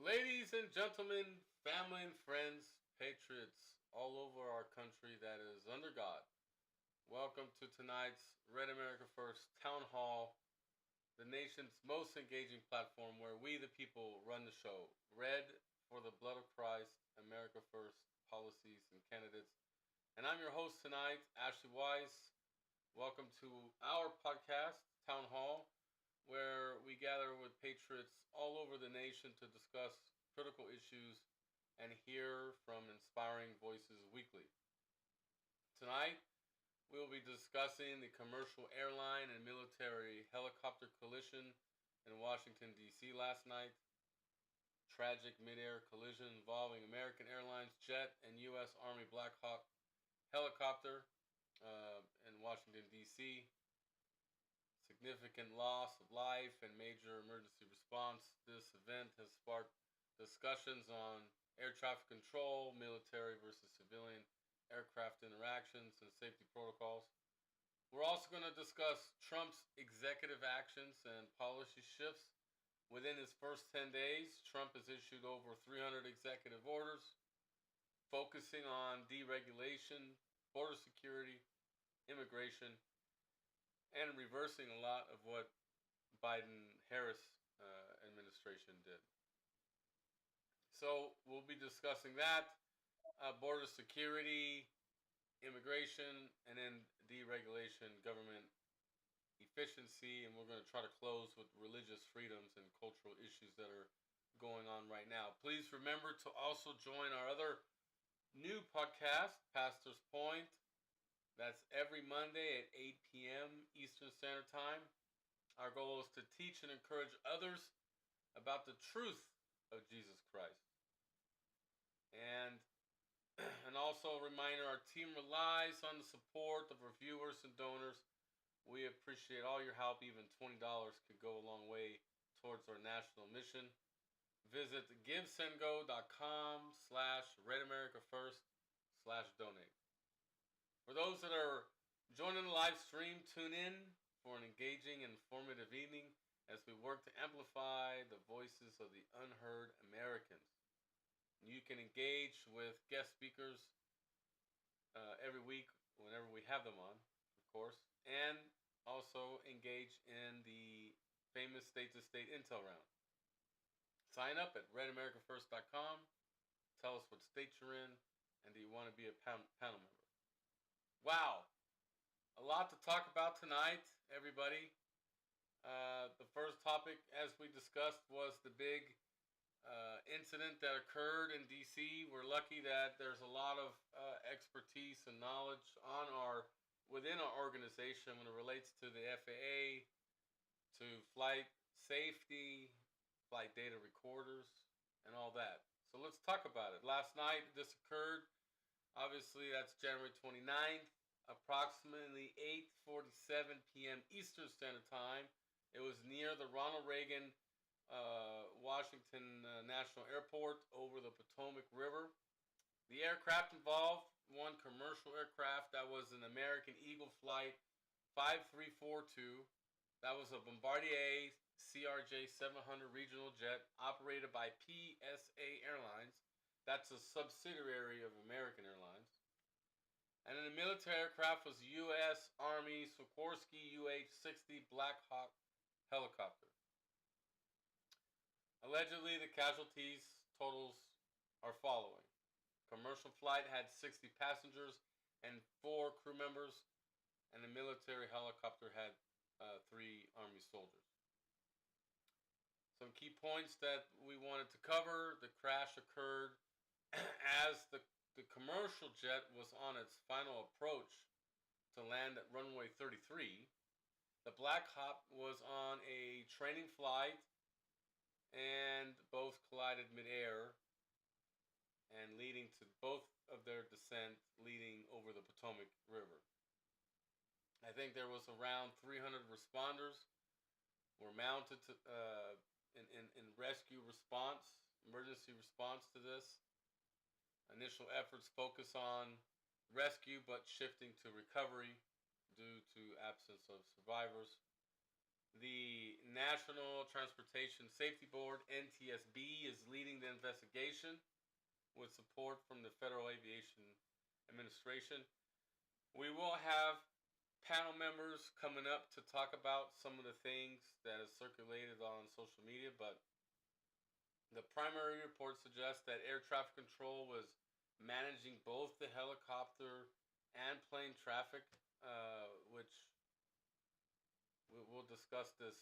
Ladies and gentlemen, family and friends, patriots all over our country that is under God, welcome to tonight's Red America First Town Hall, the nation's most engaging platform where we the people run the show. Red for the blood of Christ, America First policies and candidates. And I'm your host tonight, Ashley Wise. Welcome to our podcast, Town Hall, where we gather with patriots all over the nation to discuss critical issues and hear from inspiring voices weekly. Tonight, we will be discussing the commercial airline and military helicopter collision in Washington, D.C. last night, tragic mid-air collision involving American Airlines jet and U.S. Army Black Hawk helicopter in Washington, D.C., significant loss of life and major emergency response. This event has sparked discussions on air traffic control, military versus civilian aircraft interactions, and safety protocols. We're also going to discuss Trump's executive actions and policy shifts. Within his first 10 days, Trump has issued over 300 executive orders focusing on deregulation, border security, immigration, and reversing a lot of what Biden-Harris administration did. So we'll be discussing that, border security, immigration, and then deregulation, government efficiency, and we're going to try to close with religious freedoms and cultural issues that are going on right now. Please remember to also join our other new podcast, Pastor's Point. That's every Monday at 8 p.m. Eastern Standard Time. Our goal is to teach and encourage others about the truth of Jesus Christ. And also a reminder, our team relies on the support of our viewers and donors. We appreciate all your help. Even $20 could go a long way towards our national mission. Visit givesendgo.com/RedAmericaFirst/donate. For those that are joining the live stream, tune in for an engaging and informative evening as we work to amplify the voices of the unheard Americans. You can engage with guest speakers every week whenever we have them on, of course, and also engage in the famous state-to-state intel round. Sign up at RedAmericaFirst.com. Tell us what state you're in, and do you want to be a panel member. Wow, a lot to talk about tonight, everybody. The first topic, as we discussed, was the big incident that occurred in D.C. We're lucky that there's a lot of expertise and knowledge within our organization when it relates to the FAA, to flight safety, flight data recorders, and all that. So let's talk about it. Last night, this occurred. Obviously, that's January 29th, approximately 8:47 p.m. Eastern Standard Time. It was near the Ronald Reagan Washington National Airport over the Potomac River. The aircraft involved one commercial aircraft that was an American Eagle Flight 5342. That was a Bombardier CRJ 700 regional jet operated by PSA Airlines. That's a subsidiary of American Airlines. And then the military aircraft was U.S. Army Sikorsky UH-60 Black Hawk helicopter. Allegedly, the casualties totals are following. Commercial flight had 60 passengers and 4 crew members, and the military helicopter had 3 Army soldiers. Some key points that we wanted to cover. The crash occurred as the commercial jet was on its final approach to land at runway 33. The Black Hawk was on a training flight, and both collided midair, and leading to both of their descent leading over the Potomac River. I think there was around 300 responders were mounted to in rescue response, emergency response to this. Initial efforts focus on rescue, but shifting to recovery due to absence of survivors. The National Transportation Safety Board, NTSB, is leading the investigation with support from the Federal Aviation Administration. We will have panel members coming up to talk about some of the things that is circulated on social media, but the primary report suggests that air traffic control was managing both the helicopter and plane traffic, which we'll discuss this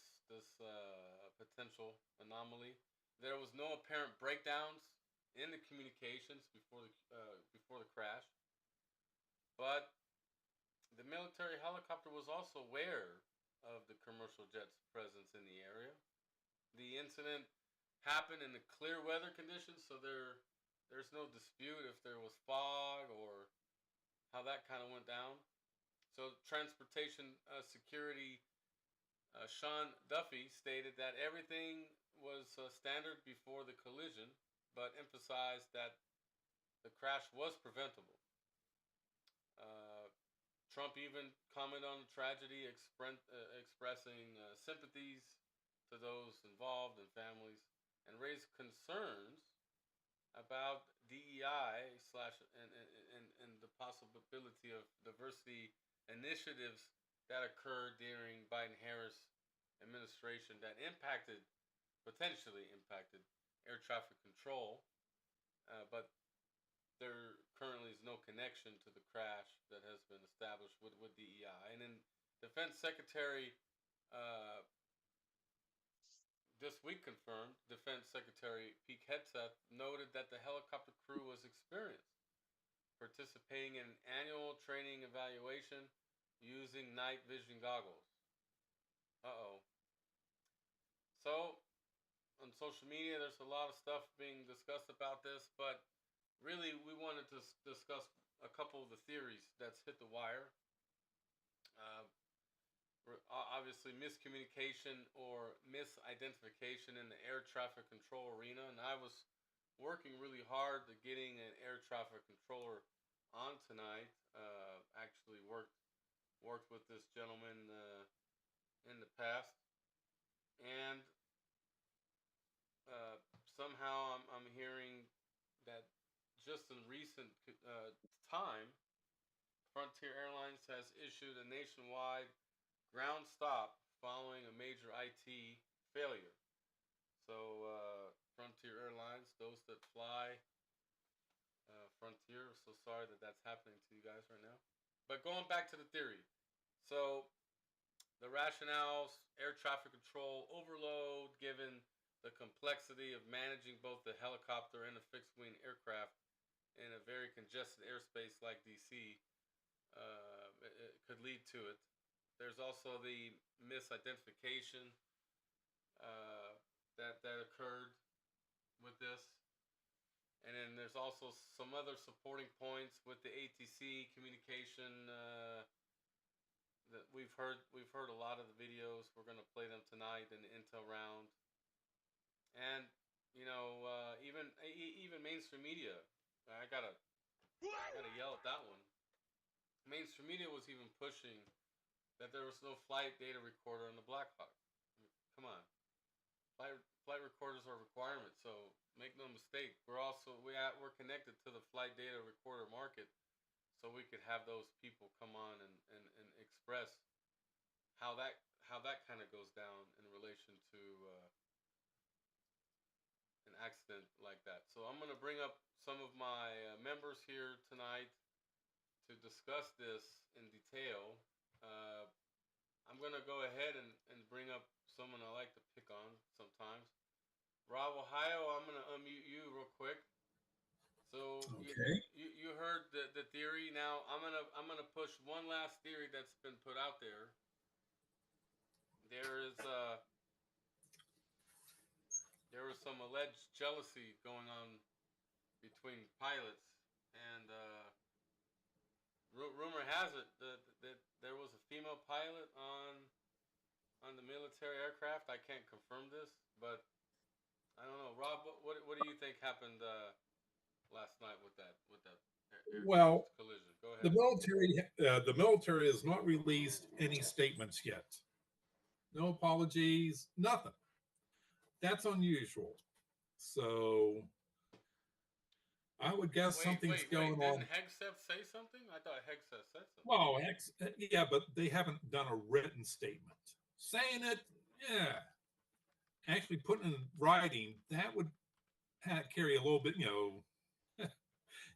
potential anomaly. There was no apparent breakdowns in the communications before the crash, but the military helicopter was also aware of the commercial jet's presence in the area. The incident happened in the clear weather conditions, so there's no dispute if there was fog or how that kind of went down. So transportation security Sean Duffy stated that everything was standard before the collision, but emphasized that the crash was preventable. Uh, Trump even commented on the tragedy, expressing sympathies to those involved and families, and raised concerns about DEI slash and the possibility of diversity initiatives that occurred during Biden Harris administration that potentially impacted air traffic control, but there currently is no connection to the crash that has been established with DEI. And then Defense Secretary uh, this week confirmed, Defense Secretary Pete Hegseth noted that the helicopter crew was experienced, participating in an annual training evaluation using night vision goggles. Uh oh. So, on social media, there's a lot of stuff being discussed about this, but really, we wanted to discuss a couple of the theories that's hit the wire. Uh, Obviously, miscommunication or misidentification in the air traffic control arena, and I was working really hard to getting an air traffic controller on tonight. Actually worked with this gentleman in the past, and uh, somehow I'm hearing that just in recent time, Frontier Airlines has issued a nationwide ground stop following a major IT failure. So, Frontier Airlines, those that fly Frontier, so sorry that that's happening to you guys right now. But going back to the theory, so the rationales, air traffic control overload, given the complexity of managing both the helicopter and the fixed wing aircraft in a very congested airspace like DC, it could lead to it. There's also the misidentification that occurred with this, and then there's also some other supporting points with the ATC communication that we've heard a lot of the videos. We're gonna play them tonight in the intel round, and even mainstream media. I gotta yell at that one. Mainstream media was even pushing that there was no flight data recorder on the Black Hawk. I mean, come on, flight recorders are a requirement. So make no mistake, we're connected to the flight data recorder market, so we could have those people come on and express how that kind of goes down in relation to an accident like that. So I'm gonna bring up some of my members here tonight to discuss this in detail. Uh, I'm gonna go ahead and bring up someone I like to pick on sometimes. Rob Ohio, I'm gonna unmute you real quick. So Okay. you heard the theory. Now I'm gonna push one last theory that's been put out there. There is there was some alleged jealousy going on between pilots, and rumor has it that there was a female pilot on the military aircraft. I can't confirm this, but I don't know. Rob, what do you think happened last night with that Well, collision? Go the ahead. military, the military has not released any statements yet. no apologies, nothing. That's unusual. So I would guess something's going Wait. Didn't on. Hegseth say something? I thought Hegseth said something. Well, yeah, but they haven't done a written statement. Saying it, yeah. Actually putting in writing, that would carry a little bit,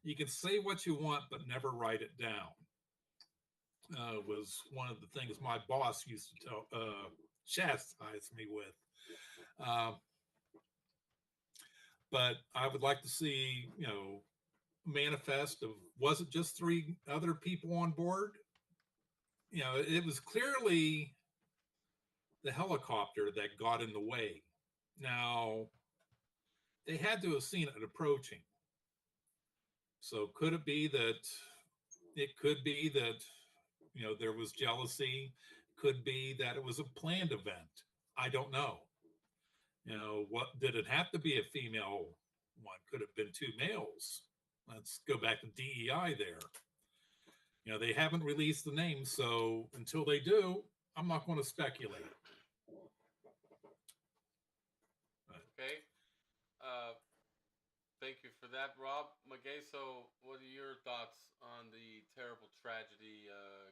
you can say what you want, but never write it down. Was one of the things my boss used to chastise me with. Uh, but I would like to see, manifest of, was it just three other people on board? It was clearly the helicopter that got in the way. Now, they had to have seen it approaching. So could it be that it could be that, there was jealousy? Could be that it was a planned event. I don't know. What did it have to be a female one? Could have been two males. Let's go back to DEI there. They haven't released the names, so until they do, I'm not going to speculate. Okay. Uh, Thank you for that, Rob McGay. So, what are your thoughts on the terrible tragedy?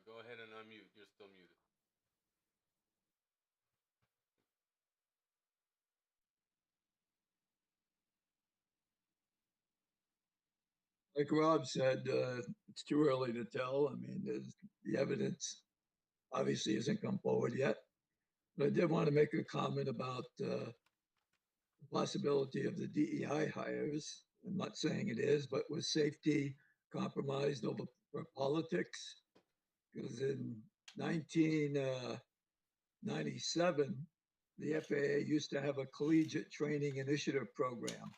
Go ahead and unmute. You're still muted. Like Rob said, it's too early to tell. I mean, the evidence obviously hasn't come forward yet. But I did want to make a comment about the possibility of the DEI hires. I'm not saying it is, but was safety compromised over for politics? Because in 1997, the FAA used to have a collegiate training initiative program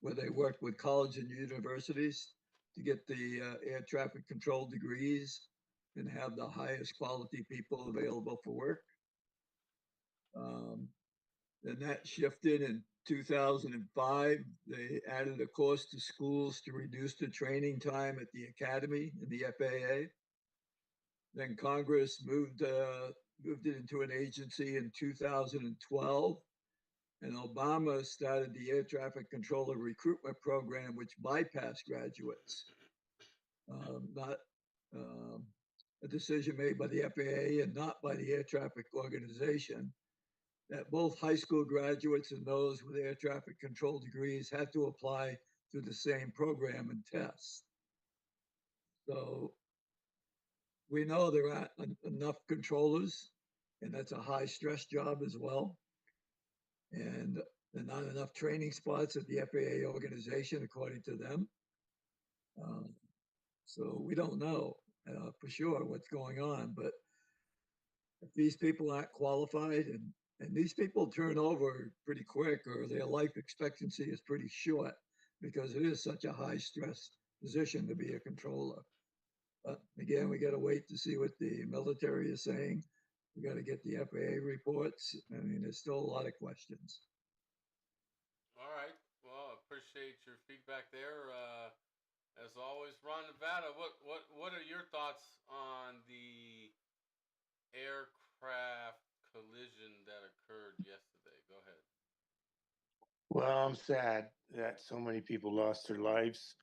where they worked with colleges and universities to get the air traffic control degrees and have the highest quality people available for work. Um, then that shifted in 2005. They added a course to schools to reduce the training time at the academy in the FAA. Then Congress moved it into an agency in 2012, and Obama started the air traffic controller recruitment program, which bypassed graduates. Not a decision made by the FAA and not by the air traffic organization, that both high school graduates and those with air traffic control degrees had to apply to the same program and test. So we know there aren't enough controllers, and that's a high stress job as well. And there are not enough training spots at the FAA organization, according to them. Um, so we don't know for sure what's going on. But if these people aren't qualified, and these people turn over pretty quick, or their life expectancy is pretty short, because it is such a high stress position to be a controller. But again, we got to wait to see what the military is saying. We got to get the FAA reports. I mean, there's still a lot of questions. All right. Well, appreciate your feedback there. As always, Ron Nevada, what are your thoughts on the aircraft collision that occurred yesterday? Go ahead. Well, I'm sad that so many people lost their lives.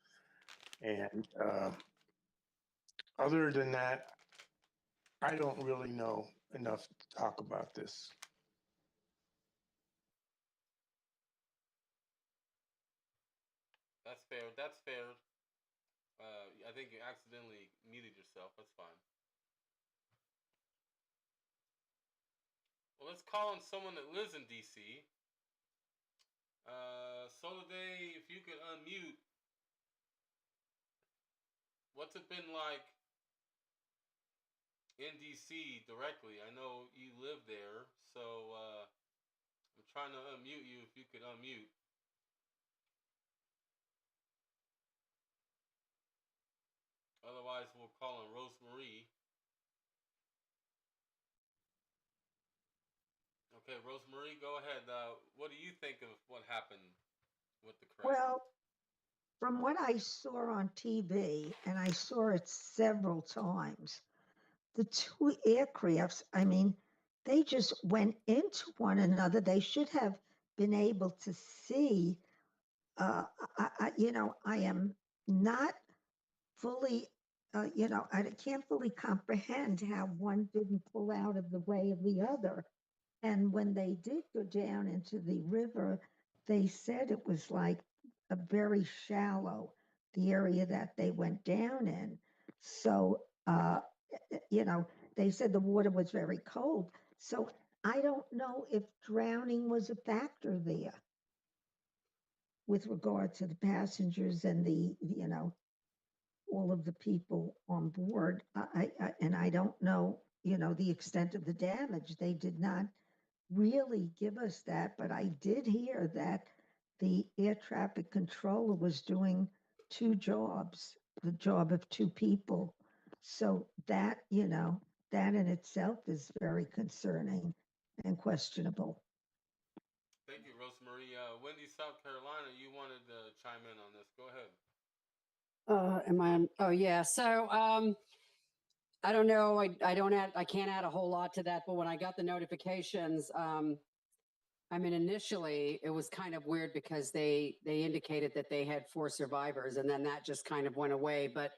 And other than that, I don't really know enough to talk about this. That's fair. That's fair. I think you accidentally muted yourself. That's fine. Well, let's call on someone that lives in DC. Day, if you could unmute, what's it been like in DC directly? I know you live there, so I'm trying to unmute you. If you could unmute. Otherwise, we'll call on Rosemarie. Okay, Rosemarie, go ahead. What do you think of what happened with the crash? Well, from what I saw on TV, and I saw it several times, the two aircrafts, I mean, they just went into one another. They should have been able to see. I am not fully, I can't fully comprehend how one didn't pull out of the way of the other. And when they did go down into the river, they said it was like a very shallow, the area that they went down in. So, they said the water was very cold. So I don't know if drowning was a factor there with regard to the passengers and all of the people on board. And I don't know, the extent of the damage. They did not really give us that, but I did hear that the air traffic controller was doing two jobs, the job of two people. So that, that in itself is very concerning and questionable. Thank you, Rosemarie. Wendy, South Carolina, you wanted to chime in on this. Go ahead. Am I on? Oh, yeah. So, I don't know. I can't add a whole lot to that, but when I got the notifications, initially it was kind of weird because they indicated that they had 4 survivors, and then that just kind of went away. But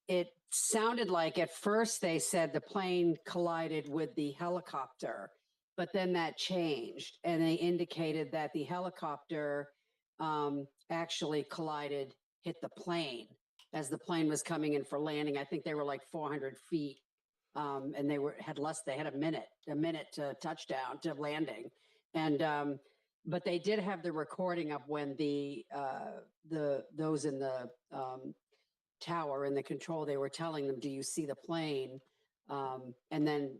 it sounded like at first they said the plane collided with the helicopter, but then that changed, and they indicated that the helicopter actually hit the plane as the plane was coming in for landing. I think they were like 400 feet, and they had a minute to touchdown, to landing. And but they did have the recording of when those in the tower in the control, they were telling them, do you see the plane? And then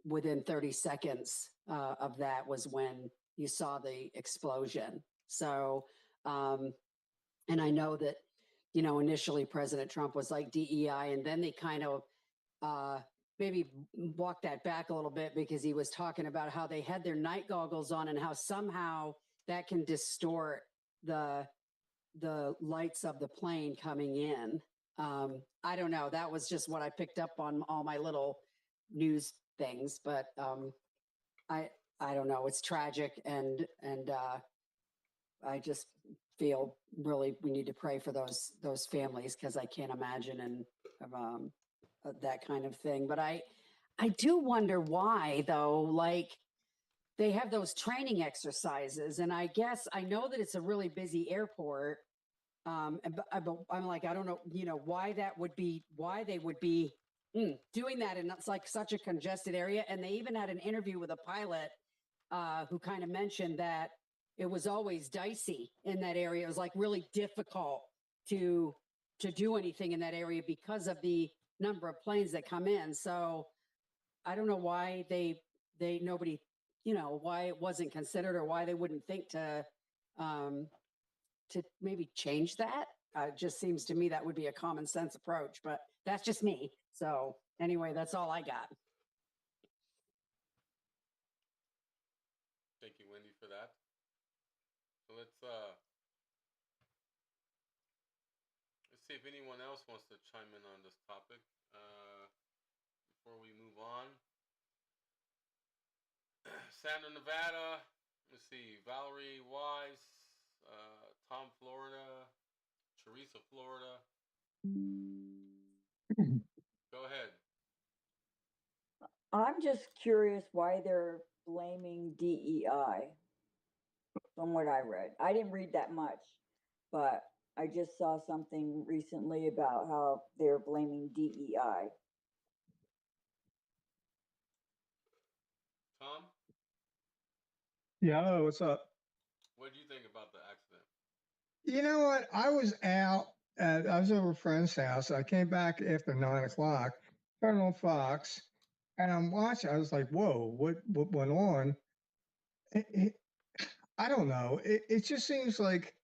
within 30 seconds of that was when you saw the explosion. So, and I know that, initially President Trump was like DEI, and then they kind of maybe walked that back a little bit because he was talking about how they had their night goggles on and how somehow that can distort the lights of the plane coming in. I don't know. That was just what I picked up on all my little news things, but I don't know. It's tragic, and I just feel really we need to pray for those families, because I can't imagine and that kind of thing. But I do wonder why, though, like they have those training exercises, and I guess I know that it's a really busy airport. I'm like, I don't know, why they would be doing that. And it's like such a congested area. And they even had an interview with a pilot who kind of mentioned that it was always dicey in that area. It was like really difficult to do anything in that area because of the number of planes that come in. So I don't know why nobody, why it wasn't considered, or why they wouldn't think to maybe change that. It just seems to me that would be a common sense approach, but that's just me. So anyway, that's all I got. Thank you, Wendy, for that. So let's see if anyone else wants to chime in on this topic before we move on. Sandra, Nevada. Let's see. Valerie Wise. Tom, Florida. Teresa, Florida. Go ahead. I'm just curious why they're blaming DEI from what I read. I didn't read that much, but I just saw something recently about how they're blaming DEI. Tom? Yeah, what's up? What do you think about the accident? You know what? I was over a friend's house. I came back after 9 o'clock, turned on Fox, and I'm watching. I was like, whoa, what went on? I don't know. It just seems like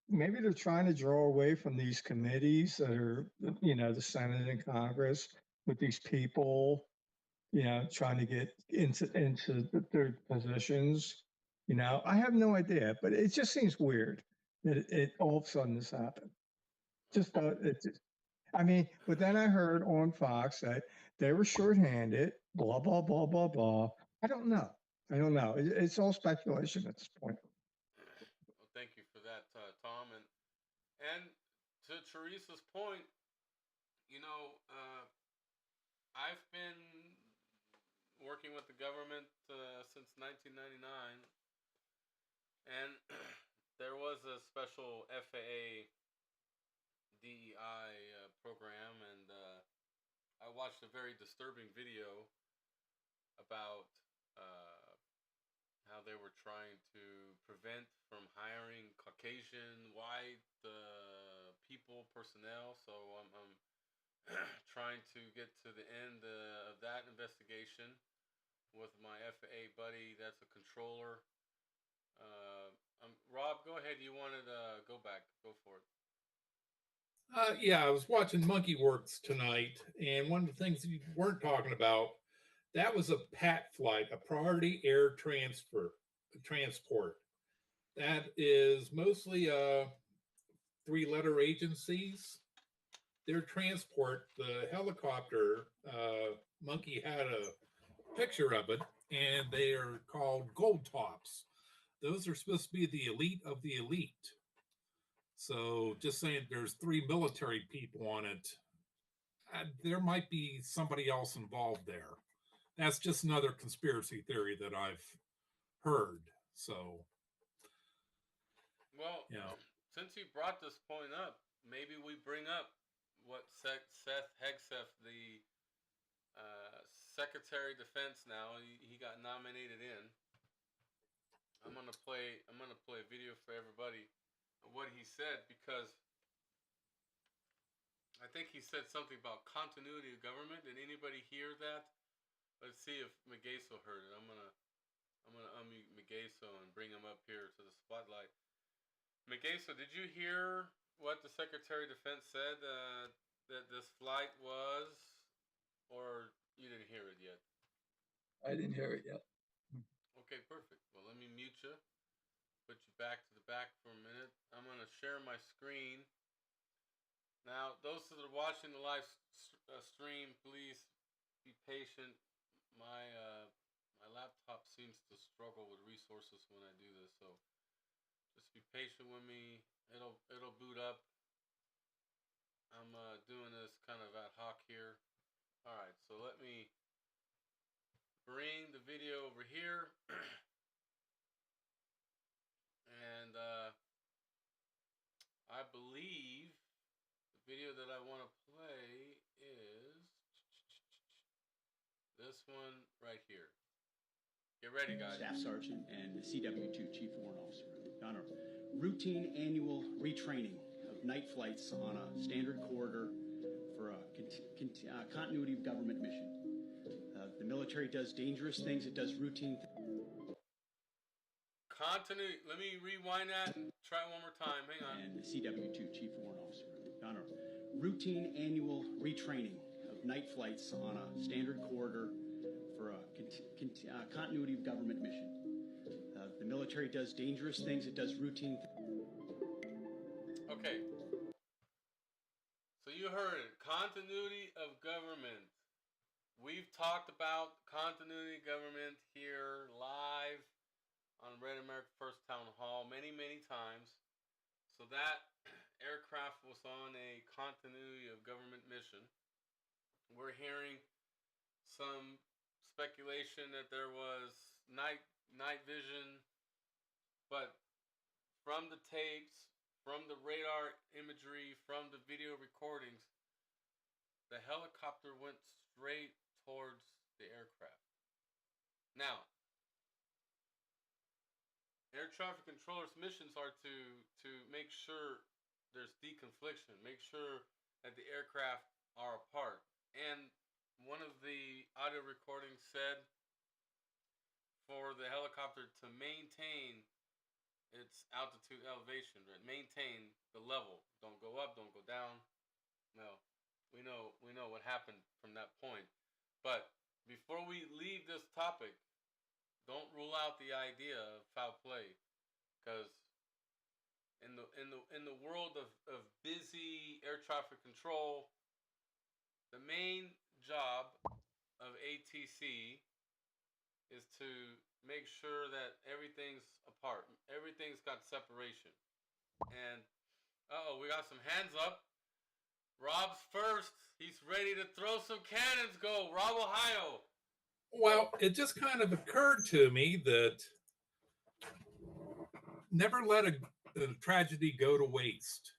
maybe they're trying to draw away from these committees that are, the Senate and Congress, with these people, trying to get into their positions. I have no idea, but it just seems weird that it all of a sudden this happened. But then I heard on Fox that they were shorthanded blah, blah, blah, blah, blah. I don't know. It's all speculation at this point. Well, thank you for that, Tom. And to Teresa's point, you know, I've been working with the government since 1999, and there was a special FAA DEI program, and I watched a very disturbing video about how they were trying to prevent from hiring Caucasian, white people, personnel. So I'm trying to get to the end of that investigation with my FAA buddy. That's a controller. Rob, go ahead. You wanted to go back. Go for it. Yeah, I was watching Monkey Works tonight, and one of the things you weren't talking about, that was a PAT flight, a priority air transport. That is mostly three-letter agencies. Their transport, the helicopter, Monkey had a picture of it, and they are called gold tops. Those are supposed to be the elite of the elite. So just saying there's three military people on it, there might be somebody else involved there. That's just another conspiracy theory that I've heard. So, Well, since you brought this point up, maybe we bring up what Seth Hegseth, the Secretary of Defense now, he got nominated in. I'm gonna play a video for everybody of what he said, because I think he said something about continuity of government. Did anybody hear that? Let's see if Megaso heard it. I'm gonna unmute Megaso and bring him up here to the spotlight. Megaso, did you hear what the Secretary of Defense said that this flight was, or you didn't hear it yet? I didn't hear it yet. Okay, perfect. Well, let me mute you. Put you back to the back for a minute. I'm going to share my screen. Now, those that are watching the live stream, please be patient. My laptop seems to struggle with resources when I do this, so just be patient with me. It'll boot up. I'm doing this kind of ad hoc here. All right, so let me bring the video over here. And I believe the video that I want to play is this one right here. Get ready, guys. Staff Sergeant and CW2 Chief Warrant Officer. Honor. Routine annual retraining of night flights on a standard corridor for a continuity of government mission. The military does dangerous things. It does routine Continuity. Let me rewind that and try it one more time. Hang on. And CW2 Chief Warrant Officer. Honor. Routine annual retraining of night flights on a standard corridor for a continuity of government mission. The military does dangerous things. It does routine. Okay. So you heard it. Continuity of government. We've talked about continuity of government here live on Red America First Town Hall many, many times. So that aircraft was on a continuity of government mission. We're hearing some speculation that there was night vision, but from the tapes, from the radar imagery, from the video recordings, the helicopter went straight towards the aircraft. Now, air traffic controllers' missions are to make sure there's deconfliction, make sure that the aircraft are apart. And one of the audio recordings said for the helicopter to maintain its altitude elevation, right? Maintain the level. Don't go up, don't go down. No, we know what happened from that point. But before we leave this topic, don't rule out the idea of foul play, because in the world of busy air traffic control, the main job of ATC is to make sure that everything's apart. Everything's got separation. And we got some hands up. Rob's first. He's ready to throw some cannons. Go, Rob, Ohio. Well, it just kind of occurred to me that never let a tragedy go to waste.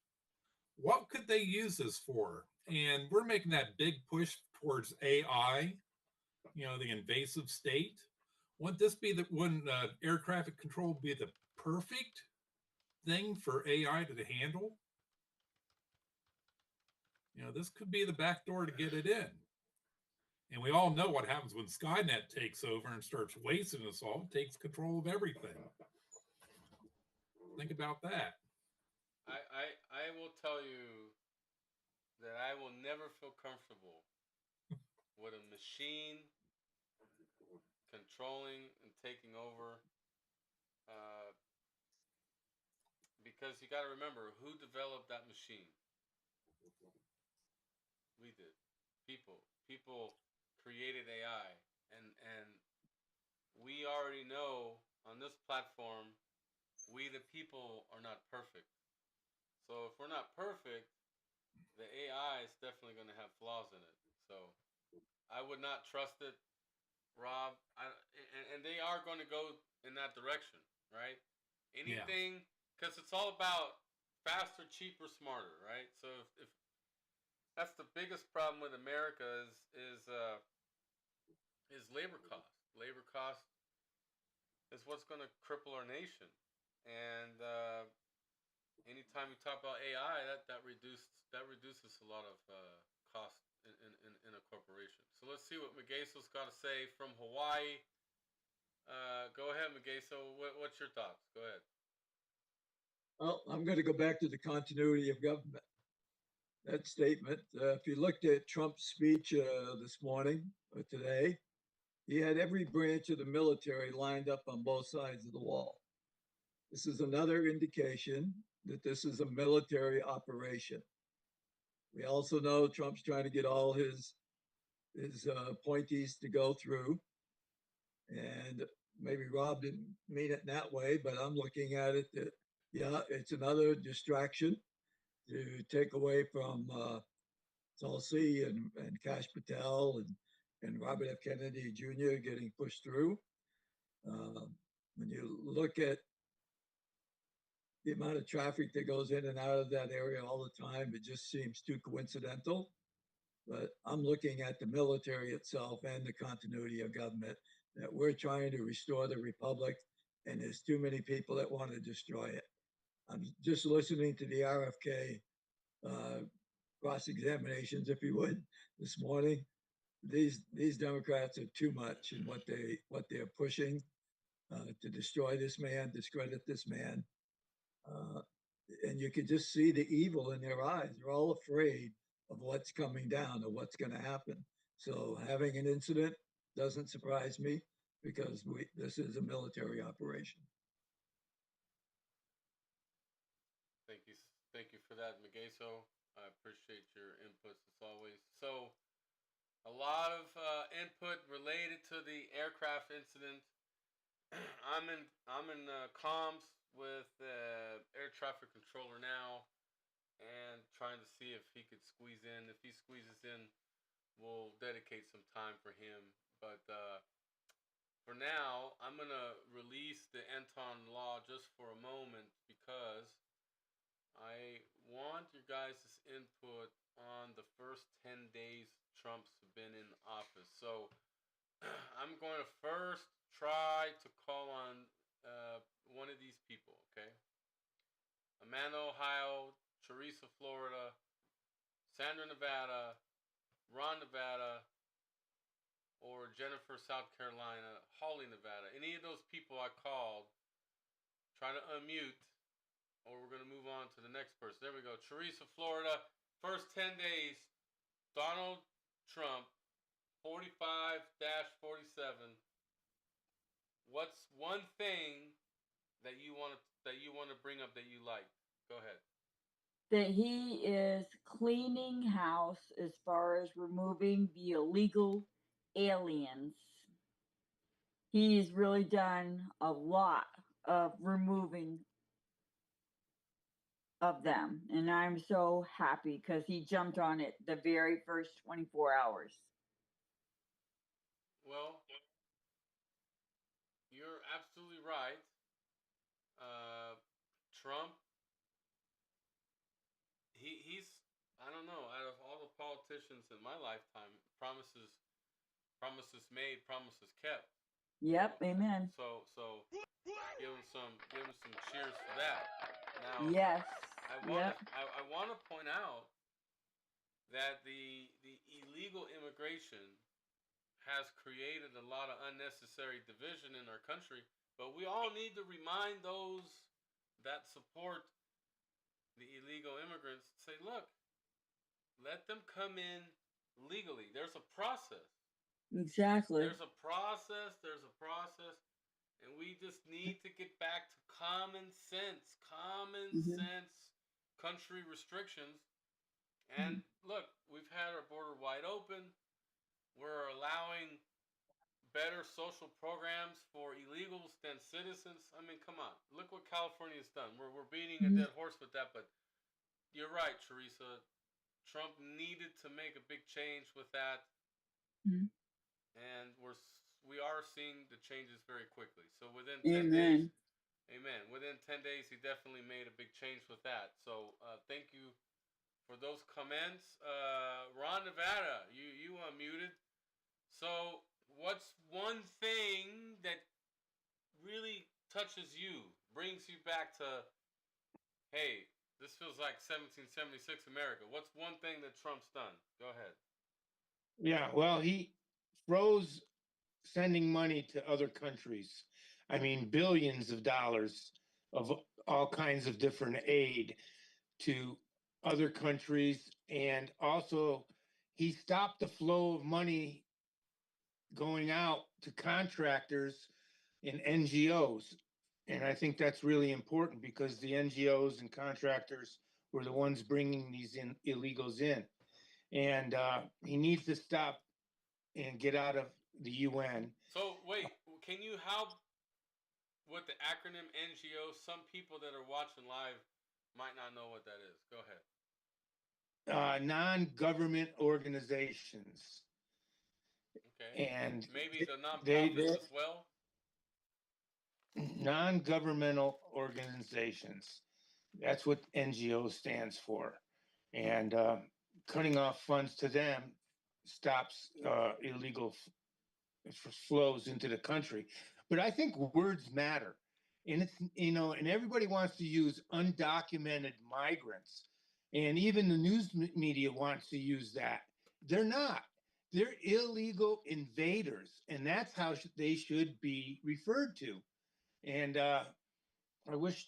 What could they use this for? And we're making that big push towards AI, the invasive state. Wouldn't this be wouldn't air traffic control be the perfect thing for AI to handle? This could be the back door to get it in. And we all know what happens when Skynet takes over and starts wasting us all, takes control of everything. Think about that. I will tell you that I will never feel comfortable with a machine controlling and taking over. Because you got to remember, who developed that machine? We did. People created AI, and we already know on this platform, we the people are not perfect. So if we're not perfect, the AI is definitely going to have flaws in it. So I would not trust it, Rob. And they are going to go in that direction, right? Anything, because it's all about faster, cheaper, smarter, right? So if that's the biggest problem with America is labor cost. Labor cost is what's going to cripple our nation. And anytime you talk about AI, that reduces a lot of cost in a corporation. So let's see what Megeso's got to say from Hawaii. Go ahead, Megeso. What's your thoughts? Go ahead. Well, I'm going to go back to the continuity of government. That statement. If you looked at Trump's speech this morning or today, he had every branch of the military lined up on both sides of the wall. This is another indication that this is a military operation. We also know Trump's trying to get all his appointees to go through. And maybe Rob didn't mean it in that way, but I'm looking at it that, it's another distraction to take away from Tulsi and Kash Patel and Robert F. Kennedy Jr. getting pushed through. When you look at the amount of traffic that goes in and out of that area all the time, it just seems too coincidental. But I'm looking at the military itself and the continuity of government, that we're trying to restore the republic, and there's too many people that want to destroy it. I'm just listening to the RFK cross-examinations, if you would, this morning. These Democrats are too much in what they're pushing to destroy this man, discredit this man, and you can just see the evil in their eyes. They're all afraid of what's coming down or what's going to happen. So having an incident doesn't surprise me, because this is a military operation. Thank you for that, Megeso. I appreciate your inputs as always. So, a lot of input related to the aircraft incident. I'm in comms with air traffic controller now, and trying to see if he could squeeze in. If he squeezes in, we'll dedicate some time for him. But for now, I'm gonna release the Anton Law just for a moment, because I want your guys' input on the first 10 days Trump's been in office. So I'm going to first try to call on one of these people, okay? Amanda, Ohio, Teresa, Florida, Sandra, Nevada, Ron, Nevada, or Jennifer, South Carolina, Holly, Nevada. Any of those people I called, try to unmute, or we're going to move on to the next person. There we go. Teresa, Florida. First 10 days, Donald Trump, 45-47. What's one thing that you want to bring up that you like? Go ahead. That he is cleaning house as far as removing the illegal aliens. He's really done a lot of removing of them. And I'm so happy because he jumped on it the very first 24 hours. Well, you're absolutely right. Trump, he's I don't know. Out of all the politicians in my lifetime, promises made, promises kept. Yep, amen. So give him some cheers for that. Now, Yes. I want to point out that the illegal immigration has created a lot of unnecessary division in our country, but we all need to remind those that support the illegal immigrants, say, look, let them come in legally. There's a process. Exactly. There's a process, and we just need to get back to common sense country restrictions. And look, we've had our border wide open. We're allowing better social programs for illegals than citizens. I mean, come on. Look what California's done. We're beating a dead horse with that, but you're right, Teresa. Trump needed to make a big change with that. And we are seeing the changes very quickly. So within 10 days, amen. Within 10 days, he definitely made a big change with that. So thank you for those comments. Ron Nevada, you unmuted. So what's one thing that really touches you, brings you back to, hey, this feels like 1776 America? What's one thing that Trump's done? Go ahead. Yeah, well, he froze sending money to other countries. I mean, billions of dollars of all kinds of different aid to other countries. And also, he stopped the flow of money going out to contractors and NGOs. And I think that's really important because the NGOs and contractors were the ones bringing these illegals in. And he needs to stop and get out of the UN. So wait, can you help with the acronym NGO? Some people that are watching live might not know what that is. Go ahead. Non-government organizations. Okay. And maybe the nonprofits as well? Non-governmental organizations. That's what NGO stands for. And cutting off funds to them stops illegal flows into the country. But I think words matter. And it's, and everybody wants to use undocumented migrants. And even the news media wants to use that. They're not. They're illegal invaders. And that's how they should be referred to. And I wish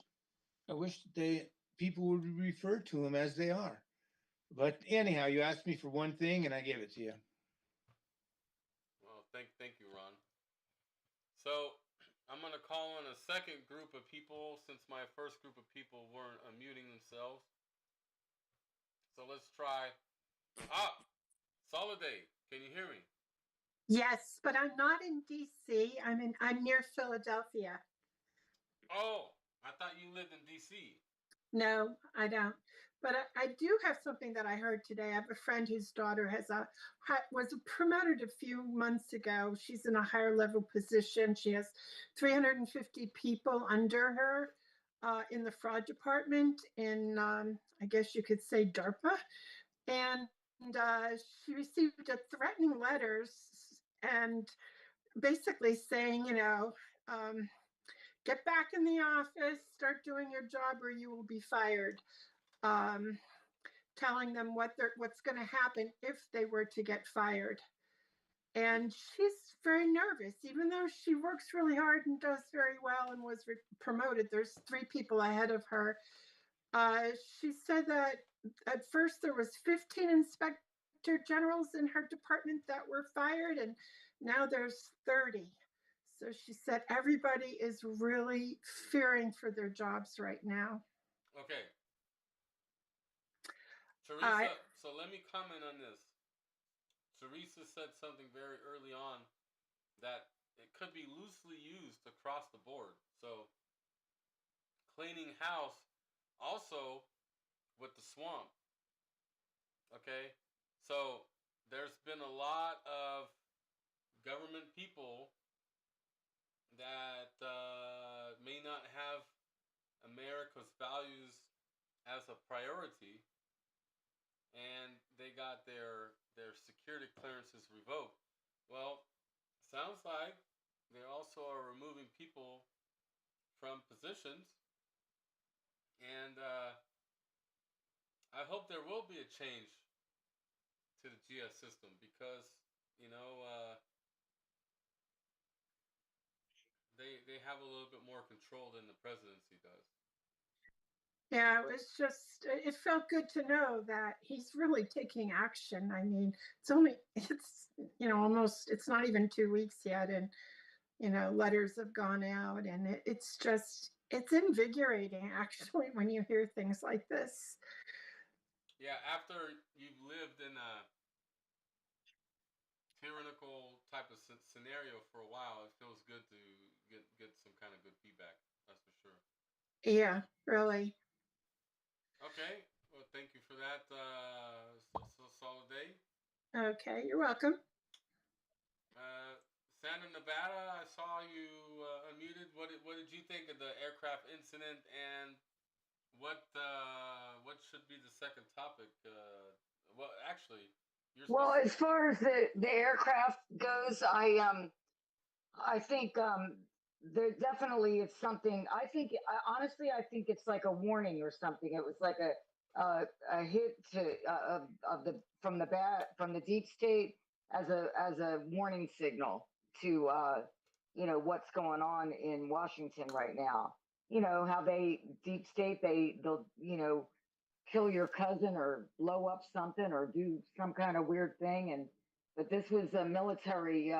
people would refer to them as they are. But anyhow, you asked me for one thing and I gave it to you. Well, thank you, Ron. So I'm going to call on a second group of people since my first group of people weren't unmuting themselves. So let's try. Soliday, can you hear me? Yes, but I'm not in DC. I'm near Philadelphia. Oh, I thought you lived in DC. No, I don't. But I do have something that I heard today. I have a friend whose daughter was promoted a few months ago. She's in a higher level position. She has 350 people under her in the fraud department in, I guess you could say, DARPA. And she received threatening letters and basically saying, get back in the office, start doing your job or you will be fired. Telling them what's going to happen if they were to get fired. And she's very nervous, even though she works really hard and does very well and was promoted. There's 3 people ahead of her. She said that at first there was 15 inspector generals in her department that were fired, and now there's 30. So she said everybody is really fearing for their jobs right now. Okay. Teresa, so let me comment on this. Teresa said something very early on that it could be loosely used across the board. So cleaning house also with the swamp. Okay, so there's been a lot of government people that may not have America's values as a priority, and they got their security clearances revoked. Well, sounds like they also are removing people from positions, and I hope there will be a change to the GS system because you know they have a little bit more control than the presidency does. Yeah, it was just, it felt good to know that he's really taking action. I mean, it's, almost, it's not even 2 weeks yet. And, letters have gone out, and it's just, it's invigorating actually when you hear things like this. Yeah, after you've lived in a tyrannical type of scenario for a while, it feels good to get some kind of good feedback. That's for sure. Yeah, really. Okay. Well, thank you for that. Solid day. Okay, you're welcome. Santa Nevada, I saw you unmuted. What did you think of the aircraft incident, and what should be the second topic? Well, actually, well, as far as the aircraft goes, I think there definitely is something. Honestly, I think it's like a warning or something. It was like a hit to of the from the deep state as a warning signal to what's going on in Washington right now. You know how deep state they'll kill your cousin or blow up something or do some kind of weird thing, but this was a military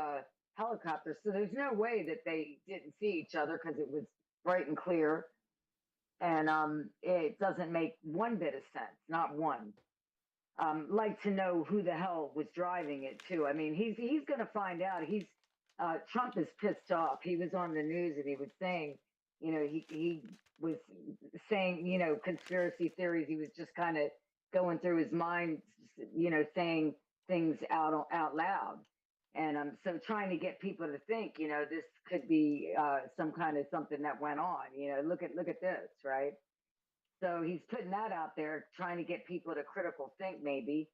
helicopter, so there's no way that they didn't see each other because it was bright and clear, and it doesn't make one bit of sense, not one. Like to know who the hell was driving it too. I mean, he's going to find out. Trump is pissed off. He was on the news and he was saying, he was saying, conspiracy theories. He was just kind of going through his mind, saying things out loud. And so trying to get people to think, this could be some kind of something that went on. Look at this, right? So he's putting that out there, trying to get people to critical think, maybe.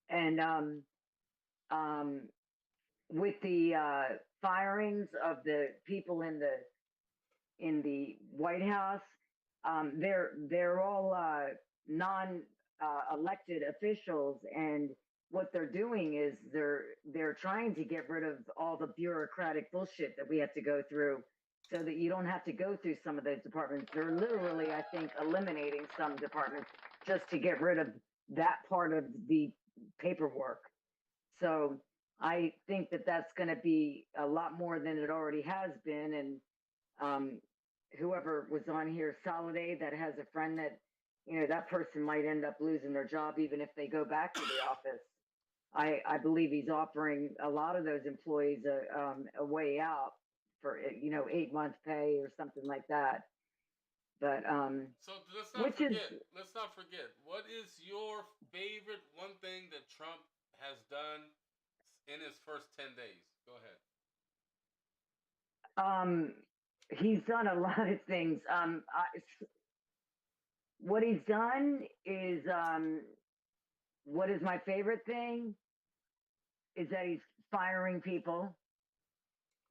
And with the firings of the people in the White House, they're all non-elected officials, and what they're doing is they're trying to get rid of all the bureaucratic bullshit that we have to go through, so that you don't have to go through some of those departments. They're literally, I think, eliminating some departments just to get rid of that part of the paperwork. So I think that that's going to be a lot more than it already has been. And whoever was on here, Soliday, that has a friend that, that person might end up losing their job even if they go back to the office. I believe he's offering a lot of those employees a way out for 8 months pay or something like that. But so let's not forget, what is your favorite one thing that Trump has done in his first 10 days? Go ahead. He's done a lot of things. What he's done is what is my favorite thing is that he's firing people,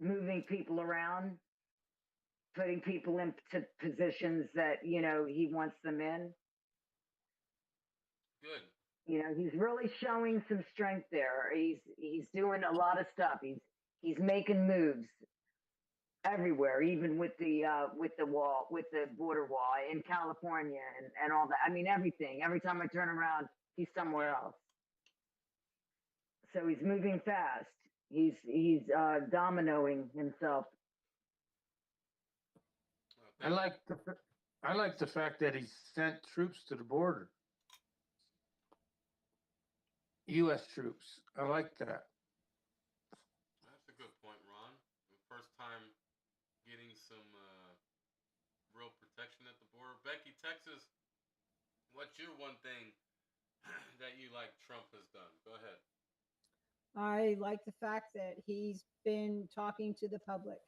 moving people around, putting people into positions that, he wants them in. Good. He's really showing some strength there. He's doing a lot of stuff. He's making moves everywhere, even with the wall, with the border wall in California and all that. I mean, everything. Every time I turn around, he's somewhere else. So he's moving fast. He's dominoing himself. I like the fact that he sent troops to the border. U.S. troops. I like that. That's a good point, Ron. The first time getting some real protection at the border. Becky, Texas, what's your one thing that you like Trump has done? Go ahead. I like the fact that he's been talking to the public.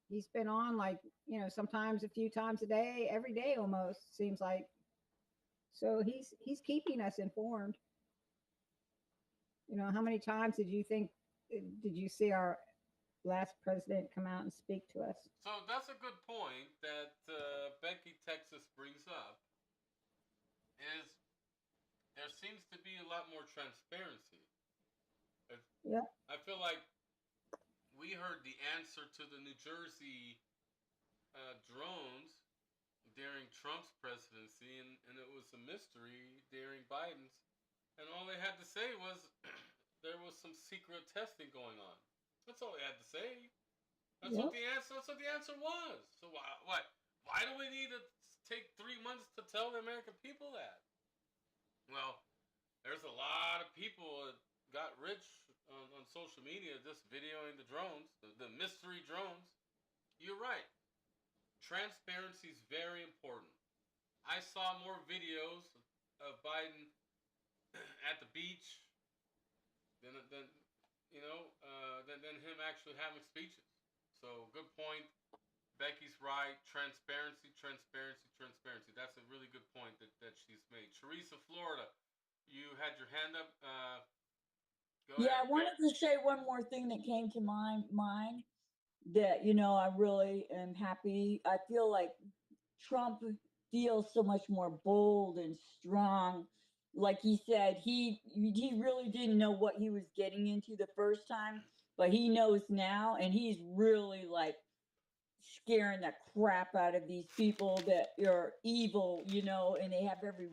He's been on sometimes a few times a day, every day almost, seems like. So he's keeping us informed. How many times did you see our last president come out and speak to us? So that's a good point that Becky, Texas brings up, is there seems to be a lot more transparency. Yeah. I feel like we heard the answer to the New Jersey drones during Trump's presidency, and it was a mystery during Biden's. And all they had to say was there was some secret testing going on. That's all they had to say. That's what the answer was. So why do we need to take 3 months to tell the American people that? Well, there's a lot of people that got rich on social media just videoing the drones, the mystery drones. You're right. Transparency is very important. I saw more videos of Biden at the beach than him actually having speeches. So good point. Becky's right. Transparency. That's a really good point that she's made. Teresa, Florida, you had your hand up. Go ahead. I wanted to say one more thing that came to my mind that, I really am happy. I feel like Trump feels so much more bold and strong. Like he said, he really didn't know what he was getting into the first time, but he knows now, and he's really like scaring the crap out of these people that are evil, and they have every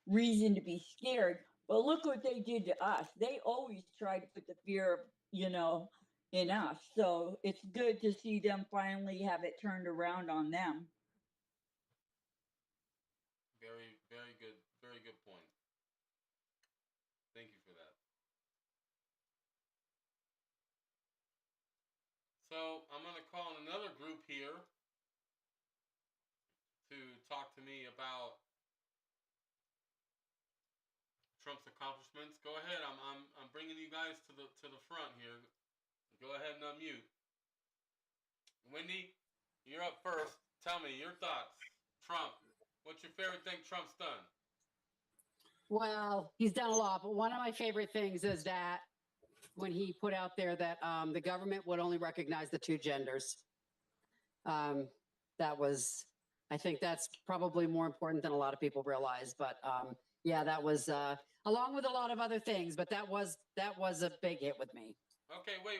reason to be scared. But look what they did to us. They always try to put the fear, in us. So it's good to see them finally have it turned around on them. Very, very good. Very good point. Thank you for that. So I'm going to call on another group here to talk to me about Trump's accomplishments. Go ahead. I'm bringing you guys to the front here. Go ahead and unmute. Wendy, you're up first. Tell me your thoughts. Trump. What's your favorite thing Trump's done? Well, he's done a lot, but one of my favorite things is that when he put out there that the government would only recognize the two genders. I think that's probably more important than a lot of people realize. But that was along with a lot of other things, but that was a big hit with me. Okay, wait.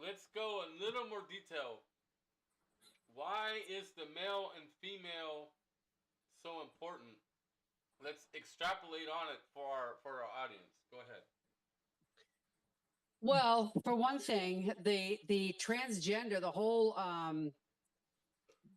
Let's go a little more detail. Why is the male and female so important? Let's extrapolate on it for our audience. Go ahead. Well, for one thing, the transgender, the whole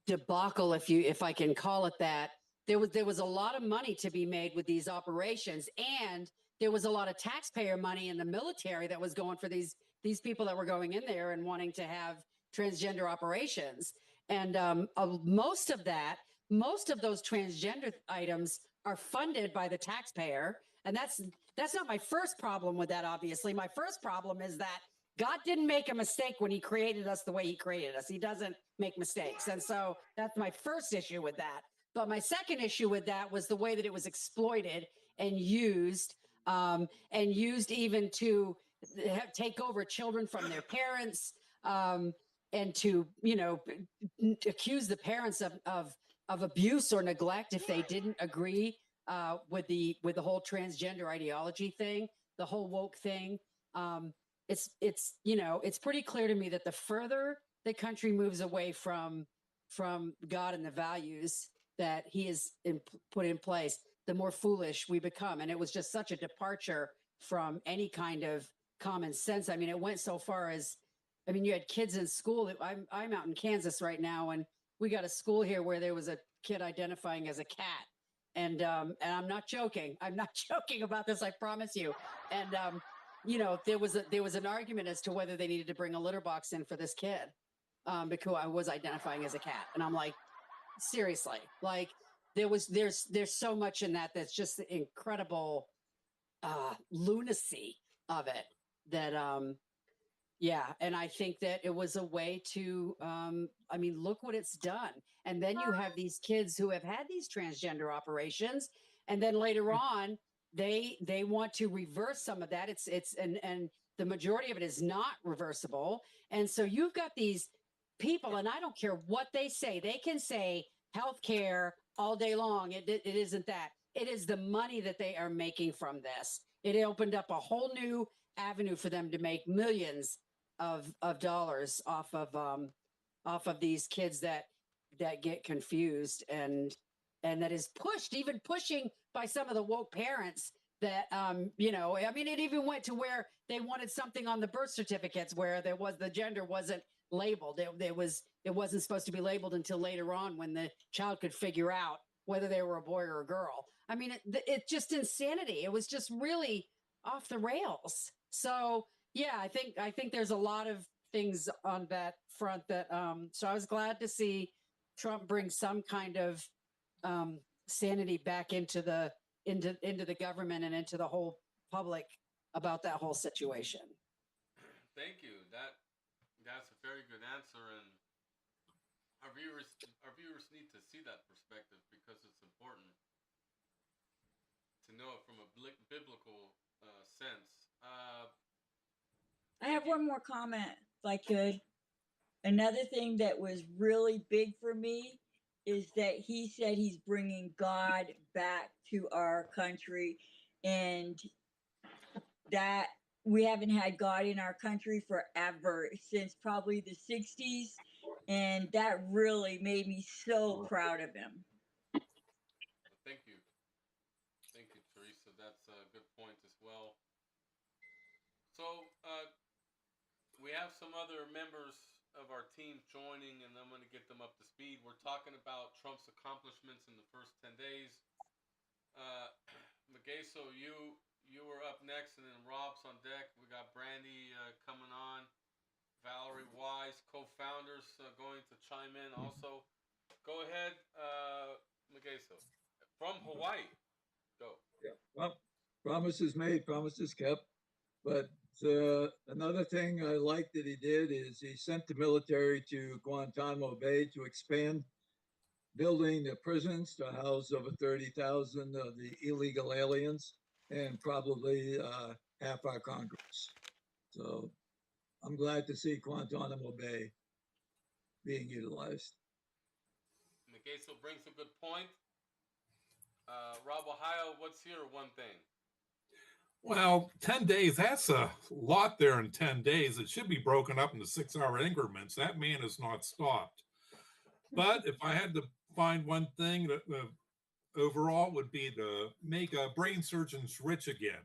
debacle, if I can call it that, there was a lot of money to be made with these operations, and there was a lot of taxpayer money in the military that was going for these people that were going in there and wanting to have transgender operations. And most of those transgender items are funded by the taxpayer. And that's not my first problem with that, obviously. My first problem is that God didn't make a mistake when he created us the way he created us. He doesn't make mistakes. And so that's my first issue with that. But my second issue with that was the way that it was exploited and used even to take over children from their parents, and to, accuse the parents of abuse or neglect if they didn't agree with the whole transgender ideology thing, the whole woke thing. It's pretty clear to me that the further the country moves away from God and the values that he has put in place, the more foolish we become. And it was just such a departure from any kind of common sense. I mean, it went so far as, you had kids in school. I'm out in Kansas right now, and we got a school here where there was a kid identifying as a cat. And I'm not joking. I'm not joking about this. I promise you. And you know, there was an argument as to whether they needed to bring a litter box in for this kid because I was identifying as a cat, and I'm like, seriously, like there's so much in that that's just the incredible lunacy of it that yeah, and I think that it was a way to I mean, look what it's done. And then you have these kids who have had these transgender operations, and then later on they want to reverse some of that. It's and the majority of it is not reversible. And so you've got these people, and I don't care what they say. They can say healthcare all day long. It isn't that. It is the money that they are making from this. It opened up a whole new avenue for them to make millions of dollars off of these kids that get confused, and that is pushed, even pushing by some of the woke parents that you know, I mean, it even went to where they wanted something on the birth certificates where the gender wasn't labeled. It wasn't supposed to be labeled until later on when the child could figure out whether they were a boy or a girl. I mean, it just insanity. It was just really off the rails. So yeah, I think there's a lot of things on that front that so I was glad to see Trump bring some kind of sanity back into the government and into the whole public about that whole situation. Thank you. That's a very good answer, and our viewers need to see that perspective because it's important to know it from a biblical sense. I have one more comment, if I could. Another thing that was really big for me is that he said he's bringing God back to our country, and that we haven't had God in our country forever, since probably the 60s, and that really made me so proud of him. Thank you, Teresa. That's a good point as well. So we have some other members of our team joining, and I'm going to get them up to speed. We're talking about Trump's accomplishments in the first 10 days. Magaso, you were up next, and then Rob's on deck. We got Brandy coming on. Valerie Wise, co-founders, going to chime in also. Go ahead, Magaso. From Hawaii. Go. Yeah. Well, promises made, promises kept. But another thing I like that he did is he sent the military to Guantanamo Bay to expand building the prisons to house over 30,000 of the illegal aliens and probably half our Congress. So I'm glad to see Guantanamo Bay being utilized. Magaso brings a good point. Rob Ohio, what's your one thing? Well, 10 days, that's a lot there in 10 days. It should be broken up into 6-hour increments. That man has not stopped. But if I had to find one thing that overall would be to make brain surgeons rich again.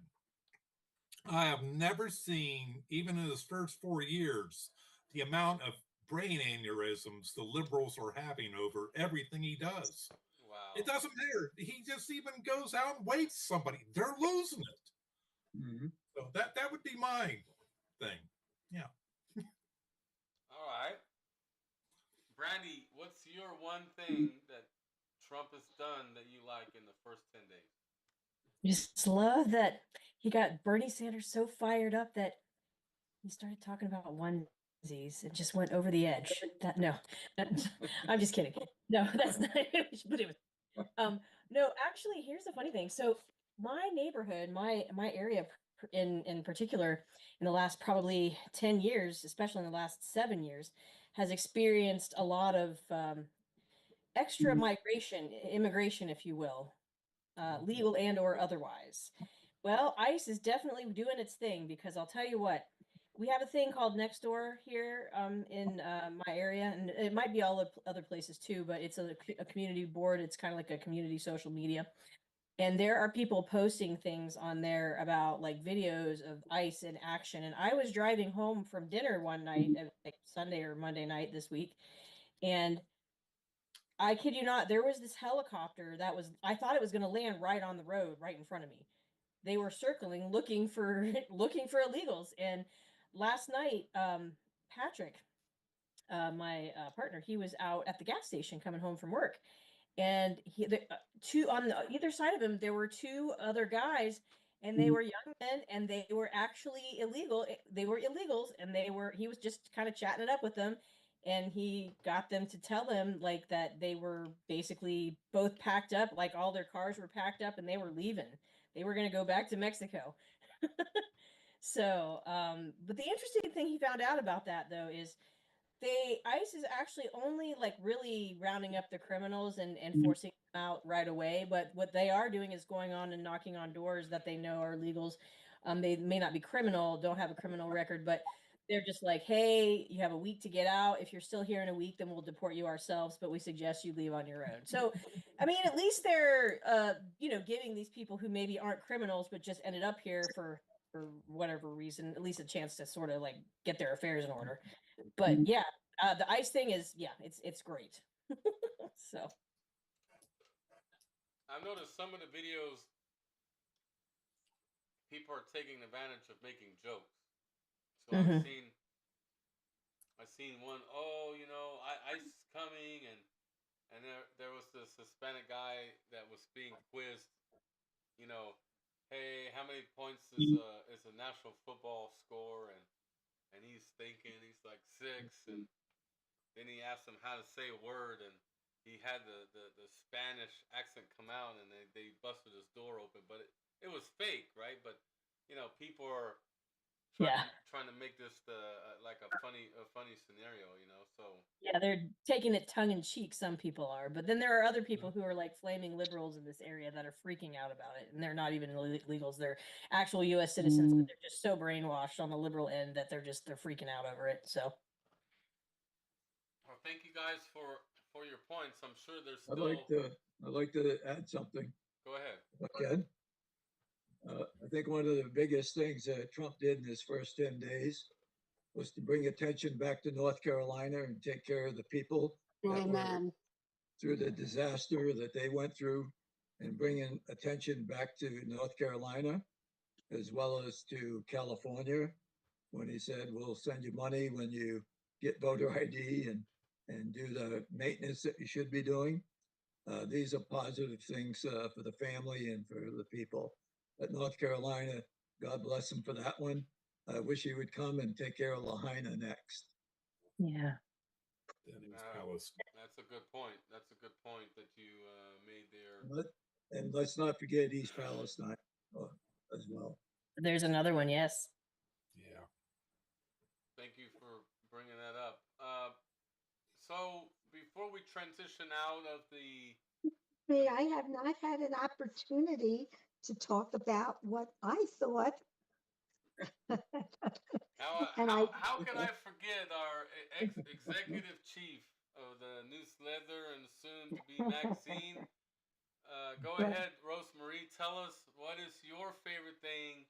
I have never seen, even in his first 4 years, the amount of brain aneurysms the liberals are having over everything he does. Wow. It doesn't matter. He just even goes out and waits somebody. They're losing it. Mm-hmm. So that would be my thing. Yeah. All right. Brandy, what's your one thing that Trump has done that you like in the first 10 days? I just love that he got Bernie Sanders so fired up that he started talking about onesies and just went over the edge. I'm just kidding. No, that's not it. But it was, no, actually, here's the funny thing. So my neighborhood, my area in particular, in the last probably 10 years, especially in the last 7 years, has experienced a lot of extra immigration, if you will, legal and or otherwise. Well, ICE is definitely doing its thing, because I'll tell you what, we have a thing called Nextdoor here in my area, and it might be all other places too, but it's a community board. It's kind of like a community social media. And there are people posting things on there about like videos of ICE in action. And I was driving home from dinner one night, like Sunday or Monday night this week, and I kid you not, there was this helicopter that was, I thought it was going to land right on the road, right in front of me. They were circling, looking for looking for illegals. And last night, Patrick, my partner, he was out at the gas station coming home from work, and two on either side of him, there were two other guys, and they were young men, and they were actually illegal. They were illegals, and he was just kind of chatting it up with them, and he got them to tell him like that they were basically both packed up, like all their cars were packed up, and they were leaving. They were going to go back to Mexico. So, but the interesting thing he found out about that though is ICE is actually only like really rounding up the criminals and forcing them out right away. But what they are doing is going on and knocking on doors that they know are illegals. They may not be criminal, don't have a criminal record, but they're just like, hey, you have a week to get out. If you're still here in a week, then we'll deport you ourselves, but we suggest you leave on your own. So, I mean, at least they're, giving these people who maybe aren't criminals, but just ended up here for whatever reason, at least a chance to sort of like get their affairs in order. But yeah, the ICE thing is, it's great. So I've noticed some of the videos, people are taking advantage of making jokes. So I've seen one, ICE is coming, and there was this Hispanic guy that was being quizzed, hey, how many points is a national football score? And he's thinking, he's like 6, and then he asked him how to say a word, and he had the Spanish accent come out, and they busted his door open, but it was fake, right? But people are trying to make this like a funny scenario, So yeah, they're taking it tongue in cheek. Some people are, but then there are other people who are like flaming liberals in this area that are freaking out about it, and they're not even illegals. They're actual U.S. citizens, but they're just so brainwashed on the liberal end that they're freaking out over it. So, well, thank you guys for your points. I'm sure there's still. I'd like to add something. Go ahead. Okay. I think one of the biggest things that Trump did in his first 10 days was to bring attention back to North Carolina and take care of the people that were through the disaster that they went through, and bringing attention back to North Carolina as well as to California, when he said, we'll send you money when you get voter ID and do the maintenance that you should be doing. These are positive things for the family and for the people. At North Carolina, God bless him for that one. I wish he would come and take care of Lahaina next. Yeah. That's a good point. That's a good point that you made there. And let's not forget East Palestine as well. There's another one, yes. Yeah. Thank you for bringing that up. So before we transition out of I have not had an opportunity to talk about what I thought. How can I forget our executive chief of the newsletter and soon-to-be magazine? Go ahead, Rosemarie. Tell us, what is your favorite thing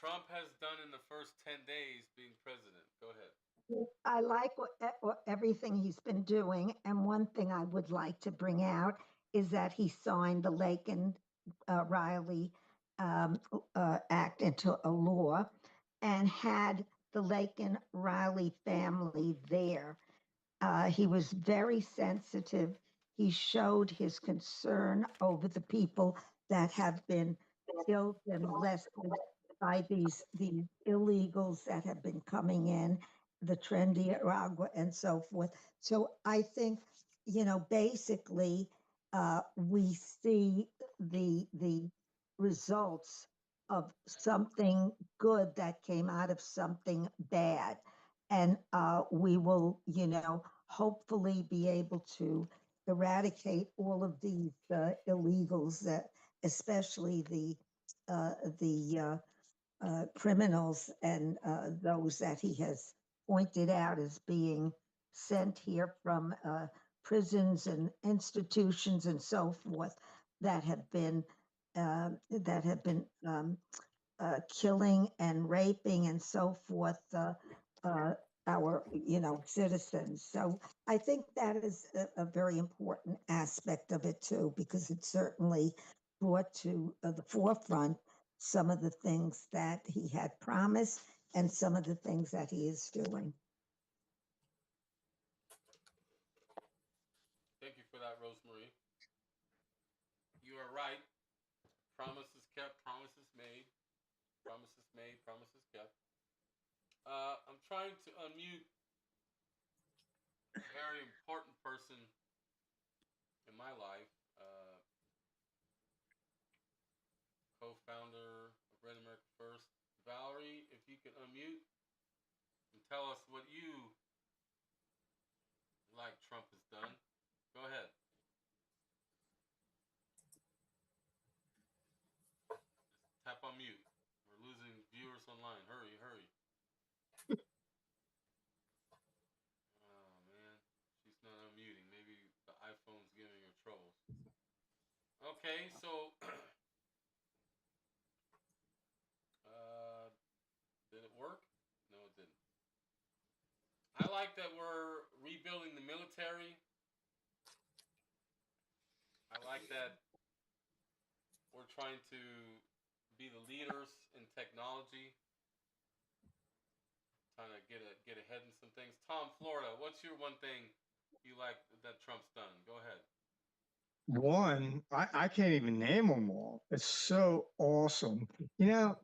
Trump has done in the first 10 days being president? Go ahead. I like everything he's been doing. And one thing I would like to bring out is that he signed the Laken Riley Act into a law and had the Laken Riley family there. He was very sensitive. He showed his concern over the people that have been killed and molested by these illegals that have been coming in, the Trinidad and so forth. So I think, basically, we see the results of something good that came out of something bad. And we will, hopefully be able to eradicate all of these illegals, that especially the criminals and those that he has pointed out as being sent here from prisons and institutions and so forth that have been killing and raping and so forth our, citizens. So I think that is a very important aspect of it too, because it certainly brought to the forefront some of the things that he had promised and some of the things that he is doing. Thank you for that, Rosemary. You are right. Promises kept, promises made. Promises made, promises kept. I'm trying to unmute a very important person in my life, co-founder of Red America First. Valerie, if you can unmute and tell us what you like Trump has done. Go ahead. Just tap on mute. We're losing viewers online. Hurry, hurry. Oh, man. She's not unmuting. Maybe the iPhone's giving her troubles. Okay, so did it work? No, it didn't. I like that we're rebuilding the military. I like that we're trying to be the leaders in technology. Trying to get ahead in some things. Tom, Florida, what's your one thing you like that Trump's done? Go ahead. One, I can't even name them all. It's so awesome.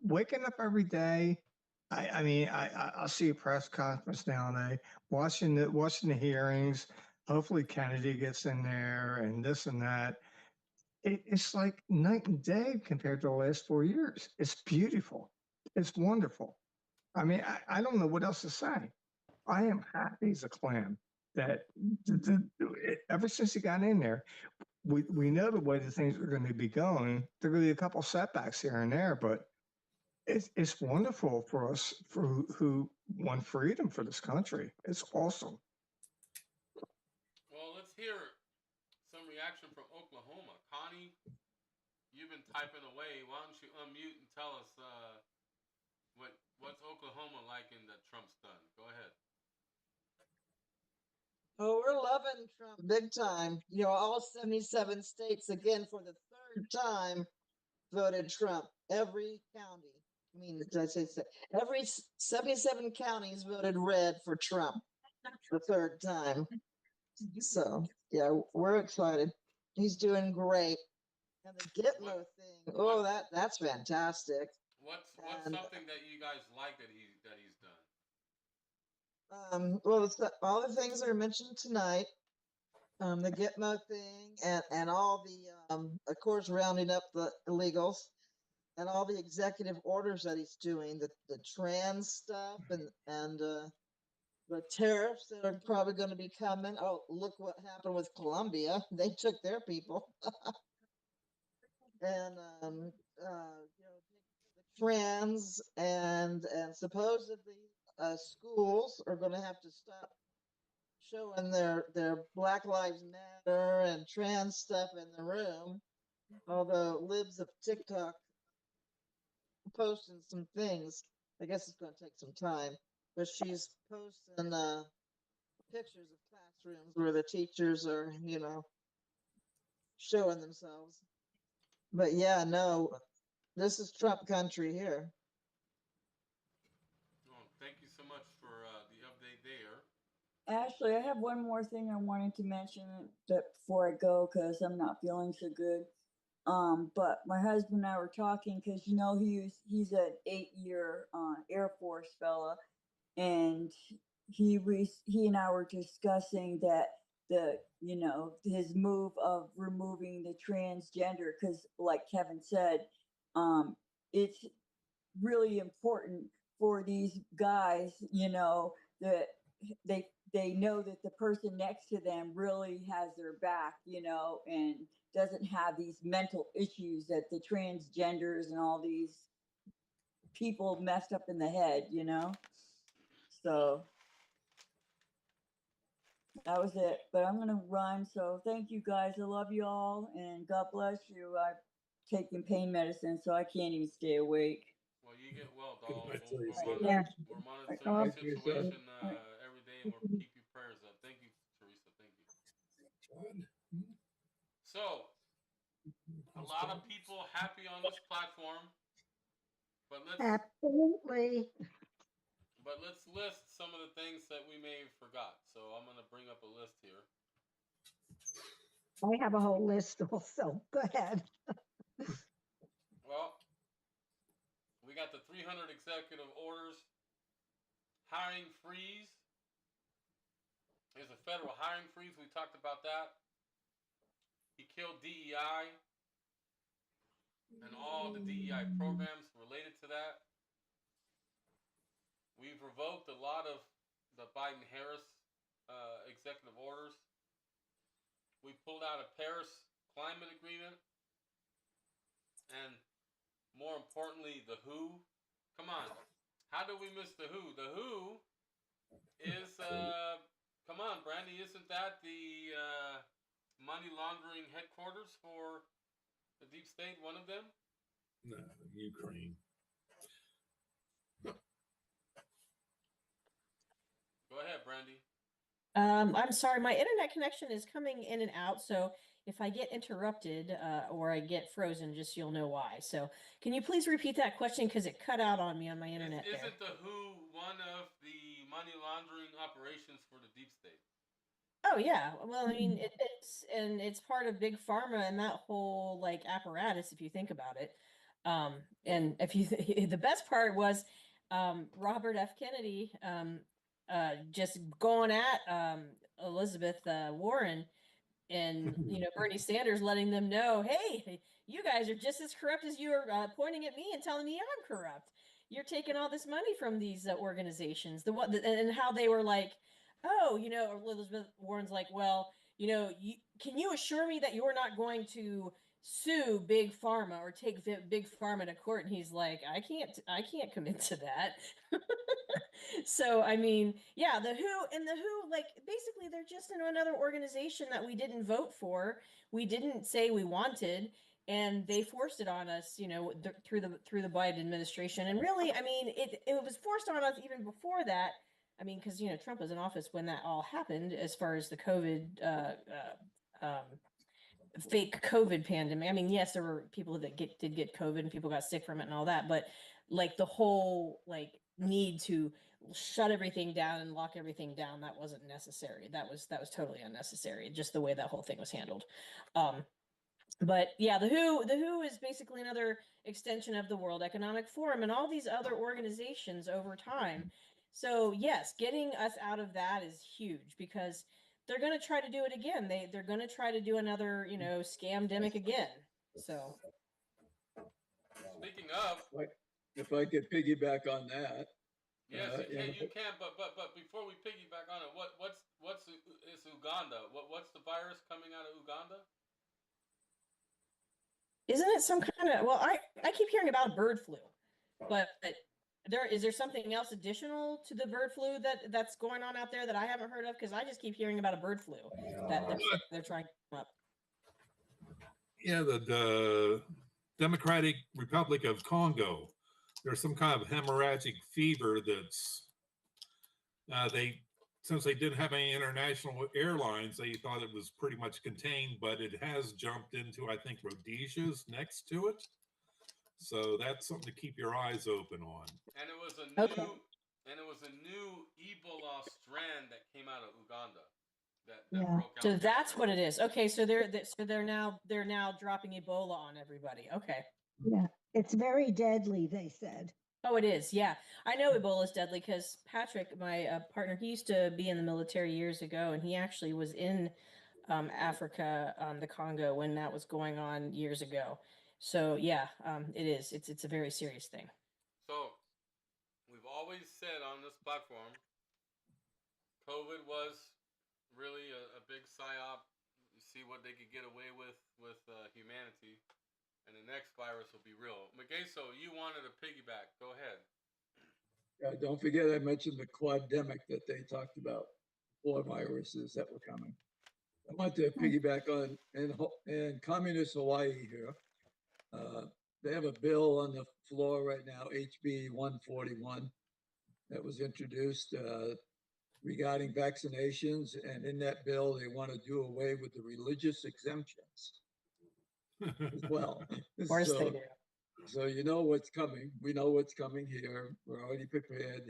Waking up every day. I'll see a press conference nowadays, watching the hearings. Hopefully Kennedy gets in there and this and that. It's like night and day compared to the last 4 years. It's beautiful. It's wonderful. I don't know what else to say. I am happy as a clam that ever since he got in there, we know the way the things are going to be going. There are going to be a couple setbacks here and there, but it's wonderful for us who want freedom for this country. It's awesome. Well, let's hear some reaction from Oklahoma. Connie, you've been typing away. Why don't you unmute and tell us what's Oklahoma like in that Trump's done? Go ahead. Oh, we're loving Trump big time. All 77 states, again, for the third time, voted Trump. Every county. Did I say every 77 counties voted red for Trump the third time. So, yeah, we're excited. He's doing great. And the Gitmo thing, that's fantastic. What's something that you guys like that he's done? Well, all the things that are mentioned tonight, the Gitmo thing, and all the, of course, rounding up the illegals, and all the executive orders that he's doing, the trans stuff, and the tariffs that are probably going to be coming. Oh, look what happened with Colombia; they took their people, and the trans and supposedly schools are going to have to stop showing their Black Lives Matter and trans stuff in the room, although libs of TikTok posting some things. I guess it's going to take some time, but she's posting pictures of classrooms where the teachers are, showing themselves. But yeah, no, this is Trump country here. Oh, thank you so much for the update there. Ashley, I have one more thing I wanted to mention that before I go, because I'm not feeling so good. But my husband and I were talking because he's an 8-year Air Force fella, and he and I were discussing that his move of removing the transgender, because like Kevin said, it's really important for these guys, that they know that the person next to them really has their back, and doesn't have these mental issues that the transgenders and all these people messed up in the head, So that was it. But I'm going to run. So thank you guys. I love you all. And God bless you. I've taken pain medicine, so I can't even stay awake. Well, you get well, doll. We're monitoring Yeah. the situation name or keep your prayers up. Thank you, Teresa. Thank you. So, a lot of people happy on this platform, but Absolutely. let's list some of the things that we may have forgot. So I'm going to bring up a list here. I have a whole list also. Go ahead. Well, we got the 300 executive orders. Hiring freeze. There's a federal hiring freeze. We talked about that. He killed DEI and all the DEI programs related to that. We've revoked a lot of the Biden-Harris executive orders. We pulled out a Paris climate agreement. And more importantly, the WHO. Come on. How do we miss the WHO? The WHO is, come on, Brandy, isn't that the money laundering headquarters for the deep state, one of them? No, Ukraine. Go ahead, Brandy. I'm sorry, my internet connection is coming in and out, so if I get interrupted or I get frozen, just you'll know why. So can you please repeat that question because it cut out on me on my internet there. Isn't the WHO one of the money laundering operations for the deep state? Oh yeah, well I mean it's part of big pharma and that whole like apparatus if you think about it. And if you the best part was Robert F. Kennedy just going at Elizabeth Warren and Bernie Sanders letting them know, hey, you guys are just as corrupt as you are pointing at me and telling me I'm corrupt. You're taking all this money from these organizations. And how they were like, oh, Elizabeth Warren's like, well, can you assure me that you're not going to sue big pharma or take big pharma to court? And he's like, I can't commit to that. So I mean, yeah, the WHO, like basically they're just another organization that we didn't vote for, we didn't say we wanted, and they forced it on us, through the Biden administration. And really, I mean, it was forced on us even before that. I mean, because Trump was in office when that all happened, as far as the COVID fake COVID pandemic. I mean, yes, there were people that did get COVID and people got sick from it and all that, but like the whole need to shut everything down and lock everything down, that wasn't necessary. That was totally unnecessary, just the way that whole thing was handled. But yeah, the WHO is basically another extension of the World Economic Forum and all these other organizations over time. So yes, getting us out of that is huge because they're going to try to do it again. They're going to try to do another, scamdemic again. So speaking of, if I could piggyback on that. Yes, you can. But before we piggyback on it, what's Uganda? What's the virus coming out of Uganda? Isn't it some kind of? Well, I keep hearing about bird flu, but is there something else additional to the bird flu that's going on out there that I haven't heard of? Because I just keep hearing about a bird flu that they're trying to come up. Yeah, the Democratic Republic of Congo. There's some kind of hemorrhagic fever that's since they didn't have any international airlines, they thought it was pretty much contained, but it has jumped into, I think, Rhodesia's next to it. So that's something to keep your eyes open on. And it was a new Ebola strand that came out of Uganda. That broke out. So that's what it is. Okay, so they're now dropping Ebola on everybody. Okay. Yeah, it's very deadly, they said. Oh, it is. Yeah, I know Ebola is deadly because Patrick, my partner, he used to be in the military years ago, and he actually was in Africa, the Congo, when that was going on years ago. So yeah, it is. It's a very serious thing. So we've always said on this platform, COVID was really a big psyop. You see what they could get away with humanity. And the next virus will be real. Magaso, you wanted a piggyback. Go ahead. Don't forget I mentioned the quademic that they talked about, 4 viruses that were coming. I want to piggyback on in communist Hawaii here. They have a bill on the floor right now, HB 141, that was introduced regarding vaccinations. And in that bill, they want to do away with the religious exemptions as well. Of course they do. So you know what's coming. We know what's coming here. We're already prepared.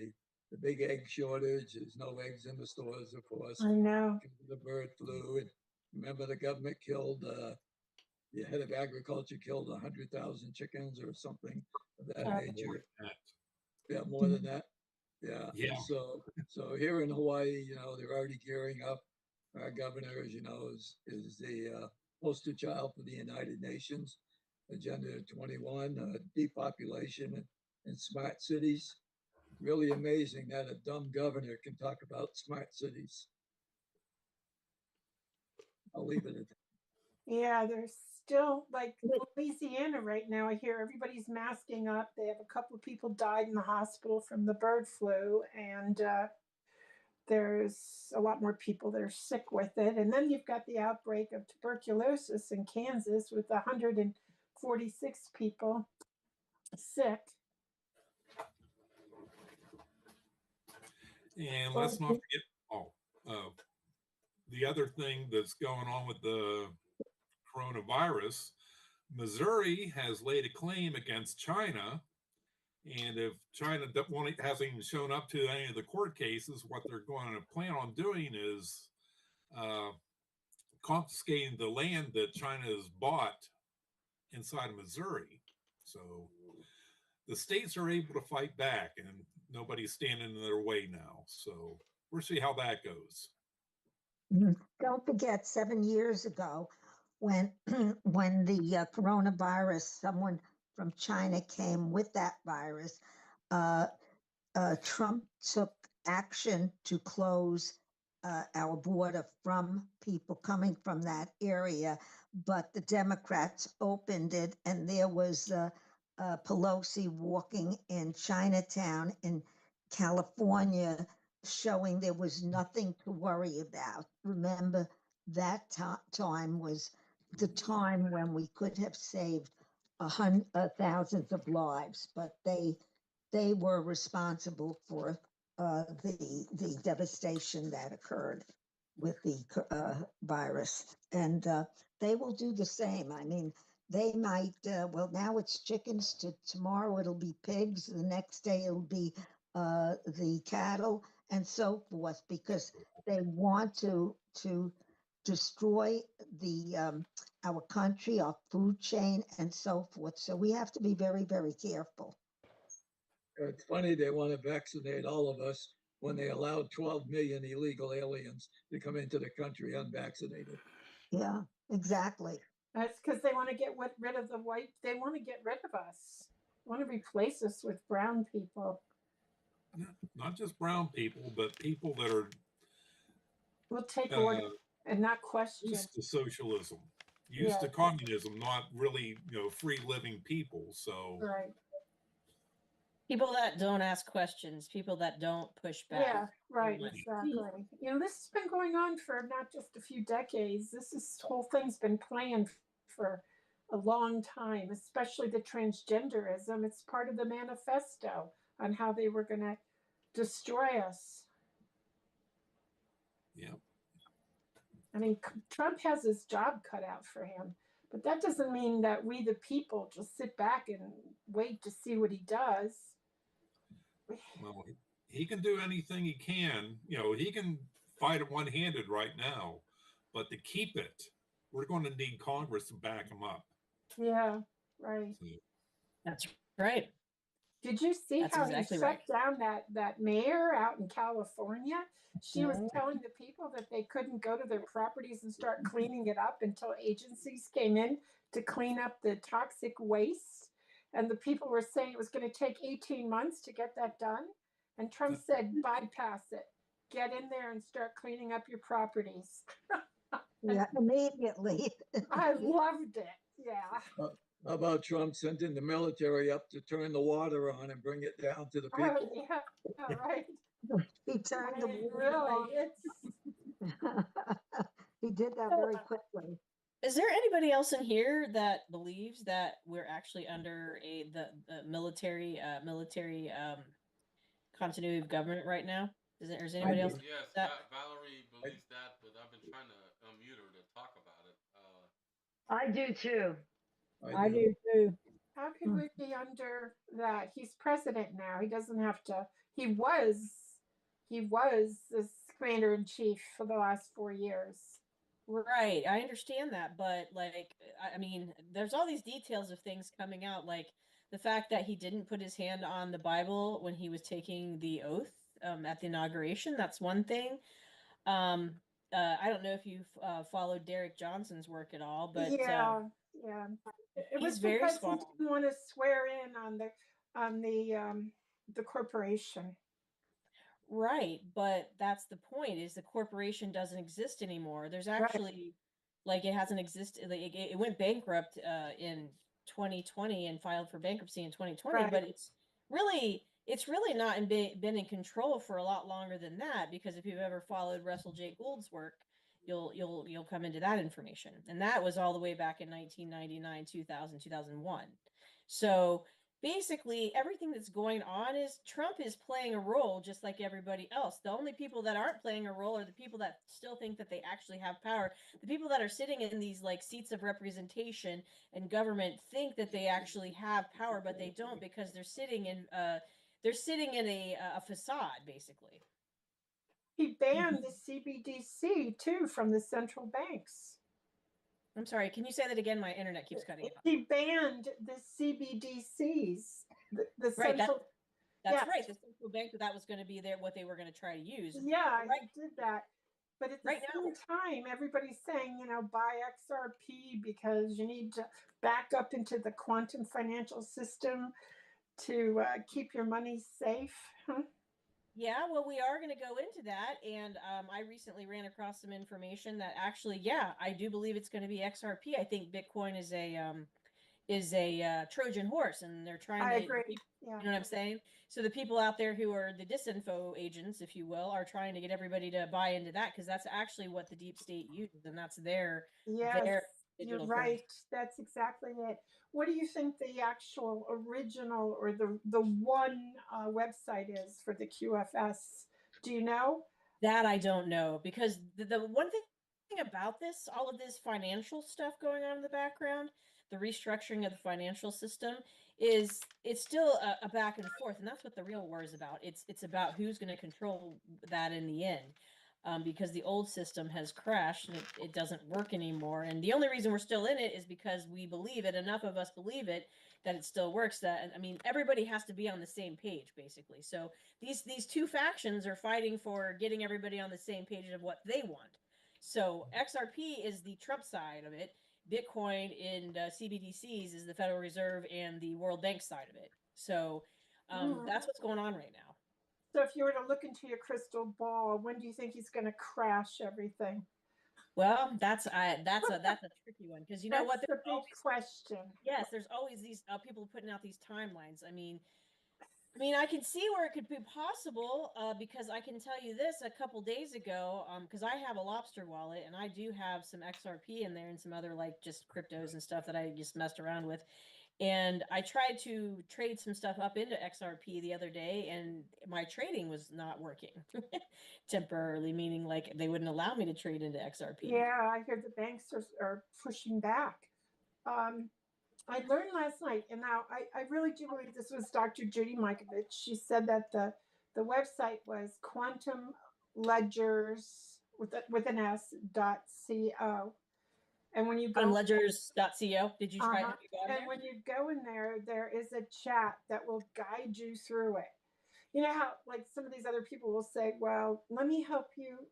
The big egg shortage. There's no eggs in the stores, of course. I know. Because of the bird flu. And remember, the government killed, the head of agriculture killed 100,000 chickens or something of that nature. Yeah, more than that. Yeah. Yeah. So here in Hawaii, you know, they're already gearing up. Our governor, as you know, is the poster child for the United Nations Agenda 21, depopulation and smart cities. Really amazing that a dumb governor can talk about smart cities. I'll leave it at that. Yeah, there's still like Louisiana right now. I hear everybody's masking up. They have a couple of people died in the hospital from the bird flu, and there's a lot more people that are sick with it. And then you've got the outbreak of tuberculosis in Kansas with 146 people sick. And let's not forget the other thing that's going on with the coronavirus. Missouri has laid a claim against China. And if China hasn't even shown up to any of the court cases, what they're going to plan on doing is confiscating the land that China has bought inside of Missouri. So the states are able to fight back, and nobody's standing in their way now. So we'll see how that goes. Don't forget, 7 years ago, when when the coronavirus, someone from China came with that virus, Trump took action to close our border from people coming from that area, but the Democrats opened it, and there was Pelosi walking in Chinatown in California, showing there was nothing to worry about. Remember, that time was the time when we could have saved thousands of lives, but they were responsible for the devastation that occurred with the virus, and they will do the same. I mean, they might. Well, now it's chickens. Tomorrow it'll be pigs. The next day it'll be the cattle, and so forth, because they want to destroy our country, our food chain, and so forth. So we have to be very, very careful. It's funny they want to vaccinate all of us when they allowed 12 million illegal aliens to come into the country unvaccinated. Yeah, exactly. That's because they want to get rid of the white. They want to get rid of us. They want to replace us with brown people. Not just brown people, but people that are We'll take order and not question. Used to socialism, used to communism, not really, free living people. So right. People that don't ask questions, people that don't push back. Yeah, right, exactly. This has been going on for not just a few decades. This whole thing's been planned for a long time, especially the transgenderism. It's part of the manifesto on how they were going to destroy us. Yeah. I mean, Trump has his job cut out for him, but that doesn't mean that we, the people, just sit back and wait to see what he does. Well, he can do anything he can. He can fight it one-handed right now, but to keep it, we're going to need Congress to back him up. Yeah, right. That's right. Did you see how he shut down that mayor out in California? She was telling the people that they couldn't go to their properties and start cleaning it up until agencies came in to clean up the toxic waste. And the people were saying it was going to take 18 months to get that done. And Trump said, bypass it. Get in there and start cleaning up your properties. Yeah, immediately. I loved it. Yeah. How about Trump sending the military up to turn the water on and bring it down to the people? Oh, yeah, right. He turned the water really, on. He did that very quickly. Is there anybody else in here that believes that we're actually under the military continuity of government right now? Does anybody else? Yes, That? Valerie believes that, but I've been trying to unmute her to talk about it. I do too. I do too. How could we be under that? He's president now. He doesn't have to. He was the commander in chief for the last 4 years. Right, I understand that, but like, I mean, there's all these details of things coming out, like the fact that he didn't put his hand on the Bible when he was taking the oath at the inauguration. That's one thing. I don't know if you've followed Derek Johnson's work at all, but yeah. It was he's very because smart. he didn't want to swear in on the corporation. Right, but that's the point, is the corporation doesn't exist anymore. There's actually like it hasn't existed, like it went bankrupt in 2020 and filed for bankruptcy in 2020, but it's really not been in control for a lot longer than that, because if you've ever followed Russell J. Gould's work, you'll come into that information. And that was all the way back in 1999, 2000, 2001. So basically everything that's going on is Trump is playing a role just like everybody else. The only people that aren't playing a role are the people that still think that they actually have power. The people that are sitting in these like seats of representation and government think that they actually have power, but they don't, because they're sitting in a facade, basically. He banned the CBDC too from the central banks. I'm sorry, can you say that again? My internet keeps cutting out. He banned the CBDCs. The right, central. That's right. The central bank, that was going to be what they were going to try to use. Yeah, he did that. But at the same time, everybody's saying, buy XRP because you need to back up into the quantum financial system to keep your money safe. Huh? Yeah, well, we are going to go into that. And I recently ran across some information that actually, I do believe it's going to be XRP. I think Bitcoin is a Trojan horse, and they're trying to. I agree. You know what I'm saying? So the people out there who are the disinfo agents, if you will, are trying to get everybody to buy into that, because that's actually what the deep state uses, and that's their you're right. That's exactly it. What do you think the actual original or the one website is for the QFS? Do you know? That I don't know, because the one thing about this, all of this financial stuff going on in the background, the restructuring of the financial system, is it's still a back and forth, and that's what the real war is about. It's about who's going to control that in the end. Because the old system has crashed and it doesn't work anymore. And the only reason we're still in it is because we believe it. Enough of us believe it that it still works. Everybody has to be on the same page, basically. So these two factions are fighting for getting everybody on the same page of what they want. So XRP is the Trump side of it. Bitcoin and CBDCs is the Federal Reserve and the World Bank side of it. So that's what's going on right now. So if you were to look into your crystal ball, when do you think he's going to crash everything? Well, that's a tricky one, because that's what? That's the big question. Yes, there's always these people putting out these timelines. I mean, I can see where it could be possible, because I can tell you this: a couple days ago, because I have a Lobster wallet and I do have some XRP in there and some other like just cryptos and stuff that I just messed around with. And I tried to trade some stuff up into XRP the other day, and my trading was not working temporarily, meaning like they wouldn't allow me to trade into XRP. Yeah, I heard the banks are pushing back. I learned last night, and now I really do believe this was Dr. Judy Mikovits. She said that the website was quantum ledgers with an S.co. And when you go ledgers.co, did you try? And when you go in there, there is a chat that will guide you through it. You know how like some of these other people will say, "Well, let me help you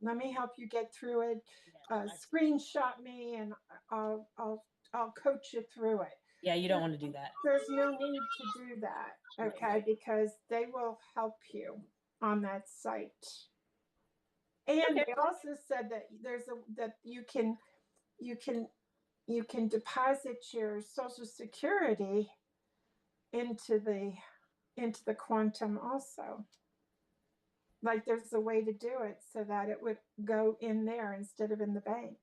get through it. Screenshot me, and I'll coach you through it." Yeah, you don't want to do that. There's no need to do that, okay? Because they will help you on that site. And they also said that that you can deposit your Social Security into the quantum also. Like there's a way to do it so that it would go in there instead of in the bank.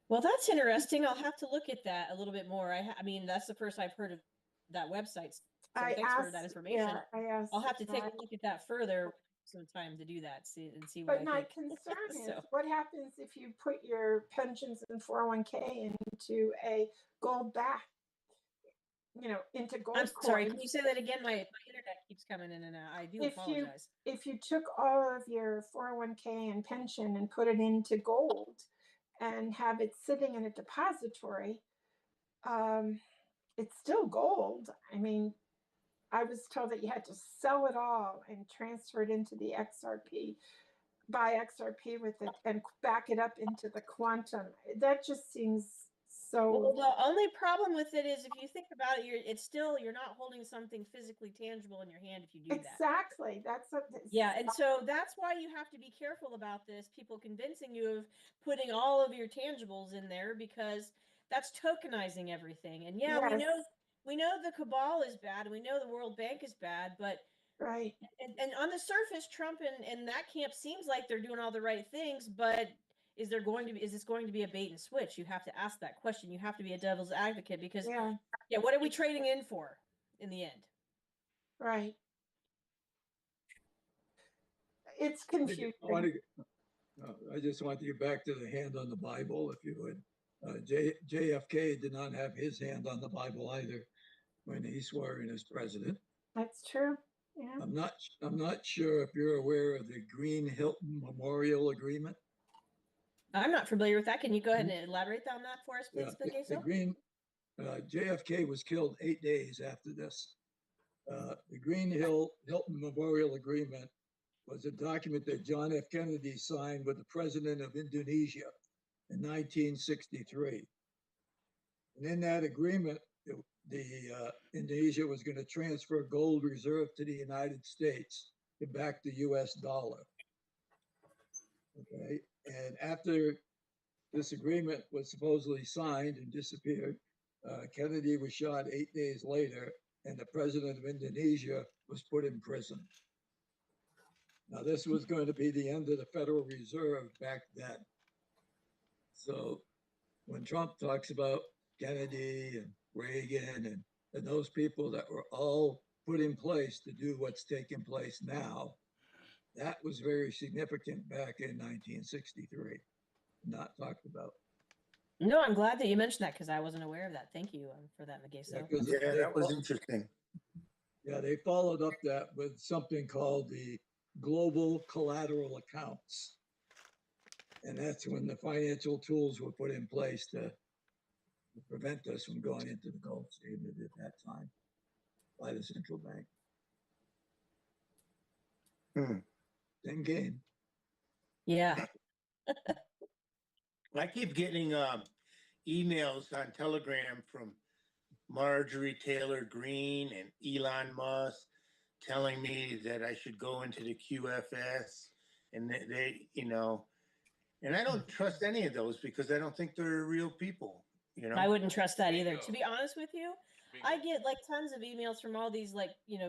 Well, that's interesting. I'll have to look at that a little bit more. I mean, that's the first I've heard of that website. So thanks for that information. Yeah, I'll have to take a look at that further. some time to do that. See what But I my think. concern is So. what happens if you put your pensions and 401k into a gold back, into gold I'm sorry. coins. Can you say that again? My internet keeps coming in and out. I do apologize. If you took all of your 401k and pension and put it into gold and have it sitting in a depository, it's still gold. I mean, I was told that you had to sell it all and transfer it into the XRP, buy XRP with it and back it up into the quantum. That just seems so. Well, the only problem with it is if you think about it, you're not holding something physically tangible in your hand if you do that. Exactly. Yeah, and so that's why you have to be careful about this. People convincing you of putting all of your tangibles in there because that's tokenizing everything. And yeah, Yes. we know the cabal is bad, and we know the World Bank is bad, but right. And on the surface, Trump and that camp seems like they're doing all the right things, but is this going to be a bait and switch? You have to ask that question. You have to be a devil's advocate because what are we trading in for in the end? Right. It's confusing. I just want to get back to the hand on the Bible, if you would. JFK did not have his hand on the Bible either when he swore in as president. That's true. Yeah. I'm not sure if you're aware of the Green Hilton Memorial Agreement. I'm not familiar with that. Can you go ahead and elaborate on that for us, please? JFK was killed 8 days after this. The Hilton Memorial Agreement was a document that John F. Kennedy signed with the president of Indonesia in 1963. And in that agreement, Indonesia was going to transfer gold reserve to the United States to back the US dollar. Okay. And after this agreement was supposedly signed and disappeared, Kennedy was shot 8 days later, and the president of Indonesia was put in prison. Now, this was going to be the end of the Federal Reserve back then. So when Trump talks about Kennedy and Reagan and those people that were all put in place to do what's taking place now, that was very significant back in 1963, not talked about. No, I'm glad that you mentioned that because I wasn't aware of that. Thank you for that, Magaso. Yeah, that was interesting. Yeah, they followed up that with something called the global collateral accounts. And that's when the financial tools were put in place to prevent us from going into the gold standard at that time by the central bank. Same game. Yeah. I keep getting emails on Telegram from Marjorie Taylor Greene and Elon Musk telling me that I should go into the QFS, and they and I don't trust any of those because I don't think they're real people. I wouldn't trust that either. To be honest with you, I get like tons of emails from all these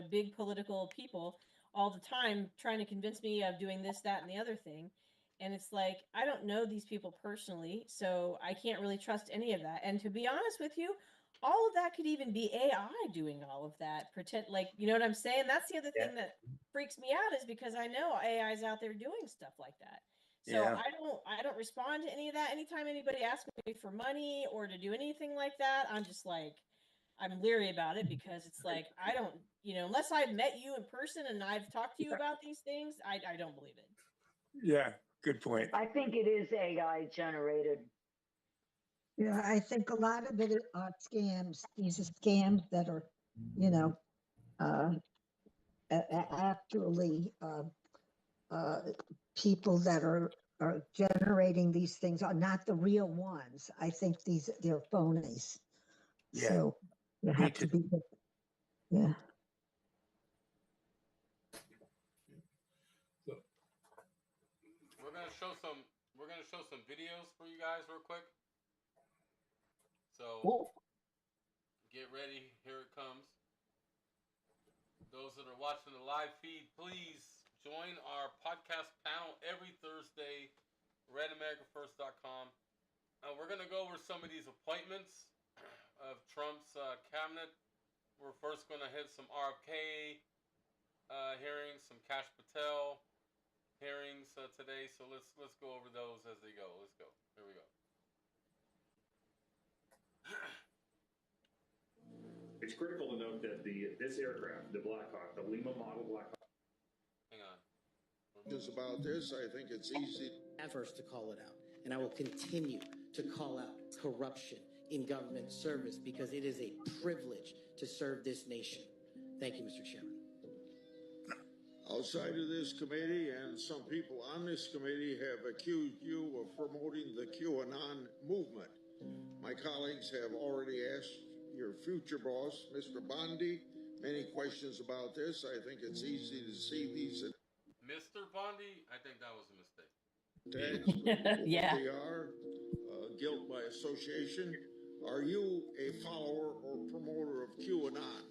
big political people all the time trying to convince me of doing this, that, and the other thing. And it's like, I don't know these people personally, so I can't really trust any of that. And to be honest with you, all of that could even be AI doing all of that. Pretend, you know what I'm saying? That's the other thing that freaks me out is because I know AI is out there doing stuff like that. So I don't respond to any of that. Anytime anybody asks me for money or to do anything like that, I'm just like, I'm leery about it because it's like, I don't, unless I've met you in person and I've talked to you about these things, I don't believe it. Yeah, good point. I think it is AI generated. Yeah, I think a lot of it are scams. These are scams that are, actually people that are generating these things are not the real ones. I think they're phonies. Yeah. So you have to be, yeah. We're gonna show some videos for you guys real quick. So get ready, here it comes. Those that are watching the live feed, please join our podcast panel every Thursday, RedAmericaFirst.com. We're going to go over some of these appointments of Trump's cabinet. We're first going to hit some RFK hearings, some Kash Patel, hearings today, so let's go over those as they go. Let's go. Here we go. It's critical to note that this aircraft, the Black Hawk, the Lima model Black Hawk. Hang on. About this, I think it's easy. First to call it out, and I will continue to call out corruption in government service because it is a privilege to serve this nation. Thank you, Mr. Chairman. Outside of this committee, and some people on this committee have accused you of promoting the QAnon movement. My colleagues have already asked your future boss, Mr. Bondi, many questions about this. I think it's easy to see these. Mr. Bondi, I think that was a mistake. Tags, Yeah. They are guilt by association. Are you a follower or promoter of QAnon?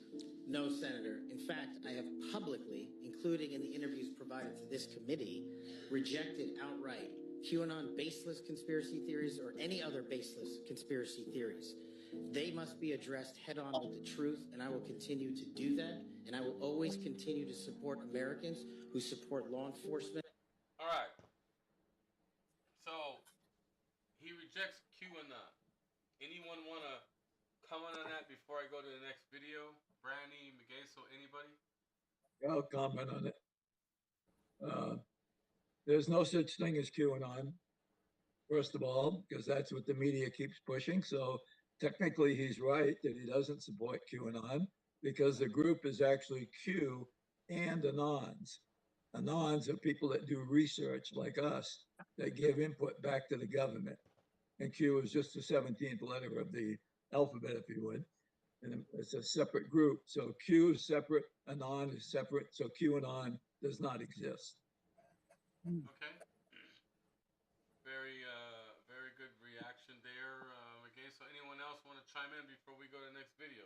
No, Senator. In fact, I have publicly, including in the interviews provided to this committee, rejected outright QAnon baseless conspiracy theories or any other baseless conspiracy theories. They must be addressed head on with the truth, and I will continue to do that, and I will always continue to support Americans who support law enforcement. All right. So, he rejects QAnon. Anyone want to comment on that before I go to the next video? Brandy, Magaso, anybody? I'll comment on it. There's no such thing as QAnon, first of all, because that's what the media keeps pushing. So technically he's right that he doesn't support QAnon because the group is actually Q and Anons. Anons are people that do research like us that give input back to the government. And Q is just the 17th letter of the alphabet, if you would. And it's a separate group. So Q is separate, Anon is separate. So QAnon does not exist. Okay. Very good reaction there. Okay, so anyone else want to chime in before we go to the next video?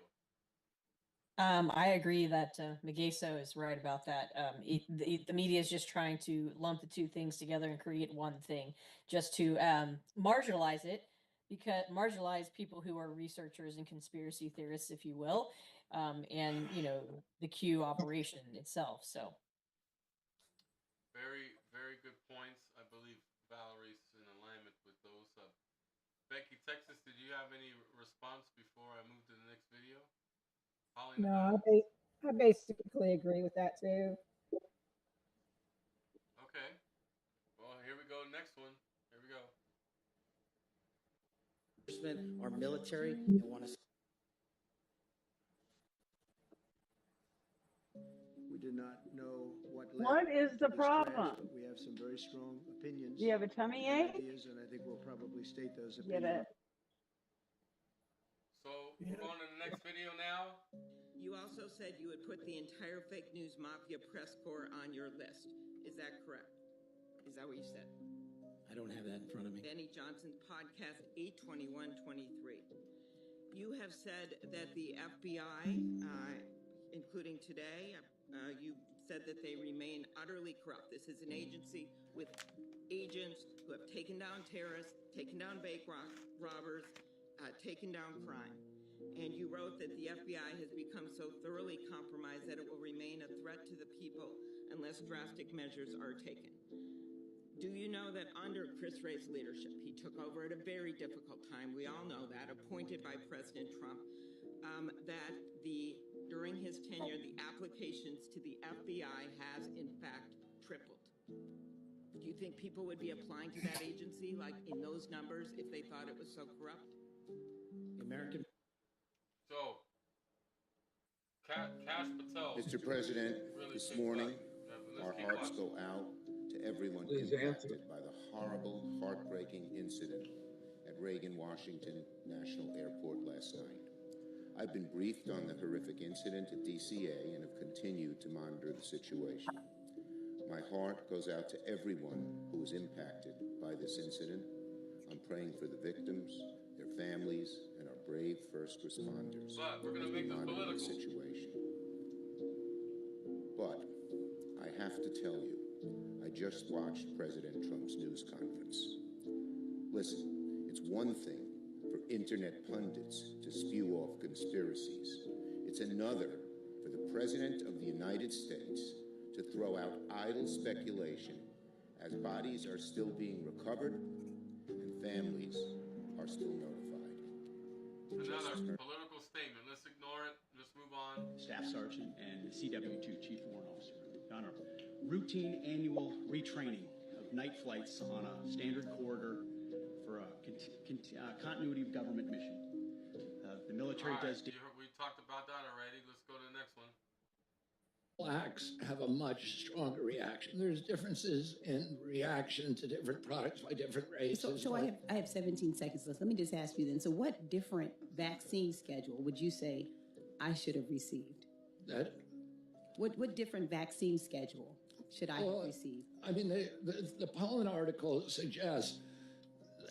I agree that Magaso is right about that. The media is just trying to lump the two things together and create one thing, just to marginalize it, because marginalize people who are researchers and conspiracy theorists, if you will, and the Q operation itself. So, very good points. I believe Valerie's in alignment with those. Becky, Texas, did you have any response before I move to the next video? Holly, No, I basically agree with that too. Okay. Well, here we go. Next one. Here we go. Our military and want to. We do not know what. What is the problem? We have some very strong opinions. Do you have a tummy ache? Ideas, and I think we'll probably state those Get opinions. it. So we're going to the next video now. You also said you would put the entire fake news mafia press corps on your list. Is that correct? Is that what you said? I don't have that in front of me. Benny Johnson's podcast 82123. You have said that the FBI, including today, you said that they remain utterly corrupt. This is an agency with agents who have taken down terrorists, taken down bank robbers, taken down crime. And you wrote that the FBI has become so thoroughly compromised that it will remain a threat to the people unless drastic measures are taken. Do you know that under Chris Wray's leadership, he took over at a very difficult time, we all know that, appointed by President Trump, that during his tenure, the applications to the FBI has in fact tripled. Do you think people would be applying to that agency like in those numbers if they thought it was so corrupt? American. So, Cash Patel. Mr. President, really this morning, our hearts watching. go out to everyone Please impacted by the horrible, heartbreaking incident at Reagan Washington National Airport last night. I've been briefed on the horrific incident at DCA and have continued to monitor the situation. My heart goes out to everyone who was impacted by this incident. I'm praying for the victims, their families, and our brave first responders But we're gonna as we make this monitor the political. situation. But I have to tell you, I just watched President Trump's news conference. Listen, it's one thing for internet pundits to spew off conspiracies. It's another for the President of the United States to throw out idle speculation as bodies are still being recovered and families are still notified. Another political statement. Let's ignore it. Let's move on. Staff Sergeant and CW2 Chief Warrant Officer. Your Honor, routine annual retraining of night flights on a standard corridor for a continuity of government mission. The military does. We talked about that already. Let's go to the next one. Blacks have a much stronger reaction. There's differences in reaction to different products by different races. So I have 17 seconds left. Let me just ask you then. So what different vaccine schedule would you say I should have received? What different vaccine schedule should I have received? I mean, the pollen article suggests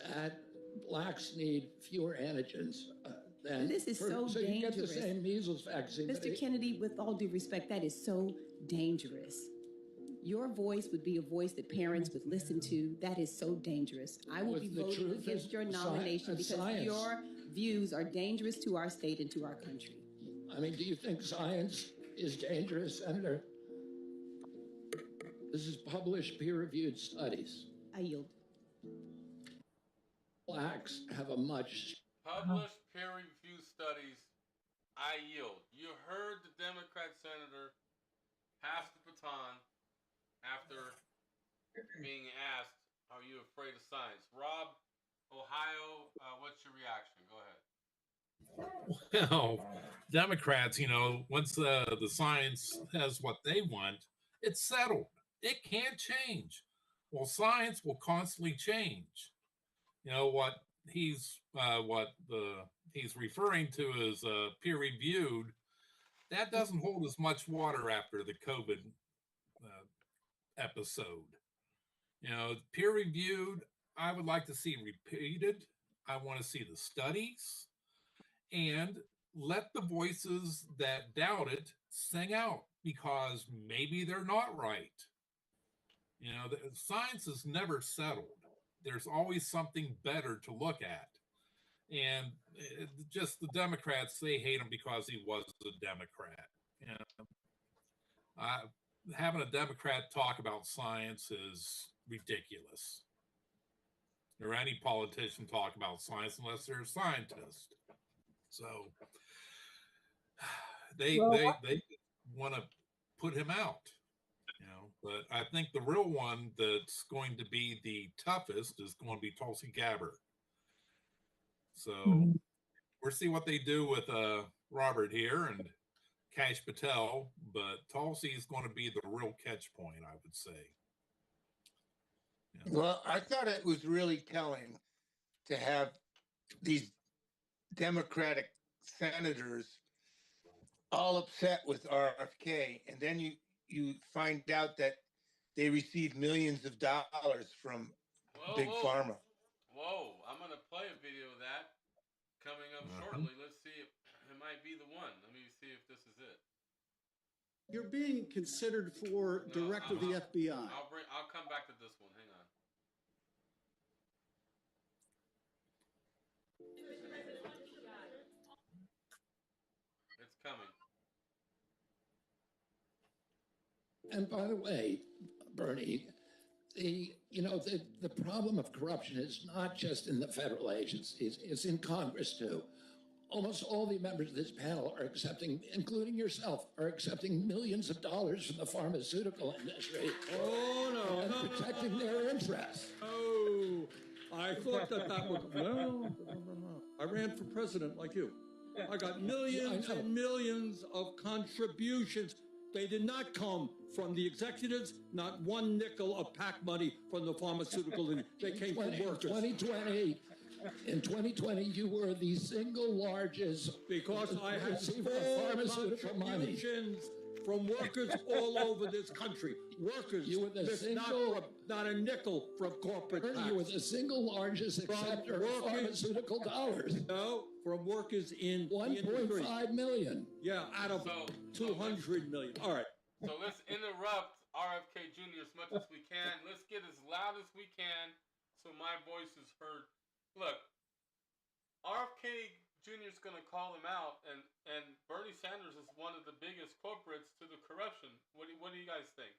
that blacks need fewer antigens. This is so dangerous. You get the same measles vaccine. Mr. Kennedy, with all due respect, that is so dangerous. Your voice would be a voice that parents would listen to. That is so dangerous. I will be voting against your nomination because your views are dangerous to our state and to our country. I mean, do you think science is dangerous, Senator? This is published peer-reviewed studies. I yield. Blacks have a much... Published peer-reviewed studies. I yield. You heard the Democrat senator pass the baton after being asked, are you afraid of science? Rob, Ohio, what's your reaction? Go ahead. Well, Democrats, once the science has what they want, it's settled. It can't change. Well, science will constantly change. What he's referring to as peer-reviewed, that doesn't hold as much water after the COVID episode. Peer-reviewed, I would like to see repeated. I want to see the studies and let the voices that doubt it sing out, because maybe they're not right. The science is never settled. There's always something better to look at. And just the Democrats, they hate him because he was a Democrat. Having a Democrat talk about science is ridiculous. Or any politician talk about science unless they're a scientist. So they want to put him out. But I think the real one that's going to be the toughest is going to be Tulsi Gabbard. So we'll see what they do with Robert here and Kash Patel, but Tulsi is going to be the real catch point, I would say. Well, I thought it was really telling to have these Democratic senators all upset with RFK, and then you find out that they received millions of dollars from Big Pharma. Whoa, I'm going to play a video of that coming up shortly. Let's see if it might be the one. Let me see if this is it. You're being considered for director of the FBI. I'll come back to this one. Hang on. It's coming. And by the way, Bernie, the problem of corruption is not just in the federal agencies, it's in Congress too. Almost all the members of this panel are accepting, including yourself, are accepting millions of dollars from the pharmaceutical industry. And protecting their interests. Oh, I thought that was, no. I ran for president like you. I got millions and millions of contributions. They did not come from the executives, not one nickel of PAC money from the pharmaceutical industry. They came from workers. In 2020, you were the single largest because I had receiver of pharmaceutical money from workers all over this country. Workers, you were the single, not a nickel from corporate PACs. You were the single largest acceptor of pharmaceutical dollars. No, from workers in 1.5 million. Yeah, out of 200 million. All right. So let's interrupt RFK Jr. as much as we can. Let's get as loud as we can so my voice is heard. Look, RFK Jr. is going to call them out, and Bernie Sanders is one of the biggest culprits to the corruption. What do you guys think?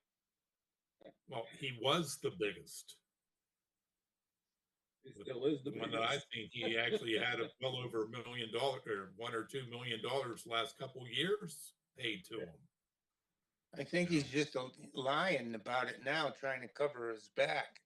Well, he was the biggest. He still is the one that I think he actually had a well over $1 million or $1 or $2 million last couple of years paid to him. I think he's just lying about it now, trying to cover his back.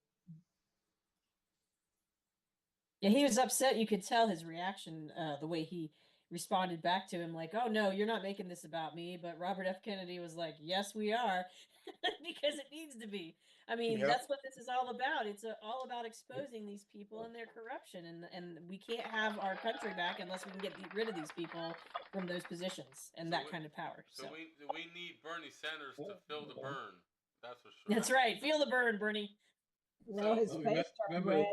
Yeah, he was upset. You could tell his reaction, the way he responded back to him, like, "Oh no, you're not making this about me." But Robert F. Kennedy was like, "Yes, we are," because it needs to be. I mean, Yep. that's what this is all about. It's all about exposing these people and their corruption, and we can't have our country back unless we can get rid of these people from those positions and that kind of power. So we need Bernie Sanders to feel the burn. That's for sure. That's right. Feel the burn, Bernie. No, his face turned red.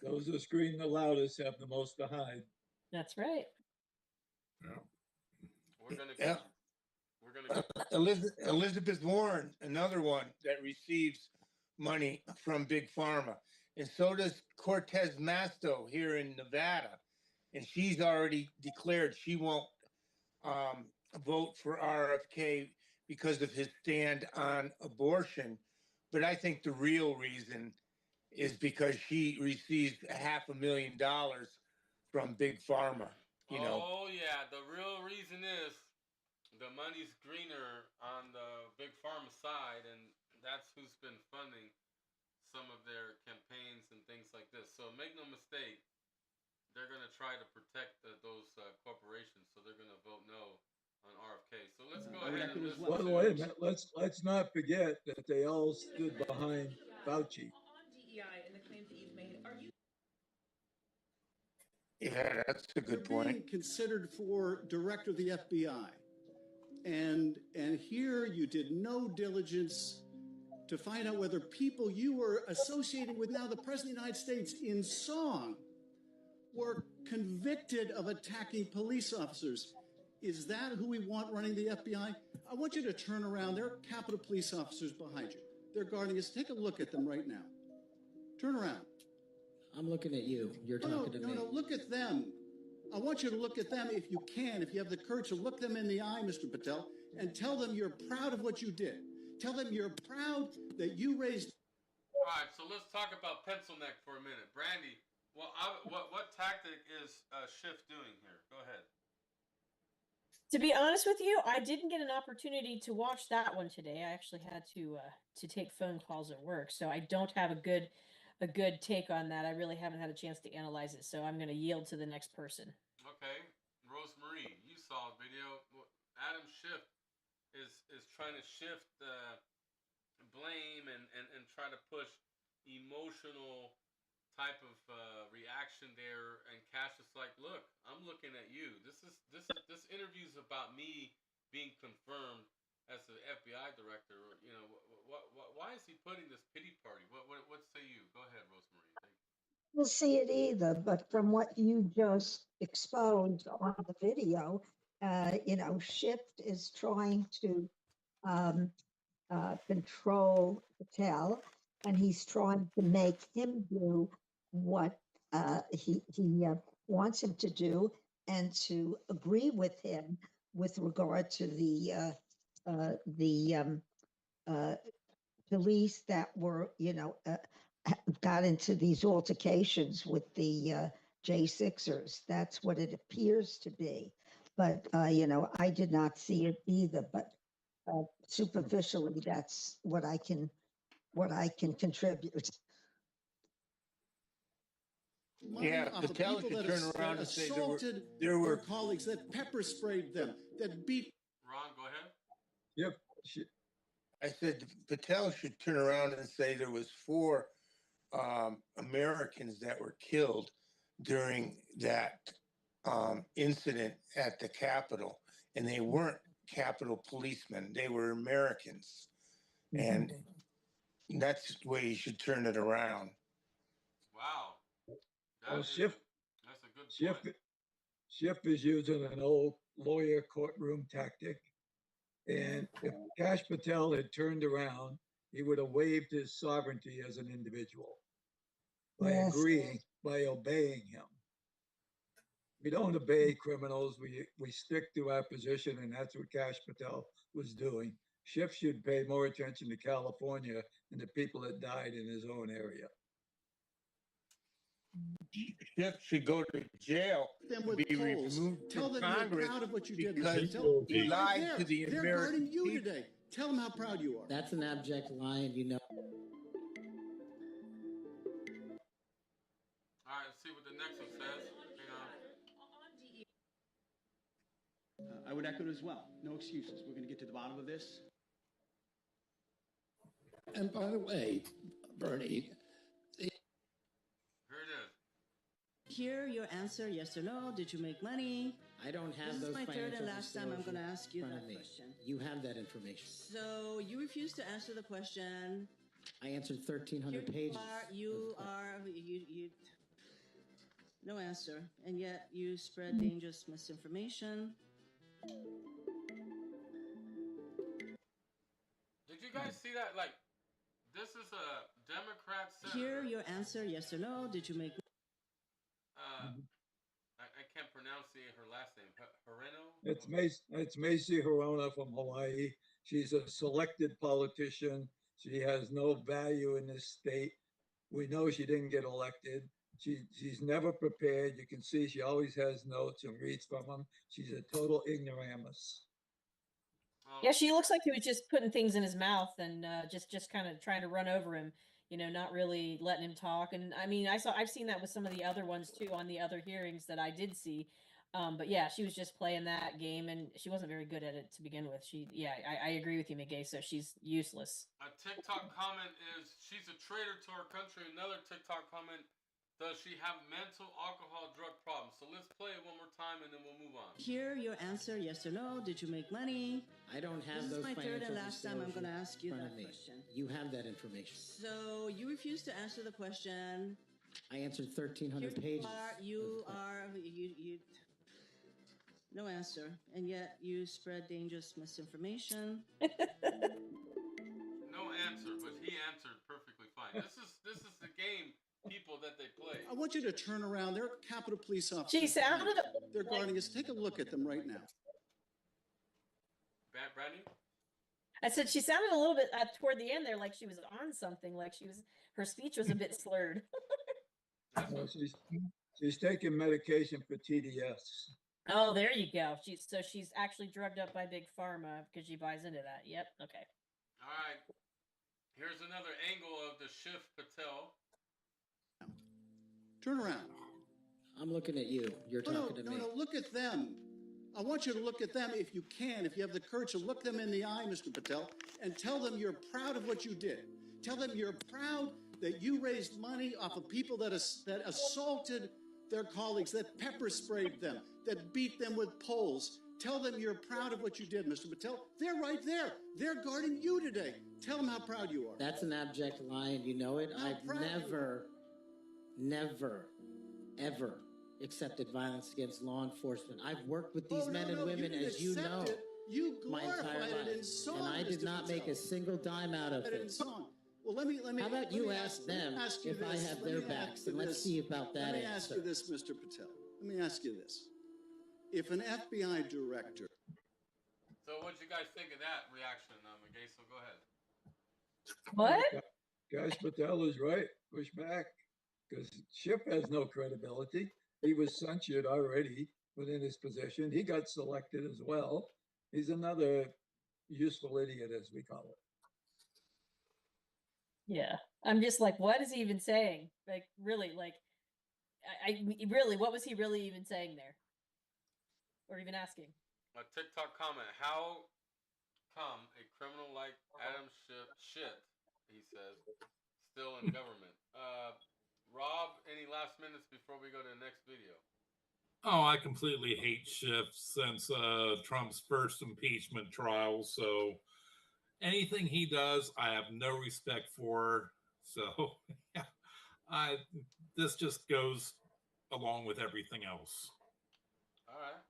Those who scream the loudest have the most to hide. That's right. We're gonna. Yeah. Elizabeth Warren, another one that receives money from Big Pharma. And so does Cortez Masto here in Nevada. And she's already declared she won't vote for RFK because of his stand on abortion. But I think the real reason is because she receives $500,000 from Big Pharma. You know. Oh yeah, the real reason is the money's greener on the Big Pharma side, and that's who's been funding some of their campaigns and things like this. So make no mistake, they're going to try to protect those corporations, so they're going to vote no on RFK. So let's go ahead and listen. Well, wait a minute. Let's not forget that they all stood behind Fauci. Yeah, that's a good point. Being considered for director of the FBI. And here you did no diligence to find out whether people you were associating with now the President of the United States in song were convicted of attacking police officers. Is that who we want running the FBI? I want you to turn around. There are Capitol Police officers behind you. They're guarding us. Take a look at them right now. Turn around. I'm looking at you. You're talking to me. No, look at them. I want you to look at them if you can, if you have the courage to look them in the eye, Mr. Patel, and tell them you're proud of what you did. Tell them you're proud that you raised. All right, so let's talk about pencil neck for a minute. Brandy, well, what tactic is Schiff doing here? Go ahead. To be honest with you, I didn't get an opportunity to watch that one today. I actually had to take phone calls at work, so I don't have a good take on that. I really haven't had a chance to analyze it, so I'm going to yield to the next person. Okay, Rosemarie, you saw a video. Adam Schiff is trying to shift blame and try to push emotional type of reaction there, and Cash is like, look, I'm looking at you. This interview is about me being confirmed as the FBI director. You know, why is he putting this pity party? What say you? Go ahead, Rosemarie. I don't see it either, but from what you just exposed on the video, Shift is trying to control Patel, and he's trying to make him do what he wants him to do, and to agree with him with regard to the police that were, got into these altercations with the J6ers. That's what it appears to be. But, I did not see it either. But superficially, that's what I can contribute. Yeah, Patel should turn around and say there were colleagues that pepper sprayed them, that beat. Ron, go ahead. Yep. I said Patel should turn around and say there was 4 Americans that were killed during that incident at the Capitol, and they weren't Capitol policemen; they were Americans, and that's the way he should turn it around. Wow, that's a good point. Schiff is using an old lawyer courtroom tactic. And if Kash Patel had turned around, he would have waived his sovereignty as an individual by agreeing, by obeying him. We don't obey criminals. We stick to our position, and that's what Kash Patel was doing. Schiff should pay more attention to California and the people that died in his own area. Schiff should go to jail Them and with be polls. removed Tell from them you're Congress proud of what you did, because Mr. Patel. he They're right lied there. to the They're American guarding you people. today. Tell them how proud you are. That's an abject lie, and you know. All right, let's see what the next one says. Hang on. I would echo it as well. No excuses. We're going to get to the bottom of this. And by the way, Bernie, Here it is. Hear your answer, yes or no. Did you make money? I don't have This those is my third and financial last time I'm going to disclosures ask you in front that of me. question. You have that information. So you refuse to answer the question. I answered 1,300 Here pages. you no answer, and yet you spread dangerous misinformation. Did you guys see that? Like, this is a Democrat senator. Hear your answer, yes or no. Did you make? I can't pronounce her last name. Hirano? It's Macy Hirona from Hawaii. She's a selected politician. She has no value in this state. We know she didn't get elected. She's never prepared. You can see she always has notes and reads from them. She's a total ignoramus. Yeah, she looks like she was just putting things in his mouth and just kind of trying to run over him, you know, not really letting him talk. And I mean, I've seen that with some of the other ones too on the other hearings that I did see. But yeah, she was just playing that game, and she wasn't very good at it to begin with. I agree with you, McGay. So she's useless. A TikTok comment is, she's a traitor to our country. Another TikTok comment, does she have mental, alcohol, drug problems? So let's play it one more time, and then we'll move on. Hear your answer, yes or no. Did you make money? I don't have This is those my third and financial last time I'm going to disclosures ask you in front that of me. question. You have that information. So you refuse to answer the question. I answered 1,300 pages. No answer, and yet you spread dangerous misinformation. No answer, but he answered perfectly fine. This is the game, people, that they play. I want you to turn around. They're Capitol Police officers. She sounded. They're guarding us. Take a look at them right now. Brandy? I said she sounded a little bit toward the end there like she was on something, like her speech was a bit slurred. No, she's taking medication for TDS. Oh, there you go. She's actually drugged up by Big Pharma because she buys into that. Yep. Okay. All right. Here's another angle of the Schiff Patel. Turn around. I'm looking at you. You're talking to me. No, look at them. I want you to look at them if you can, if you have the courage to look them in the eye, Mr. Patel, and tell them you're proud of what you did. Tell them you're proud that you raised money off of people that assaulted their colleagues, that pepper sprayed them, that beat them with poles. Tell them you're proud of what you did, Mr. Patel. They're right there. They're guarding you today. Tell them how proud you are. That's an abject lie, and you know it. I've never, ever accepted violence against law enforcement. I've worked with these men and women, as you know, my entire life, and I did not make a single dime out of it. Well, let me. How about you ask them if I have their backs, and let's see about that. Let me ask you this, Mr. Patel. Let me ask you this. If an FBI director. So what you guys think of that reaction, McGay? So go ahead. What? Guys, Patel is right. Push back. Because Schiff has no credibility. He was censured already within his position. He got selected as well. He's another useful idiot, as we call it. Yeah. I'm just like, what is he even saying? Like, really, like, I really, what was he really even saying there? Or even asking? A TikTok comment. How come a criminal like Adam Schiff, he says, still in government? Rob, any last minutes before we go to the next video? Oh, I completely hate Schiff since Trump's first impeachment trial. So anything he does, I have no respect for. So yeah, this just goes along with everything else. All right.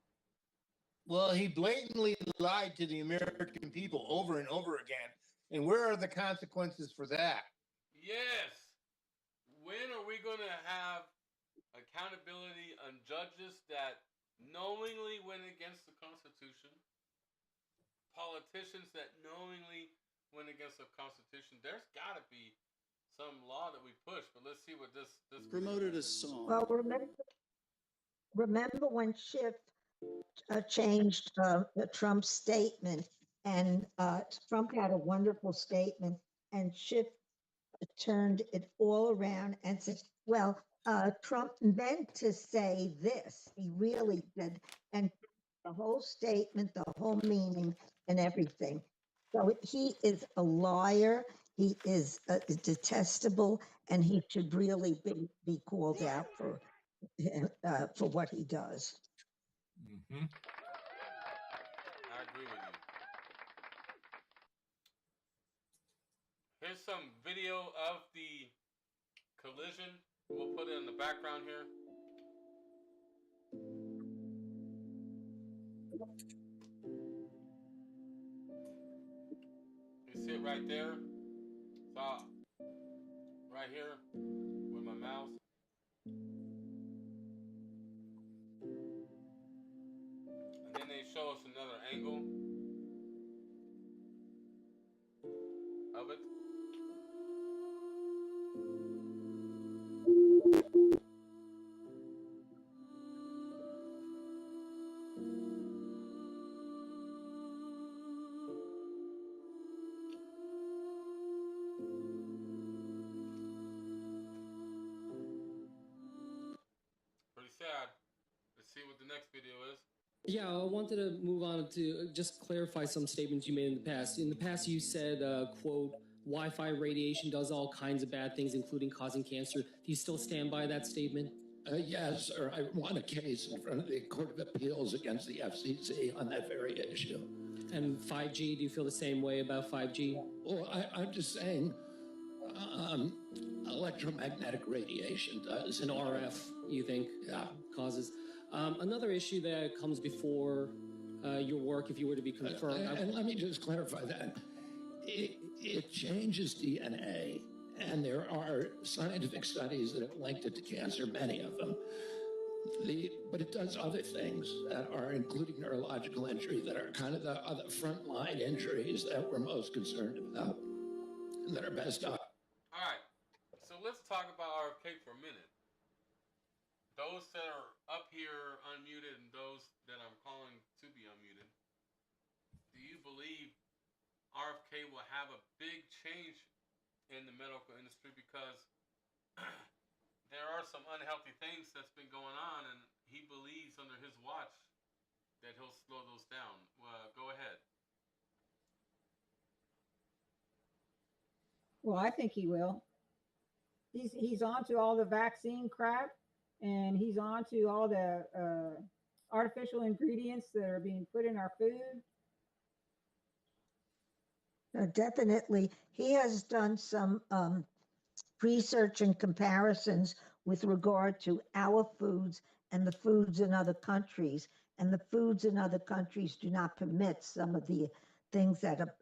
Well, he blatantly lied to the American people over and over again. And where are the consequences for that? Yes. When are we going to have accountability on judges that knowingly went against the Constitution, politicians that knowingly went against the Constitution. There's got to be some law that we push, but let's see what this promoted a song. Well, remember when Schiff changed Trump's statement, and Trump had a wonderful statement, and Schiff turned it all around and said, well, Trump meant to say this. He really did. And the whole statement, the whole meaning and everything. So he is a liar. He is detestable, and he should really be called out for what he does. Mm-hmm. I agree with you. Here's some video of the collision. We'll put it in the background here. You see it right there? So, right here with my mouse. And then they show us another angle of it. Pretty sad. Let's see what the next video is. Yeah, I wanted to move on to just clarify some statements you made in the past. In the past, you said, quote, Wi-Fi radiation does all kinds of bad things, including causing cancer. Do you still stand by that statement? Yes, sir. I won a case in front of the Court of Appeals against the FCC on that very issue. And 5G, do you feel the same way about 5G? Well, I'm just saying electromagnetic radiation does. And RF, you think, causes. Another issue that comes before your work, if you were to be confirmed. And let me just clarify that. It changes DNA, and there are scientific studies that have linked it to cancer, many of them. But it does other things that are, including neurological injury, that are kind of the other frontline injuries that we're most concerned about, and that are best up. All right, so let's talk about RFK for a minute. Those that are up here unmuted and those that I'm calling to be unmuted, do you believe RFK will have a big change in the medical industry? Because there are some unhealthy things that's been going on, and he believes under his watch that he'll slow those down. Go ahead. Well, I think he will. He's on to all the vaccine crap, and he's on to all the artificial ingredients that are being put in our food. Definitely. He has done some research and comparisons with regard to our foods and the foods in other countries. And the foods in other countries do not permit some of the things that are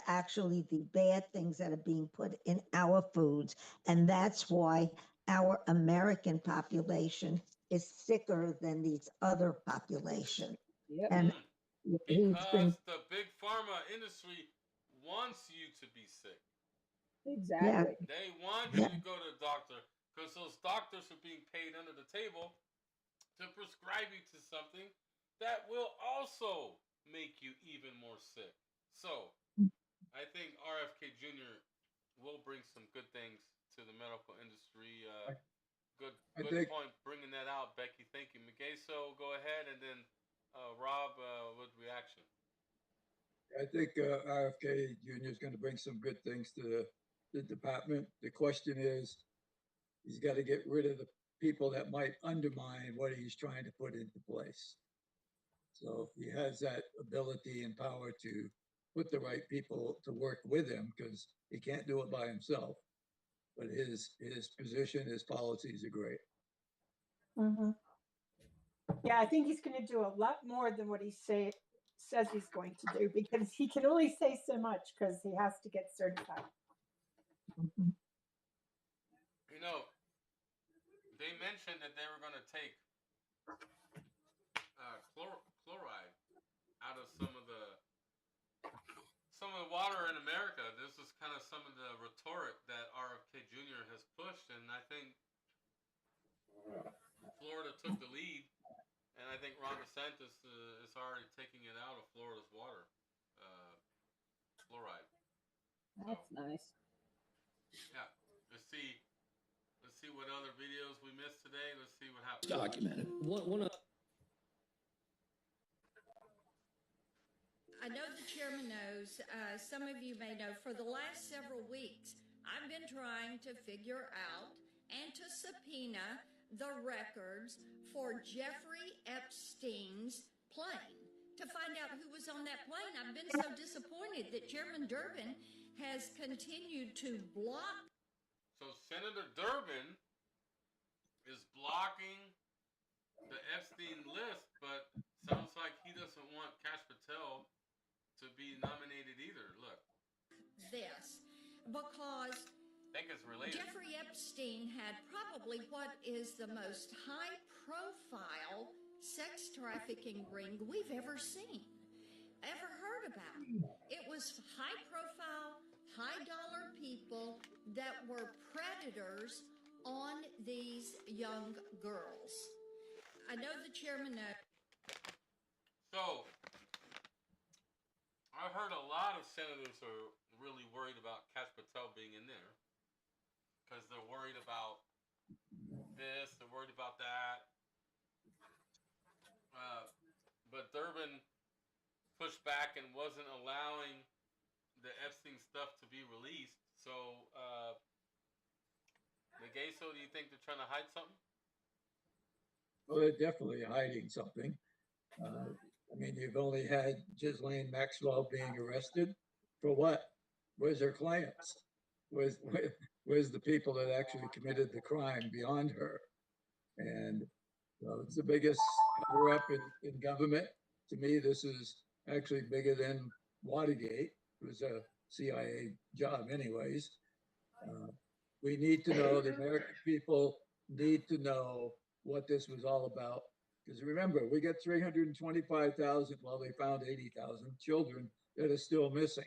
actually the bad things that are being put in our foods. And that's why our American population is sicker than these other populations. Yep. And because the big pharma industry wants you to be sick. Exactly. Yeah. They want you to go to the doctor because those doctors are being paid under the table to prescribe you to something that will also make you even more sick. So, I think RFK Jr. will bring some good things to the medical industry. Good point bringing that out, Becky. Thank you. Miguel, go ahead, and then Rob with reaction. I think RFK Jr. is going to bring some good things to the department. The question is, he's got to get rid of the people that might undermine what he's trying to put into place. So he has that ability and power to put the right people to work with him, because he can't do it by himself. But his position, his policies are great. Mm-hmm. Yeah, I think he's going to do a lot more than what he says he's going to do, because he can only say so much because he has to get certified. Mm-hmm. You know, they mentioned that they were going to take chloride out of some of the America, this is kind of some of the rhetoric that RFK Jr. has pushed, and I think Florida took the lead, and I think Ron DeSantis is already taking it out of Florida's water, fluoride. That's nice. Yeah, let's see what other videos we missed today. Let's see what happens. Documented. I know the chairman knows, some of you may know, for the last several weeks, I've been trying to figure out and to subpoena the records for Jeffrey Epstein's plane to find out who was on that plane. I've been so disappointed that Chairman Durbin has continued to block. So Senator Durbin is blocking the Epstein list, but sounds like he doesn't want Kash Patel to be nominated either. Look. This because I think it's related. Jeffrey Epstein had probably what is the most high-profile sex trafficking ring we've ever seen, ever heard about. It was high-profile, high-dollar people that were predators on these young girls. I know the chairman knows. So, I heard a lot of senators are really worried about Kash Patel being in there because they're worried about this, they're worried about that. But Durbin pushed back and wasn't allowing the Epstein stuff to be released. So, Nagaso, do you think they're trying to hide something? Well, they're definitely hiding something. I mean, you've only had Ghislaine Maxwell being arrested for what? Where's her clients? Where's the people that actually committed the crime beyond her? And it's the biggest cover-up in government. To me, this is actually bigger than Watergate. It was a CIA job anyways. We need to know, the American people need to know what this was all about. Because remember, we got 325,000, well, they found 80,000 children that are still missing.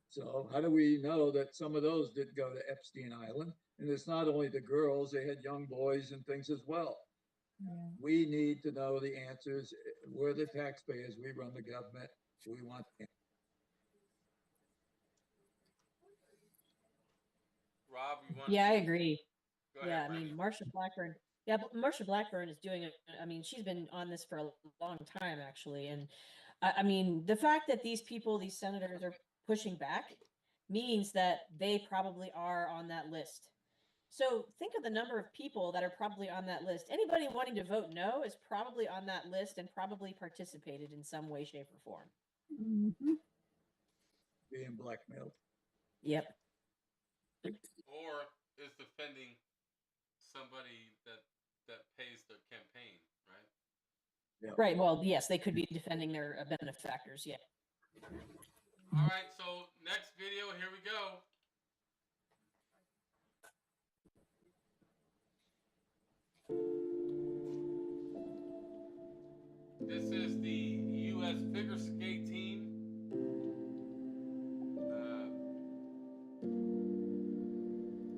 So how do we know that some of those did go to Epstein Island? And it's not only the girls, they had young boys and things as well. Yeah. We need to know the answers. We're the taxpayers, we run the government, we want the answers. Rob, you want? Yeah, I agree. Go ahead, yeah, I Brandy. mean, Marsha Blackburn. Yeah, but Marsha Blackburn is doing it. I mean, she's been on this for a long time, actually. And I mean, the fact that these people, these senators are pushing back means that they probably are on that list. So think of the number of people that are probably on that list. Anybody wanting to vote no is probably on that list and probably participated in some way, shape, or form. Mm-hmm. Being blackmailed. Yep. Or is defending somebody that pays their campaign, right? Yep. Right. Well, yes, they could be defending their benefactors. Yeah. All right. So next video, here we go. This is the U.S. figure skate team.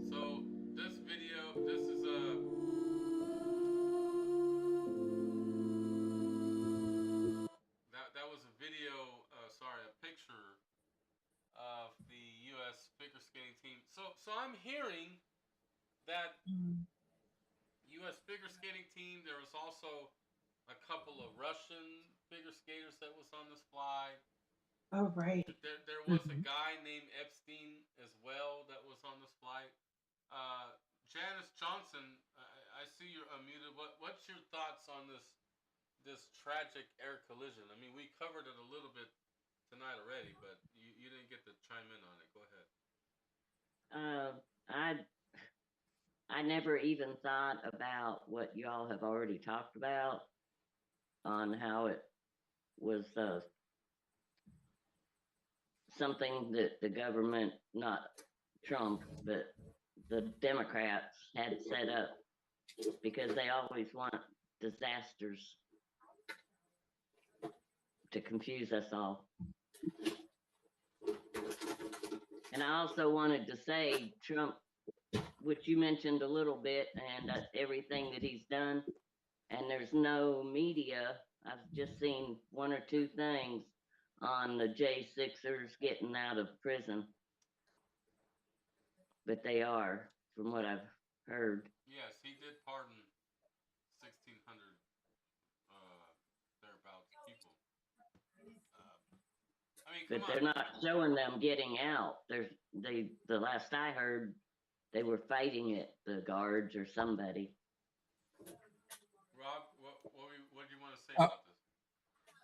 So this video, this is that was a video, a picture of the U.S. figure skating team. So I'm hearing that U.S. figure skating team. There was also a couple of Russian figure skaters that was on this flight. Oh, right. There was a guy named Epstein as well that was on this flight. Janice Johnson, I see you're unmuted. What's your thoughts on this tragic air collision? I mean, we covered it a little bit tonight already, but you didn't get to chime in on it. Go ahead. I never even thought about what y'all have already talked about on how it was something that the government, not Trump, but the Democrats had set up because they always want disasters to confuse us all. And I also wanted to say Trump, which you mentioned a little bit, and everything that he's done, and there's no media. I've just seen one or two things on the J6ers getting out of prison, but they are, from what I've heard. Yes, he did pardon 1,600 thereabouts people. I mean, But they're not showing them getting out. The last I heard, they were fighting it, the guards or somebody. Rob, what do you want to say about this?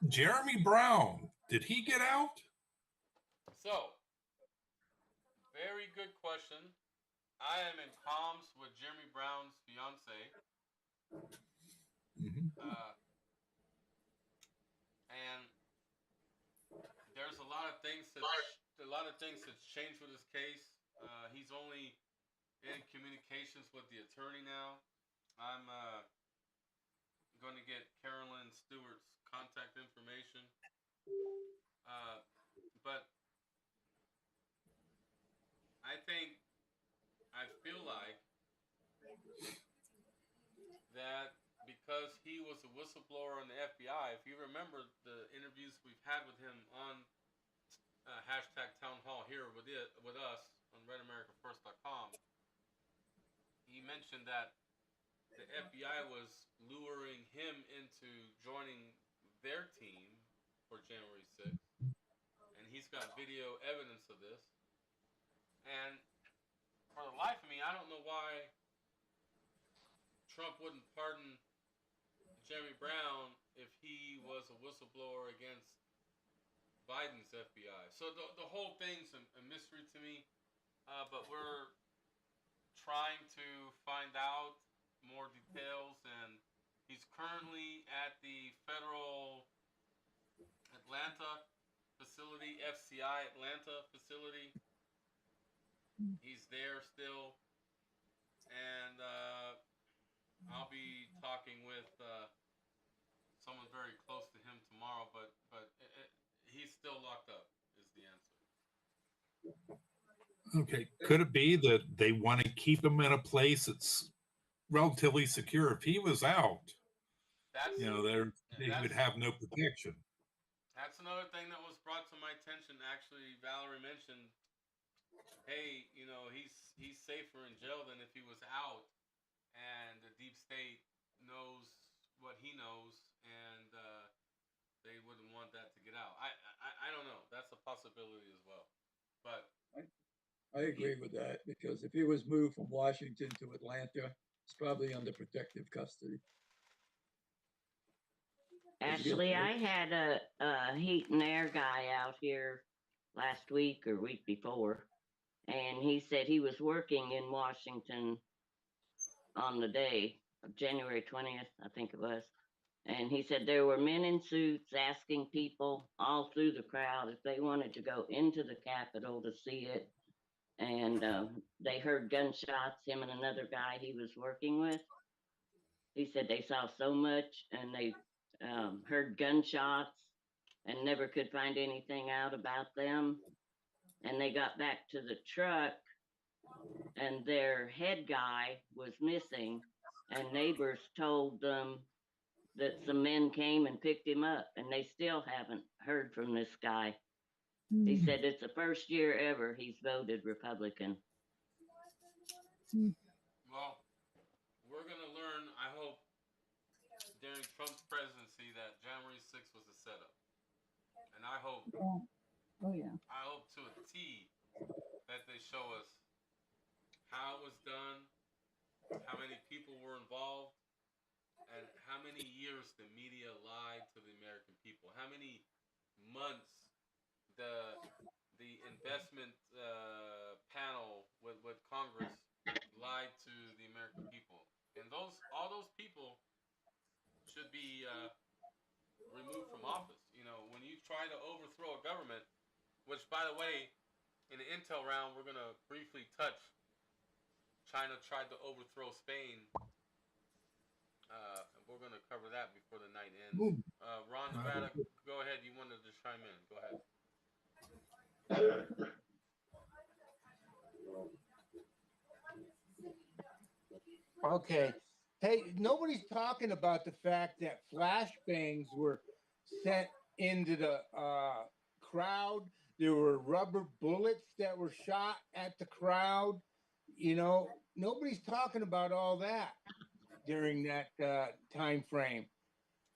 Jeremy Brown, did he get out? So, very good question. I am in comms with Jeremy Brown's fiance. And there's a lot of things that's changed with his case. He's only in communications with the attorney now. I'm going to get Carolyn Stewart's contact information. But I feel like that because he was a whistleblower in the FBI, if you remember the interviews we've had with him on hashtag TOWNHALL here with us on RedAmericaFirst.com, he mentioned that the FBI was luring him into joining their team for January 6th, and he's got video evidence of this. And for the life of me, I don't know why Trump wouldn't pardon Jeremy Brown if he was a whistleblower against Biden's FBI. So the whole thing's a mystery to me, but we're trying to find out more details, and he's currently at the federal Atlanta facility, FCI Atlanta facility. He's there still, and I'll be talking with someone very close to him tomorrow, but he's still locked up is the answer. Okay, could it be that they want to keep him in a place that's relatively secure? If he was out, he would have no protection. That's another thing that was brought to my attention. Actually, Valerie mentioned, hey, he's safer in jail than if he was out, and the deep state knows what he knows, and they wouldn't want that to get out. I don't know. That's a possibility as well. But I agree with that, because if he was moved from Washington to Atlanta, it's probably under protective custody. Actually, I had a heat and air guy out here last week or week before, and he said he was working in Washington on the day of January 20th, I think it was. And he said there were men in suits asking people all through the crowd if they wanted to go into the Capitol to see it. And they heard gunshots, him and another guy he was working with. He said they saw so much, and they heard gunshots and never could find anything out about them. And they got back to the truck, and their head guy was missing, and neighbors told them that some men came and picked him up, and they still haven't heard from this guy. He said it's the first year ever he's voted Republican. Well, we're going to learn, I hope, during Trump's presidency that January 6th was a setup. And I hope, I hope to a T that they show us how it was done, how many people were involved, and how many years the media lied to the American people, how many months the investment panel with Congress lied to the American people. And all those people should be removed from office. When you try to overthrow a government, which, by the way, in the intel round, we're going to briefly touch. China tried to overthrow Spain. We're going to cover that before the night ends. Ron Nevada, go ahead. You wanted to chime in. Go ahead. Okay. Hey, nobody's talking about the fact that flashbangs were sent into the crowd. There were rubber bullets that were shot at the crowd. You know, nobody's talking about all that during that time frame.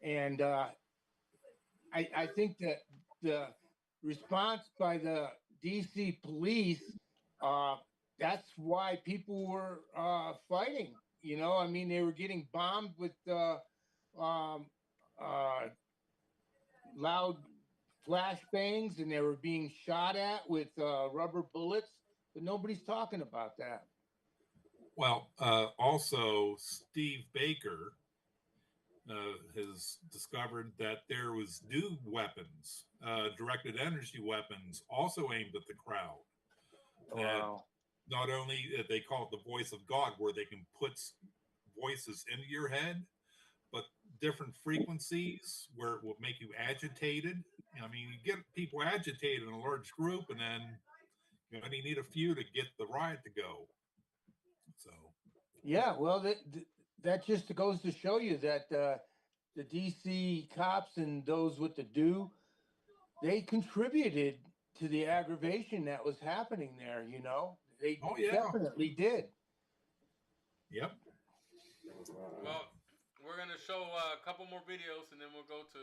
And I think that the response by the DC police, that's why people were fighting. You know, I mean, they were getting bombed with loud flashbangs, and they were being shot at with rubber bullets, but nobody's talking about that. Well, also Steve Baker has discovered that there was new weapons, directed energy weapons, also aimed at the crowd. Wow. Not only they call it the voice of God, where they can put voices into your head, but different frequencies where it will make you agitated. I mean, you get people agitated in a large group, and then you only need a few to get the riot to go. So, yeah, well, that just goes to show you that the DC cops and those with the do, they contributed to the aggravation that was happening there. You know, they definitely did. Yep. Well, we're going to show a couple more videos, and then we'll go to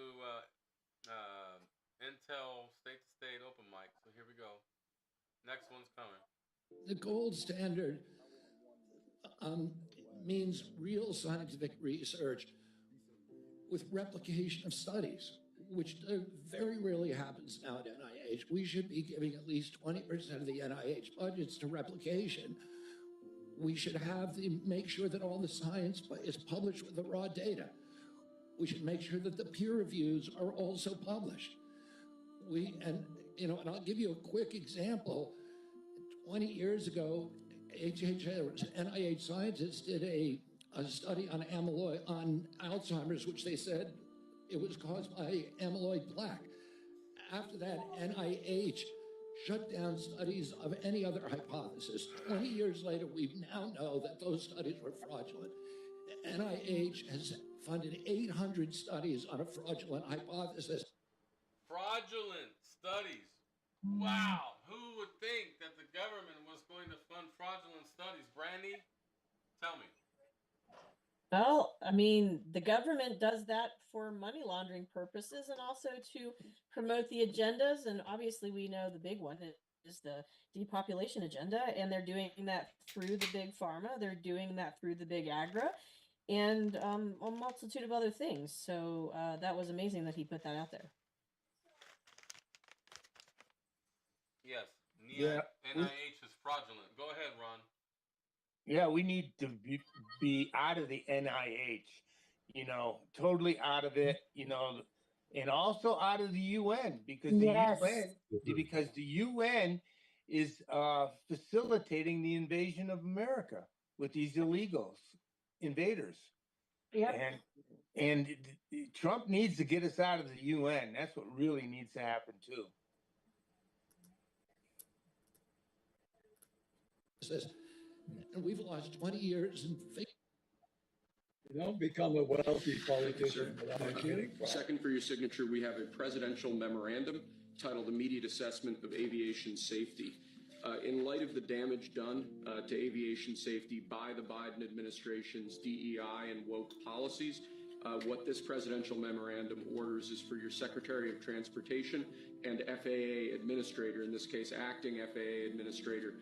Intel state-to-state open mic. So here we go. Next one's coming. The gold standard means real scientific research with replication of studies, which very rarely happens now at NIH. We should be giving at least 20% of the NIH budgets to replication. We should make sure that all the science is published with the raw data. We should make sure that the peer reviews are also published. And I'll give you a quick example. 20 years ago, NIH scientists did a study on on Alzheimer's, which they said it was caused by amyloid plaque. After that, NIH shut down studies of any other hypothesis. 20 years later, we now know that those studies were fraudulent. NIH has funded 800 studies on a fraudulent hypothesis. Fraudulent studies. Wow. Who would think that the government was going to fund fraudulent studies? Brandy, tell me. Well, I mean, the government does that for money laundering purposes and also to promote the agendas. And obviously, we know the big one is the depopulation agenda. And they're doing that through the big pharma. They're doing that through the big agra and a multitude of other things. So that was amazing that he put that out there. Yes. Yeah. NIH is fraudulent. Go ahead, Ron. Yeah, we need to be out of the NIH, totally out of it, and also out of the UN because the UN is facilitating the invasion of America with these illegals, invaders. Yeah. And Trump needs to get us out of the UN. That's what really needs to happen too. And we've lost 20 years in You don't become a wealthy politician without getting fired. Second for your signature, we have a presidential memorandum titled Immediate Assessment of Aviation Safety. In light of the damage done to aviation safety by the Biden administration's DEI and woke policies, what this presidential memorandum orders is for your Secretary of Transportation and FAA Administrator, in this case acting FAA Administrator,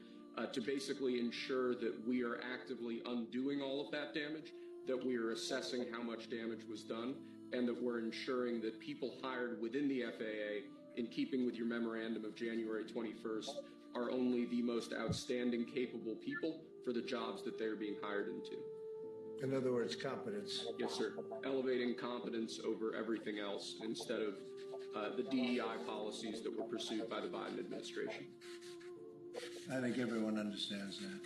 to basically ensure that we are actively undoing all of that damage, that we are assessing how much damage was done, and that we're ensuring that people hired within the FAA, in keeping with your memorandum of January 21st, are only the most outstanding, capable people for the jobs that they're being hired into. In other words, competence. Yes, sir. Elevating competence over everything else instead of the DEI policies that were pursued by the Biden administration. I think everyone understands that. Man,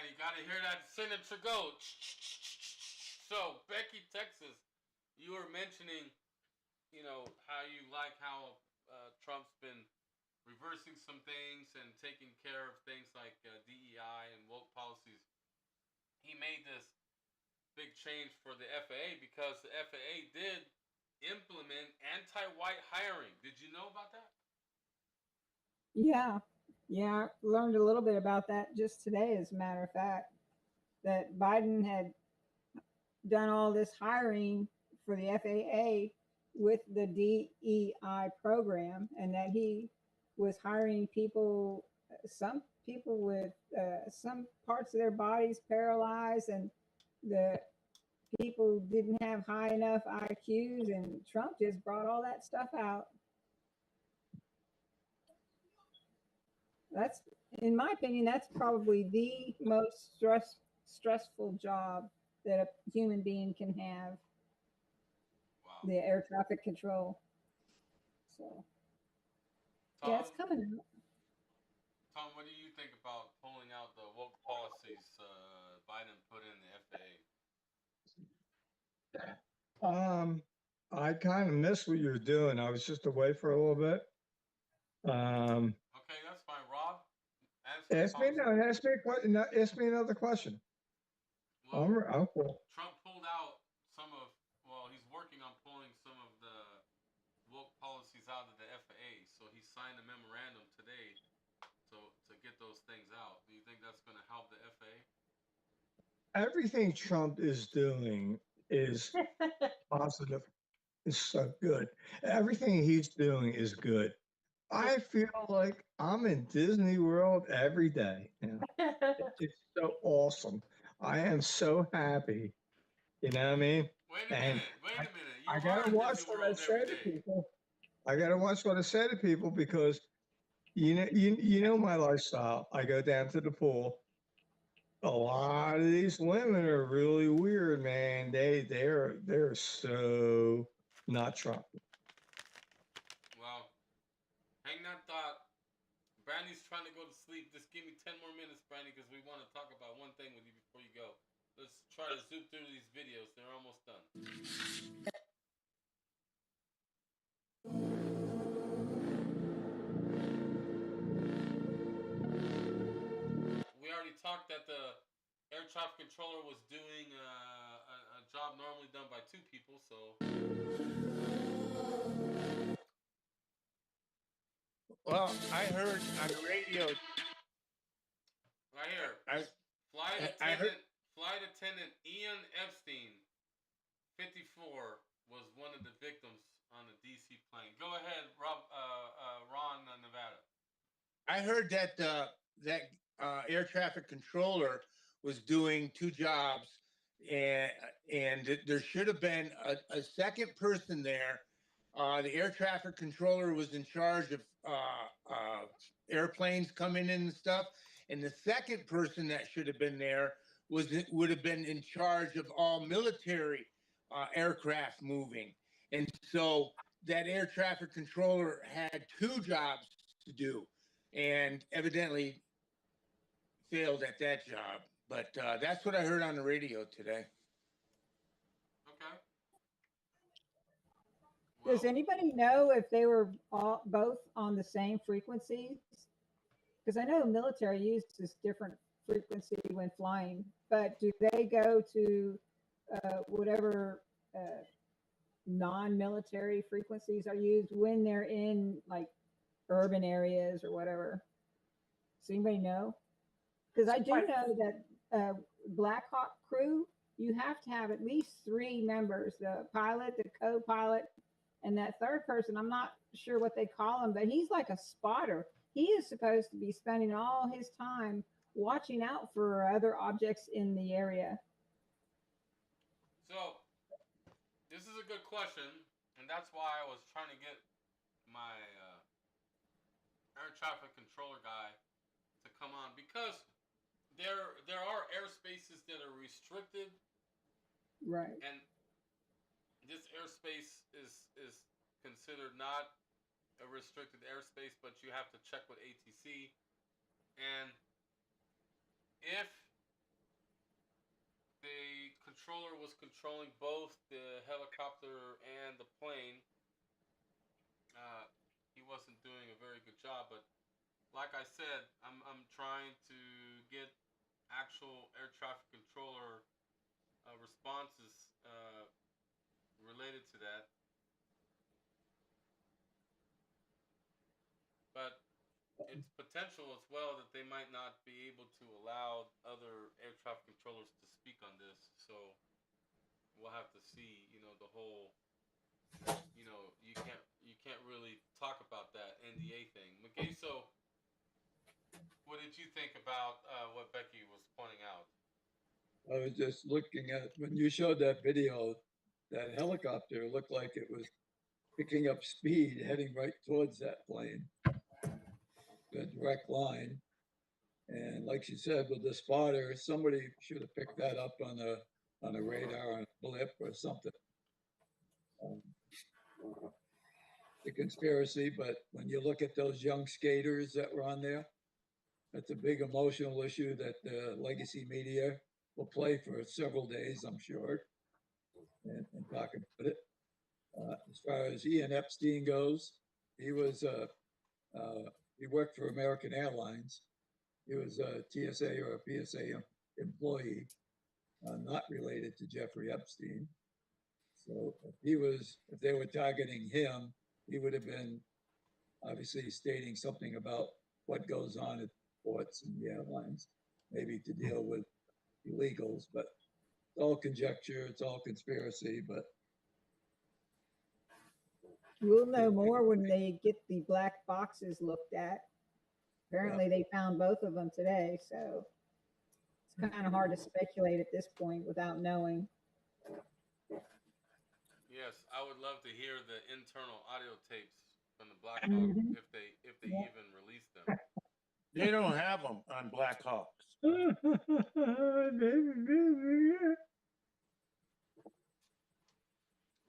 you got to hear that signature go. So, Becky, Texas, you were mentioning, how you like how Trump's been reversing some things and taking care of things like DEI and woke policies. He made this big change for the FAA because the FAA did implement anti-white hiring. Did you know about that? Yeah. Yeah. I learned a little bit about that just today, as a matter of fact, that Biden had done all this hiring for the FAA with the DEI program, and that he was hiring people, some people with some parts of their bodies paralyzed, and the people didn't have high enough IQs, and Trump just brought all that stuff out. That's, in my opinion, that's probably the most stressful job that a human being can have. Wow. The air traffic control. So, Tom, yeah, it's coming out. Tom, what do you think about pulling out the woke policies Biden put in the FAA? I kind of missed what you were doing. I was just away for a little bit. Okay, that's fine. Rob, ask me another question. Well, I'm cool. Trump pulled out some of, well, he's working on pulling some of the woke policies out of the FAA. So he signed a memorandum today to get those things out. Do you think that's going to help the FAA? Everything Trump is doing is positive. It's so good. Everything he's doing is good. I feel like I'm in Disney World every day. You know? It's so awesome. I am so happy. You know what I mean? Wait a minute. I gotta watch what I say to people. I gotta watch what I say to people because you know my lifestyle. I go down to the pool. A lot of these women are really weird, man. They're so not Trump. Well, hang that thought. Brandy's trying to go to sleep. Just give me 10 more minutes, Brandy, because we want to talk about one thing with you before you go. Let's try to zoom through these videos. They're almost done. We already talked that the air traffic controller was doing a job normally done by 2 people, so... Well, I heard on the radio. Right here. Flight attendant Ian Epstein, 54, was one of the victims on the DC plane. Go ahead, Ron, Nevada. I heard that that air traffic controller was doing 2 jobs, and there should have been a second person there. The air traffic controller was in charge of airplanes coming in and stuff. And the second person that should have been there would have been in charge of all military aircraft moving. And so that air traffic controller had 2 jobs to do and evidently failed at that job. But that's what I heard on the radio today. Does anybody know if they were both on the same frequencies? Because I know military uses different frequency when flying, but do they go to whatever non-military frequencies are used when they're in like urban areas or whatever? Does anybody know? Because I do know that Black Hawk crew, you have to have at least 3 members, the pilot, the co-pilot, and that third person. I'm not sure what they call him, but he's like a spotter. He is supposed to be spending all his time watching out for other objects in the area. So, this is a good question, and that's why I was trying to get my air traffic controller guy to come on, because there are airspaces that are restricted. Right. And this airspace is considered not a restricted airspace, but you have to check with ATC. And if the controller was controlling both the helicopter and the plane, he wasn't doing a very good job. But like I said, I'm trying to get actual air traffic controller responses related to that. But it's potential as well that they might not be able to allow other air traffic controllers to speak on this. So we'll have to see. You know, the whole. You know, you can't really talk about that NDA thing. McGay, so what did you think about what Becky was pointing out? I was just looking at when you showed that video, that helicopter looked like it was picking up speed, heading right towards that plane, the direct line. And like she said, with the spotter, somebody should have picked that up on a radar, on a blip or something. The conspiracy, but when you look at those young skaters that were on there, that's a big emotional issue that the legacy media will play for several days, I'm sure, and talk about it. As far as Ian Epstein goes, he was he worked for American Airlines. He was a TSA or a PSA employee, not related to Jeffrey Epstein. So if they were targeting him, he would have been obviously stating something about what goes on at ports and the airlines, maybe to deal with illegals, but it's all conjecture, it's all conspiracy, but we'll know more when they get the black boxes looked at. Apparently they found both of them today, so it's kind of hard to speculate at this point without knowing. Yes, I would love to hear the internal audio tapes from the Black Hawk if they even release them. They don't have them on Black Hawks.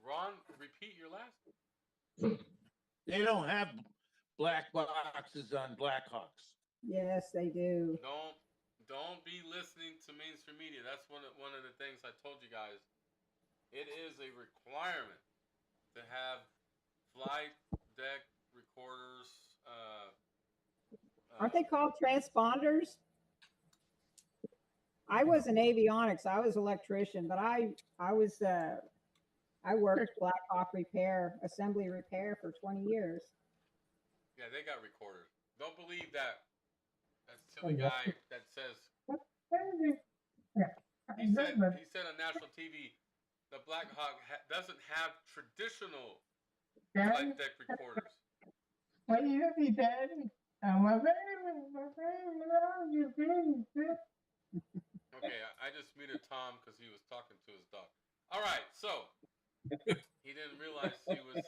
Ron, repeat your last. They don't have black boxes on Black Hawks. Yes, they do. Don't be listening to mainstream media. That's one of the things I told you guys. It is a requirement to have flight deck recorders. Aren't they called transponders? I wasn't avionics. I was electrician, but I worked Black Hawk repair, assembly repair for 20 years. Yeah, they got recorders. Don't believe that silly guy that says he said on national TV the Black Hawk doesn't have traditional flight deck recorders. Okay, I just muted Tom because he was talking to his dog. All right, so he didn't realize he was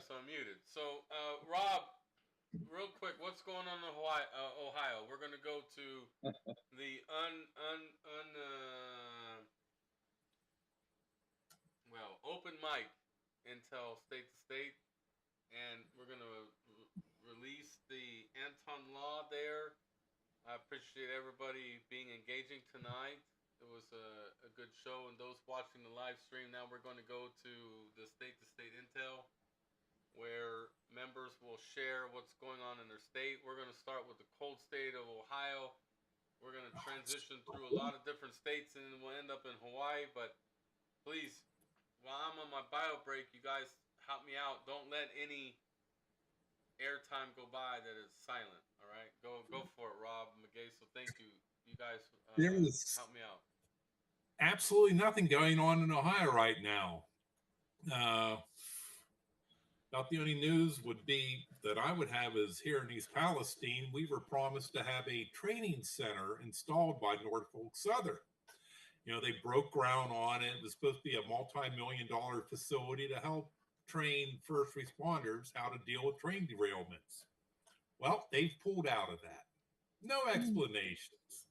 unmuted. So Rob, real quick, what's going on in Ohio? We're gonna go to the open mic Intel state to state, and we're gonna release the Anton Law there. I appreciate everybody being engaging tonight. It was a good show, and those watching the live stream, now we're going to go to the state-to-state intel, where members will share what's going on in their state. We're going to start with the cold state of Ohio. We're going to transition through a lot of different states, and then we'll end up in Hawaii. But please, while I'm on my bio break, you guys help me out. Don't let any airtime go by that is silent. All right, go for it, Rob McGay. So thank you. You guys help me out. Absolutely nothing going on in Ohio right now. About the only news would be that I would have is here in East Palestine, we were promised to have a training center installed by Norfolk Southern. You know, they broke ground on it. It was supposed to be a multi-million-dollar facility to help train first responders how to deal with train derailments. Well, they've pulled out of that. No explanations.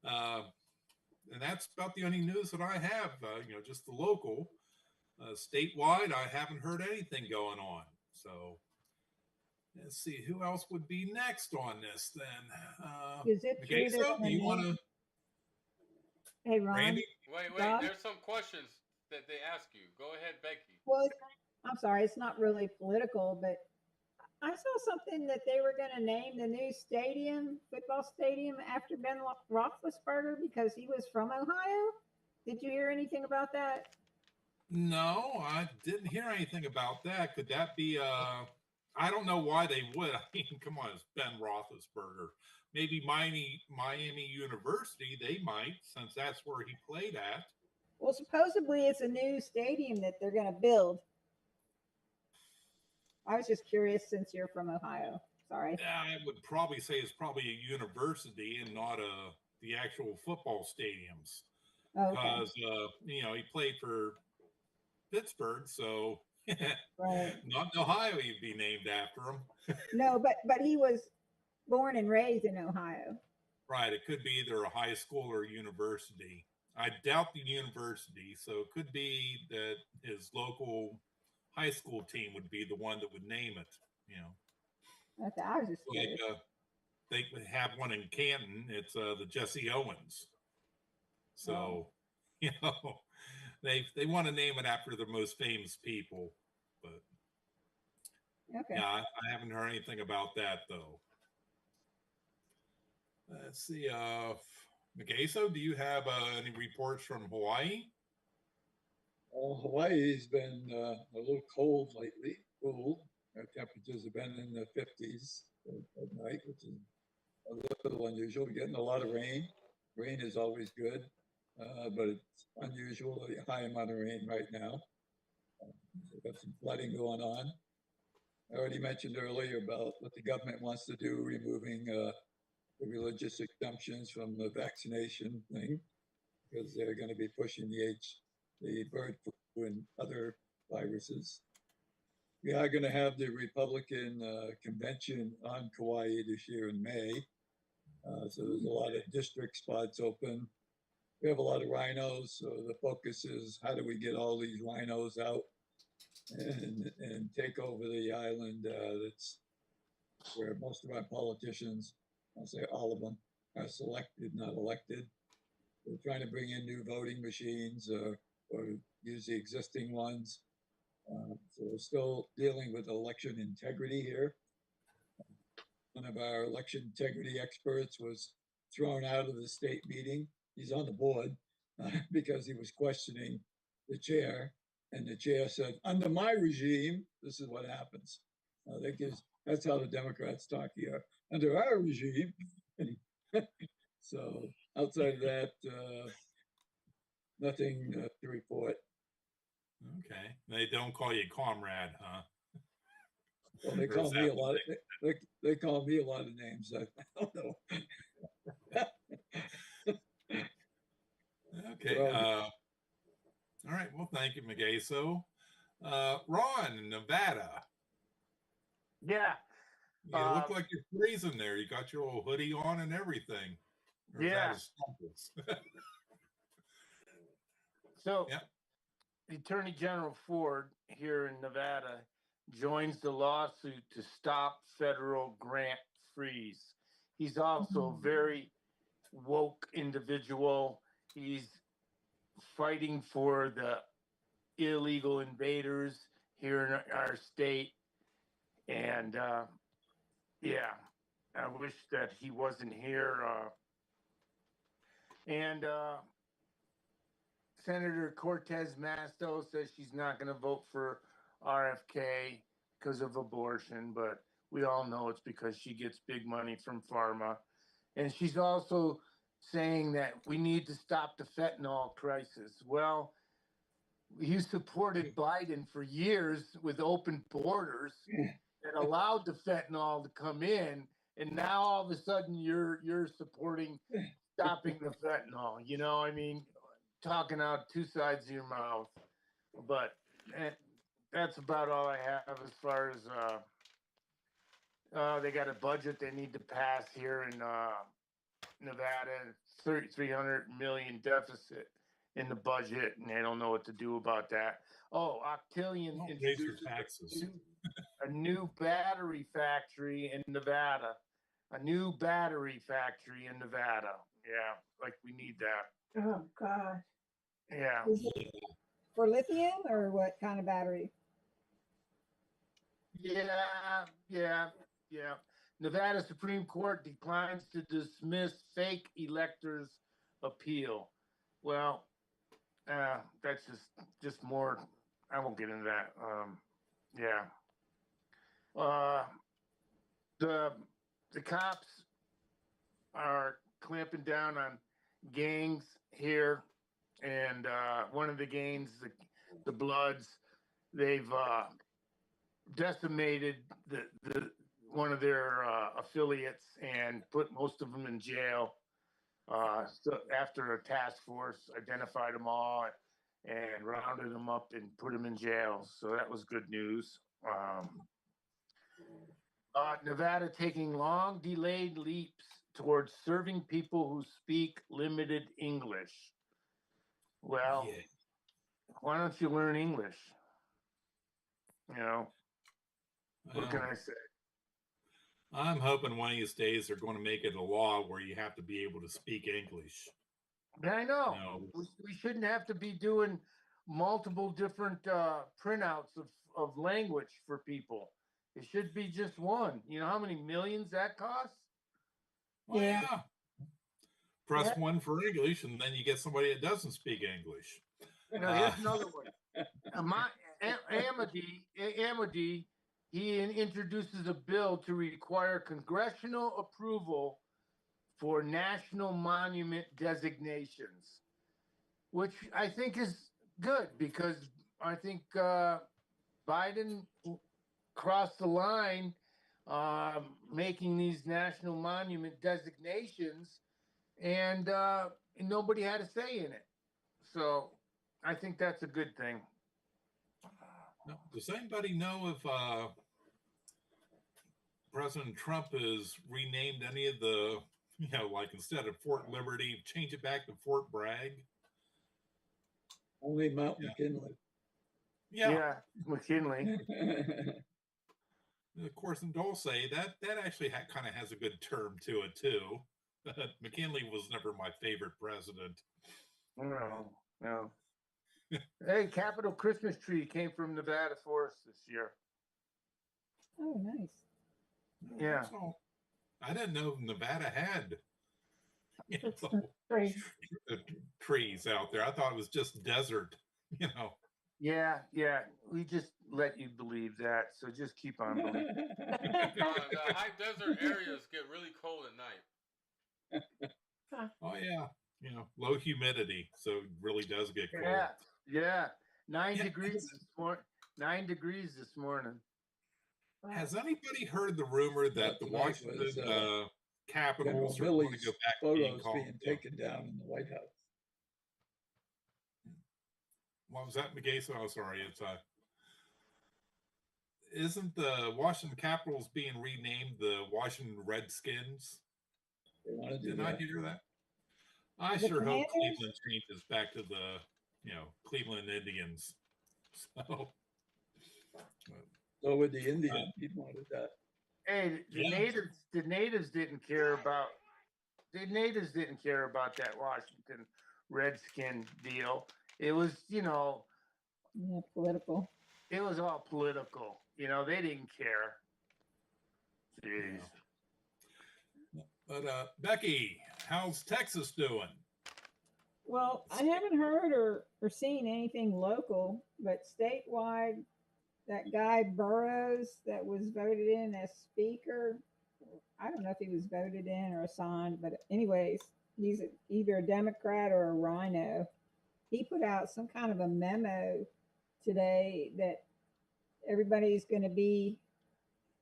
And that's about the only news that I have, just the local. Statewide, I haven't heard anything going on. So let's see, who else would be next on this then? Is it true that do you want to? Hey, Ron. Randy? Wait. There's some questions that they ask you. Go ahead, Becky. Well, I'm sorry, it's not really political, but I saw something that they were going to name the new stadium, football stadium, after Ben Roethlisberger because he was from Ohio. Did you hear anything about that? No, I didn't hear anything about that. Could that be I don't know why they would. I mean, come on, it's Ben Roethlisberger. Maybe Miami University, they might, since that's where he played at. Well, supposedly it's a new stadium that they're going to build. I was just curious since you're from Ohio. Sorry. I would probably say it's probably a university and not the actual football stadiums. Because, you know, he played for Pittsburgh, so right. Not in Ohio he'd be named after him. No, but he was born and raised in Ohio. Right. It could be either a high school or a university. I doubt the university, so it could be that his local high school team would be the one that would name it, you know. I was just like they have one in Canton. It's the Jesse Owens. So, you know, they want to name it after the most famous people, but yeah, I haven't heard anything about that though. Let's see, Magaso, do you have any reports from Hawaii? Well, Hawaii's been a little cold lately, cool. Temperatures have been in the 50s at night, which is a little unusual. We're getting a lot of rain. Rain is always good, but it's unusual, a high amount of rain right now. We've got some flooding going on. I already mentioned earlier about what the government wants to do, removing the religious exemptions from the vaccination thing, because they're going to be pushing the bird flu and other viruses. We are going to have the Republican convention on Kauai this year in May. So there's a lot of district spots open. We have a lot of rhinos, so the focus is how do we get all these rhinos out and take over the island that's where most of our politicians, I'll say all of them, are selected, not elected. We're trying to bring in new voting machines or use the existing ones. So we're still dealing with election integrity here. One of our election integrity experts was thrown out of the state meeting. He's on the board because he was questioning the chair. And the chair said, under my regime, this is what happens. That's how the Democrats talk here. Under our regime. So outside of that, nothing to report. Okay. They don't call you comrade, huh? Well, they call me a lot. They call me a lot of names. I don't know. Okay. All right. Well, thank you, Magaso. Ron in Nevada. Yeah. You look like you're freezing there. You got your old hoodie on and everything. Yeah. So, the Attorney General Ford here in Nevada joins the lawsuit to stop federal grant freeze. He's also a very woke individual. He's fighting for the illegal invaders here in our state. And yeah, I wish that he wasn't here. Senator Cortez Masto says she's not going to vote for RFK because of abortion, but we all know it's because she gets big money from pharma. And she's also saying that we need to stop the fentanyl crisis. Well, you supported Biden for years with open borders that allowed the fentanyl to come in, and now all of a sudden you're supporting stopping the fentanyl. You know, I mean, talking out two sides of your mouth. But that's about all I have as far as they got a budget they need to pass here in Nevada, $300 million deficit in the budget, and they don't know what to do about that. Oh, Octillion introduced a new battery factory in Nevada. A new battery factory in Nevada. Yeah, like we need that. Oh, God. Yeah. Is it for lithium or what kind of battery? Yeah. Nevada Supreme Court declines to dismiss fake electors' appeal. Well, that's just more. I won't get into that. The cops are clamping down on gangs here, and one of the gangs, the Bloods, they've decimated the one of their affiliates and put most of them in jail. So after a task force identified them all and rounded them up and put them in jail, so that was good news. Nevada taking long delayed leaps towards serving people who speak limited English. Well, why don't you learn English? What can I say? I'm hoping one of these days they're going to make it a law where you have to be able to speak English. Yeah, I know. We shouldn't have to be doing multiple different printouts of language for people. It should be just one. You know how many millions that costs? Well, yeah. Press one for English, and then you get somebody that doesn't speak English. Here's another one. Amity, he introduces a bill to require congressional approval for national monument designations, which I think is good because I think Biden crossed the line making these national monument designations, and nobody had a say in it. So I think that's a good thing. Does anybody know if President Trump has renamed any of the, like instead of Fort Liberty, change it back to Fort Bragg? Only Mount McKinley. Yeah, McKinley. Of course, in Dulce, that actually kind of has a good term to it too. McKinley was never my favorite president. No. Hey, Capitol Christmas tree came from Nevada Forest this year. Oh, nice. Yeah. I didn't know Nevada had trees out there. I thought it was just desert, Yeah. We just let you believe that. So just keep on believing. The high desert areas get really cold at night. Oh, yeah. Low humidity. So it really does get cold. Yeah. 9 degrees this morning. 9 degrees this morning. Has anybody heard the rumor that the Washington Capitals are going to go back to being called? Being taken down in the White House. What was that, McGason? Oh, sorry. It's isn't the Washington Capitals being renamed the Washington Redskins? They want to do Did that. I hear that? I sure hope Cleveland changes back to the Cleveland Indians. So with the Indians, people wanted that. Hey, the natives didn't care about that Washington Redskin deal. It was, political. It was all political. They didn't care. Jeez. But Becky, how's Texas doing? Well, I haven't heard or seen anything local, but statewide, that guy Burrows that was voted in as speaker, I don't know if he was voted in or assigned, but anyways, he's either a Democrat or a rhino. He put out some kind of a memo today that everybody's going to be,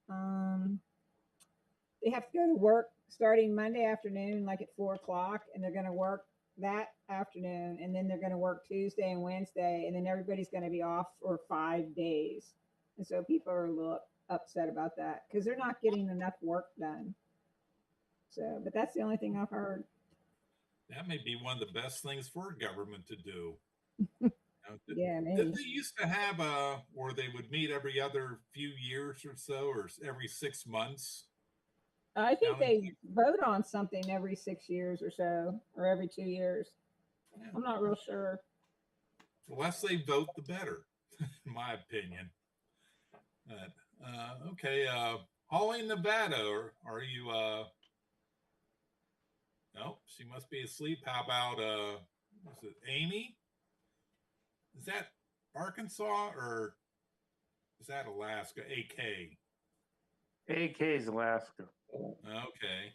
they have to go to work starting Monday afternoon, like at 4:00, and they're going to work that afternoon, and then they're going to work Tuesday and Wednesday, and then everybody's going to be off for 5 days. And so people are a little upset about that because they're not getting enough work done. So, but that's the only thing I've heard. That may be one of the best things for government to do. Yeah, maybe. Did they used to have where they would meet every other few years or so, or every 6 months? I think they vote on something every 6 years or so, or every 2 years. Yeah. I'm not real sure. The less they vote, the better, in my opinion. Okay. Holly in Nevada, are you? No, she must be asleep. How about is it Amy? Is that Arkansas or is that Alaska? AK. AK is Alaska. Okay.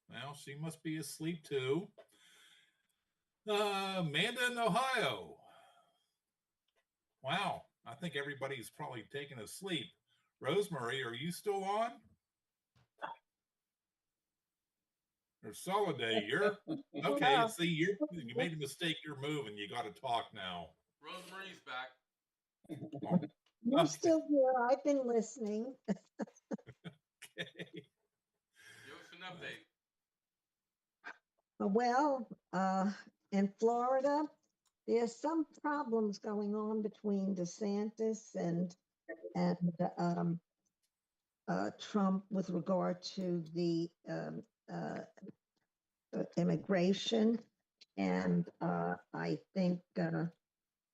Well, she must be asleep too. Amanda in Ohio. Wow, I think everybody's probably taken a sleep. Rosemary, are you still on? Or Soliday, you're okay. Oh. See, you made a mistake. You're moving. You got to talk now. Rosemary's back. I'm still here. I've been listening. Give us an update. Well, in Florida, there's some problems going on between DeSantis and Trump with regard to the immigration, and I think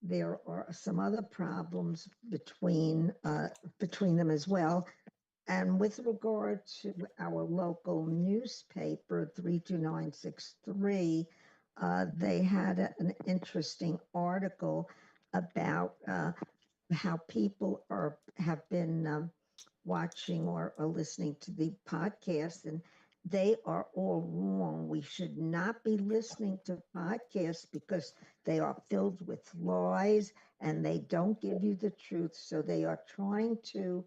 there are some other problems between them as well. And with regard to our local newspaper, 32963, they had an interesting article about how people have been watching or listening to the podcast, and they are all wrong. We should not be listening to podcasts because they are filled with lies and they don't give you the truth. So they are trying to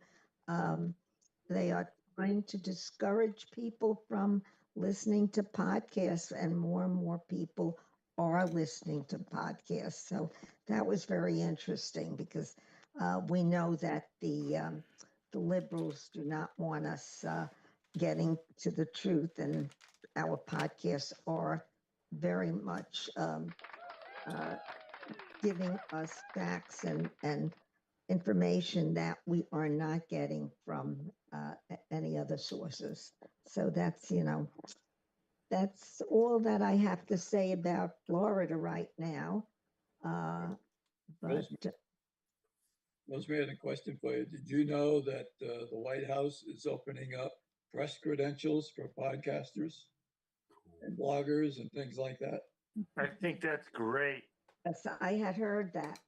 discourage people from listening to podcasts, and more people are listening to podcasts. So that was very interesting because we know that the liberals do not want us getting to the truth, and our podcasts are very much giving us facts and information that we are not getting from any other sources. So that's all that I have to say about Florida right now. But Rosemary, I had a question for you. Did you know that the White House is opening up press credentials for podcasters and bloggers and things like that? I think that's great. yes, I had heard that.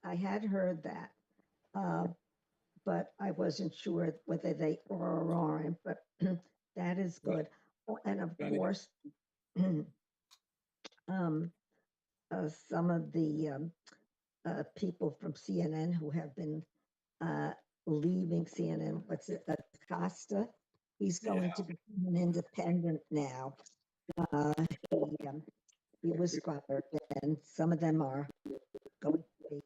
But I wasn't sure whether they are or aren't, but that is good. Oh, and of course, some of the people from CNN who have been leaving CNN, Acosta, he's going to become an independent now. He was fired, and some of them are going to be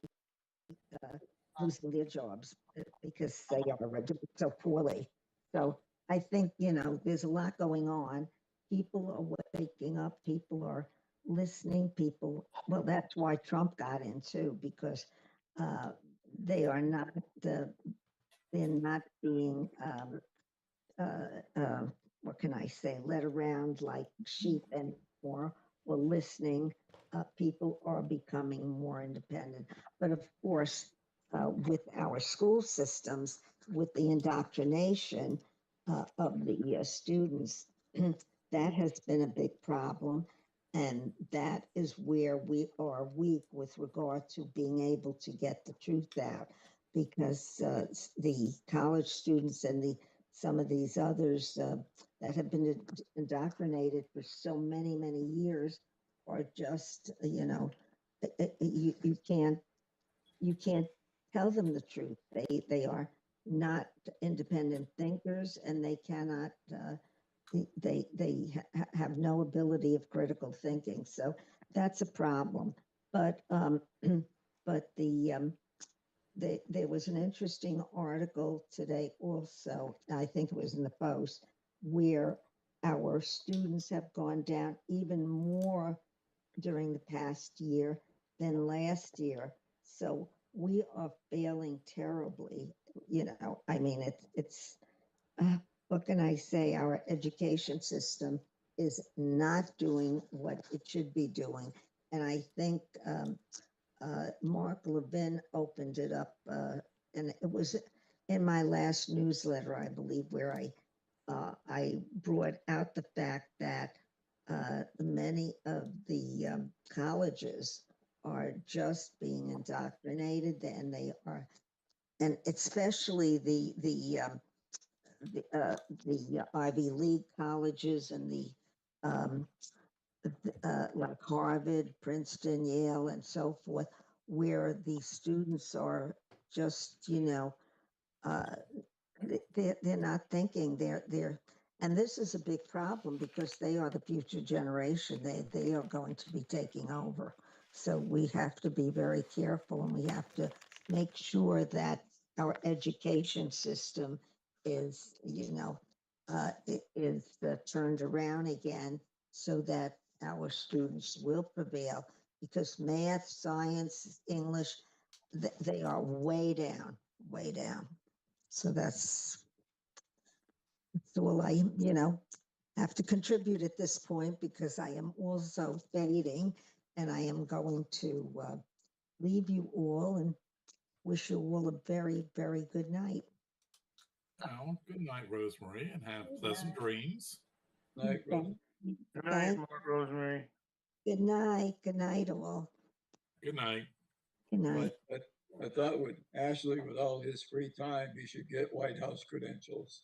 losing their jobs because they are doing so poorly. So I think, there's a lot going on. People are waking up, people are listening, well, that's why Trump got in too, because they are not, they're not being, what can I say, led around like sheep anymore or listening. People are becoming more independent. But of course, with our school systems, with the indoctrination of the students, that has been a big problem. And that is where we are weak with regard to being able to get the truth out, because the college students and some of these others that have been indoctrinated for so many, many years are just, you can't tell them the truth. They are not independent thinkers, and they cannot. They have no ability of critical thinking. So that's a problem. But there was an interesting article today also, I think it was in the Post, where our students have gone down even more during the past year than last year. So we are failing terribly. I mean, it's what can I say? Our education system is not doing what it should be doing. And I think Mark Levin opened it up, and it was in my last newsletter, I believe, where I brought out the fact that many of the colleges are just being indoctrinated, and they are, and especially the Ivy League colleges and like Harvard, Princeton, Yale, and so forth, where the students are just, they're not thinking. And this is a big problem because they are the future generation. They are going to be taking over. So we have to be very careful, and we have to make sure that our education system is, turned around again so that our students will prevail, because math, science, English, they are way down, way down. So that's all I, have to contribute at this point, because I am also fading, and I am going to leave you all and wish you all a very, very good night. Oh, good night, Rosemary, and have pleasant dreams. Night, Rose. Good night, Mark Rosemary. Good night. Good night, all. Good night. Good night. But I thought with Ashley, with all his free time, he should get White House credentials.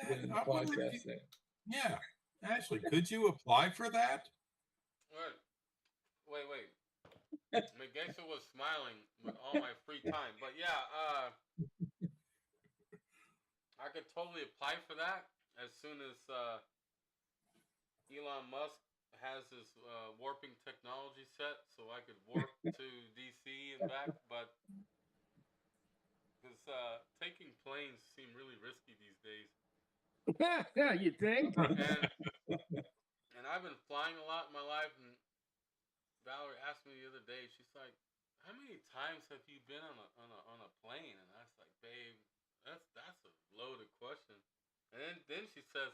Get in the podcast thing. Yeah. Ashley, could you apply for that? Wait. Megesa was smiling with all my free time. But yeah, I could totally apply for that as soon as Elon Musk has his warping technology set, so I could warp to DC and back. But because taking planes seem really risky these days. You think? And I've been flying a lot in my life, and Valerie asked me the other day, she's like, how many times have you been on a plane? And I was like, babe, that's a loaded question. And then she says,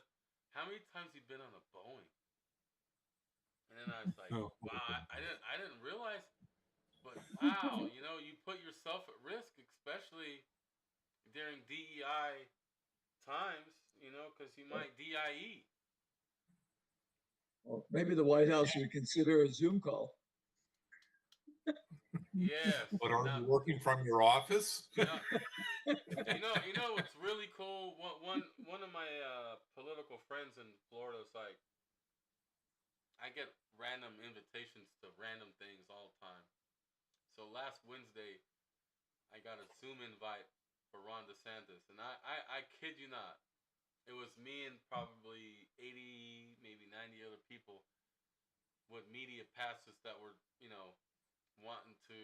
how many times have you been on a Boeing? And then I was like, wow, I didn't realize, but wow, you put yourself at risk, especially during DEI times, because you might DIE. Well, maybe the White House would consider a Zoom call. Yes. But are you working from your office? You know what's really cool? One of my political friends in Florida is like, I get random invitations to random things all the time. So last Wednesday, I got a Zoom invite for Ron DeSantis, and I kid you not, it was me and probably 80, maybe 90 other people with media passes that were, wanting to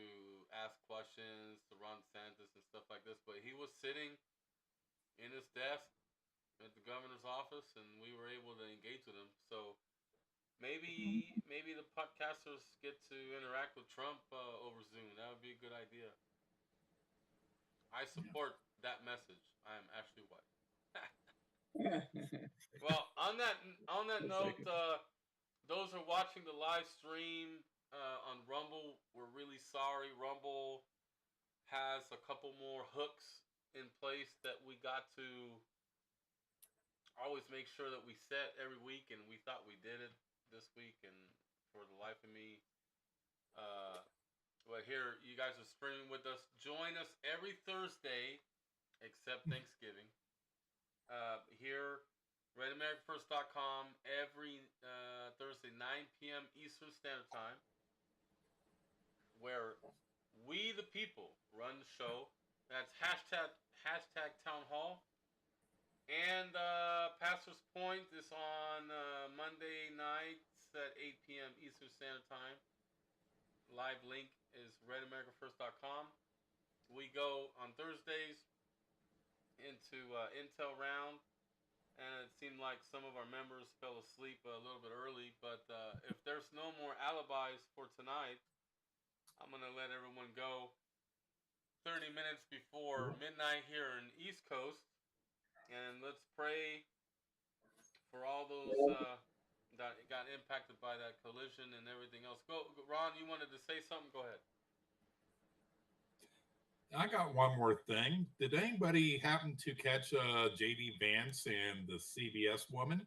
ask questions to Ron DeSantis and stuff like this. But he was sitting in his desk at the governor's office, and we were able to engage with him. So maybe the podcasters get to interact with Trump over Zoom. That would be a good idea. I support that message. I am Ashley White. Well, on that note, those are watching the live stream on Rumble, we're really sorry. Rumble has a couple more hooks in place that we got to always make sure that we set every week, and we thought we did it this week, and for the life of me, but here you guys are streaming with us. Join us every Thursday except Thanksgiving. Here, RedAmericaFirst.com every Thursday, 9 p.m. Eastern Standard Time, where we, the people, run the show. That's hashtag TOWNHALL. And Pastor's Point is on Monday nights at 8 p.m. Eastern Standard Time. Live link is RedAmericaFirst.com. We go on Thursdays into Intel Round. And it seemed like some of our members fell asleep a little bit early. But if there's no more alibis for tonight, I'm going to let everyone go 30 minutes before midnight here in East Coast. And let's pray for all those that got impacted by that collision and everything else. Go, Ron, you wanted to say something? Go ahead. I got one more thing. Did anybody happen to catch J.D. Vance and the CBS woman?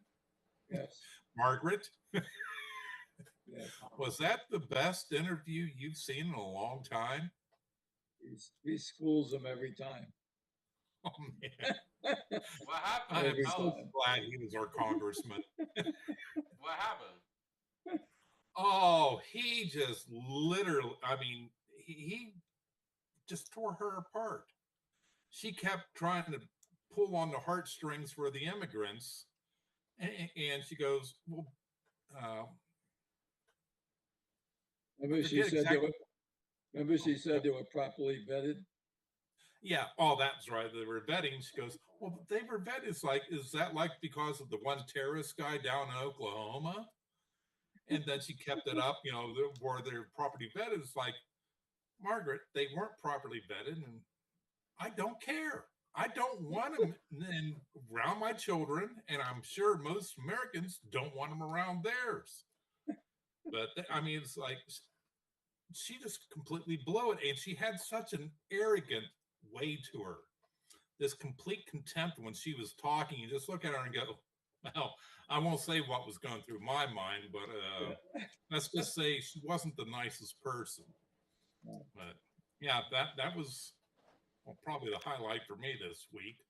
Yes. Margaret? Yes. Was that the best interview you've seen in a long time? He schools them every time. Oh, man. What happened? I'm so glad he was our congressman. What happened? Oh, he just literally, I mean, he just tore her apart. She kept trying to pull on the heartstrings for the immigrants. And she goes, well, remember she said they were properly vetted? Yeah, oh, that's right. They were vetting. She goes, well, they were vetted. It's like, is that like because of the one terrorist guy down in Oklahoma? And then she kept it up, you know, where they're properly vetted. It's like, Margaret, they weren't properly vetted, and I don't care. I don't want them around my children, and I'm sure most Americans don't want them around theirs. But I mean, it's like she just completely blew it, and she had such an arrogant way to her. This complete contempt when she was talking. You just look at her and go, well, I won't say what was going through my mind, but let's just say she wasn't the nicest person. But yeah, that was probably the highlight for me this week.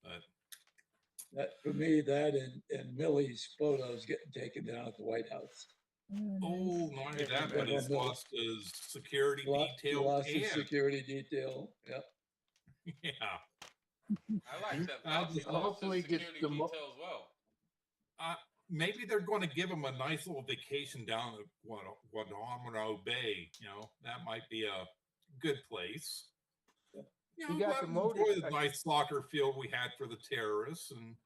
But that for me, that and Millie's photos getting taken down at the White House. Oh, not only that, but he's lost his security detail. Lost his security detail. Yep. Yeah. I like that. Fauci lost his security detail as well. Maybe they're going to give him a nice little vacation down at Guantanamo Bay. You know, that might be a good place. You know, let him enjoy the nice soccer field we had for the terrorists and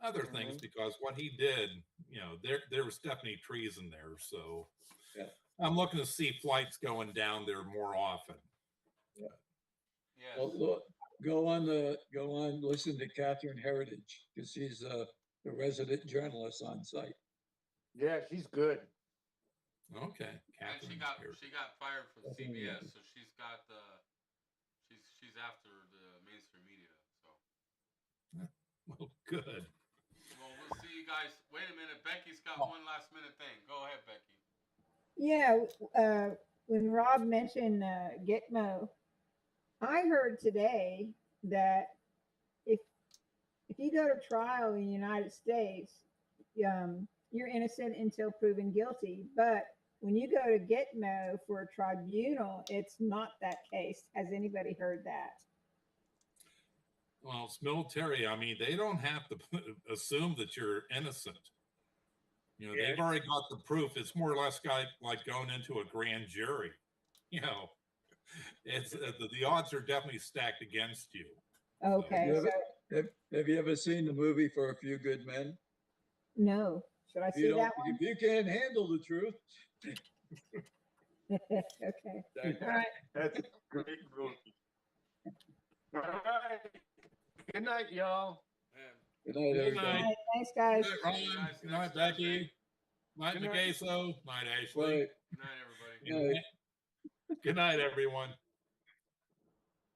other things, because what he did, you know, there was definitely treason there. So yeah. I'm looking to see flights going down there more often. Yeah. Well, look, go on, listen to Catherine Heritage, because she's the resident journalist on site. Yeah, she's good. Okay. And she got fired from CBS, so she's after the mainstream media. So. Well, good. Well, we'll see you guys. Wait a minute, Becky's got one last minute thing. Go ahead, Becky. Yeah, when Rob mentioned Gitmo, I heard today that if you go to trial in the United States, you're innocent until proven guilty. But when you go to Gitmo for a tribunal, it's not that case. Has anybody heard that? Well, it's military. I mean, they don't have to assume that you're innocent. You know, they've already got the proof. It's more or less like going into a grand jury. You know, it's the odds are definitely stacked against you. Okay. Have you ever seen the movie For a Few Good Men? No. Should I see that one? If you can't handle the truth. Okay. All right. That's a great movie. All right. Good night, y'all. Good night, everybody. Good night. Thanks, guys. Good night, Ron. Good night, Becky. Night, Magaso. Night, Ashley. Good night, everybody. Good night, everyone.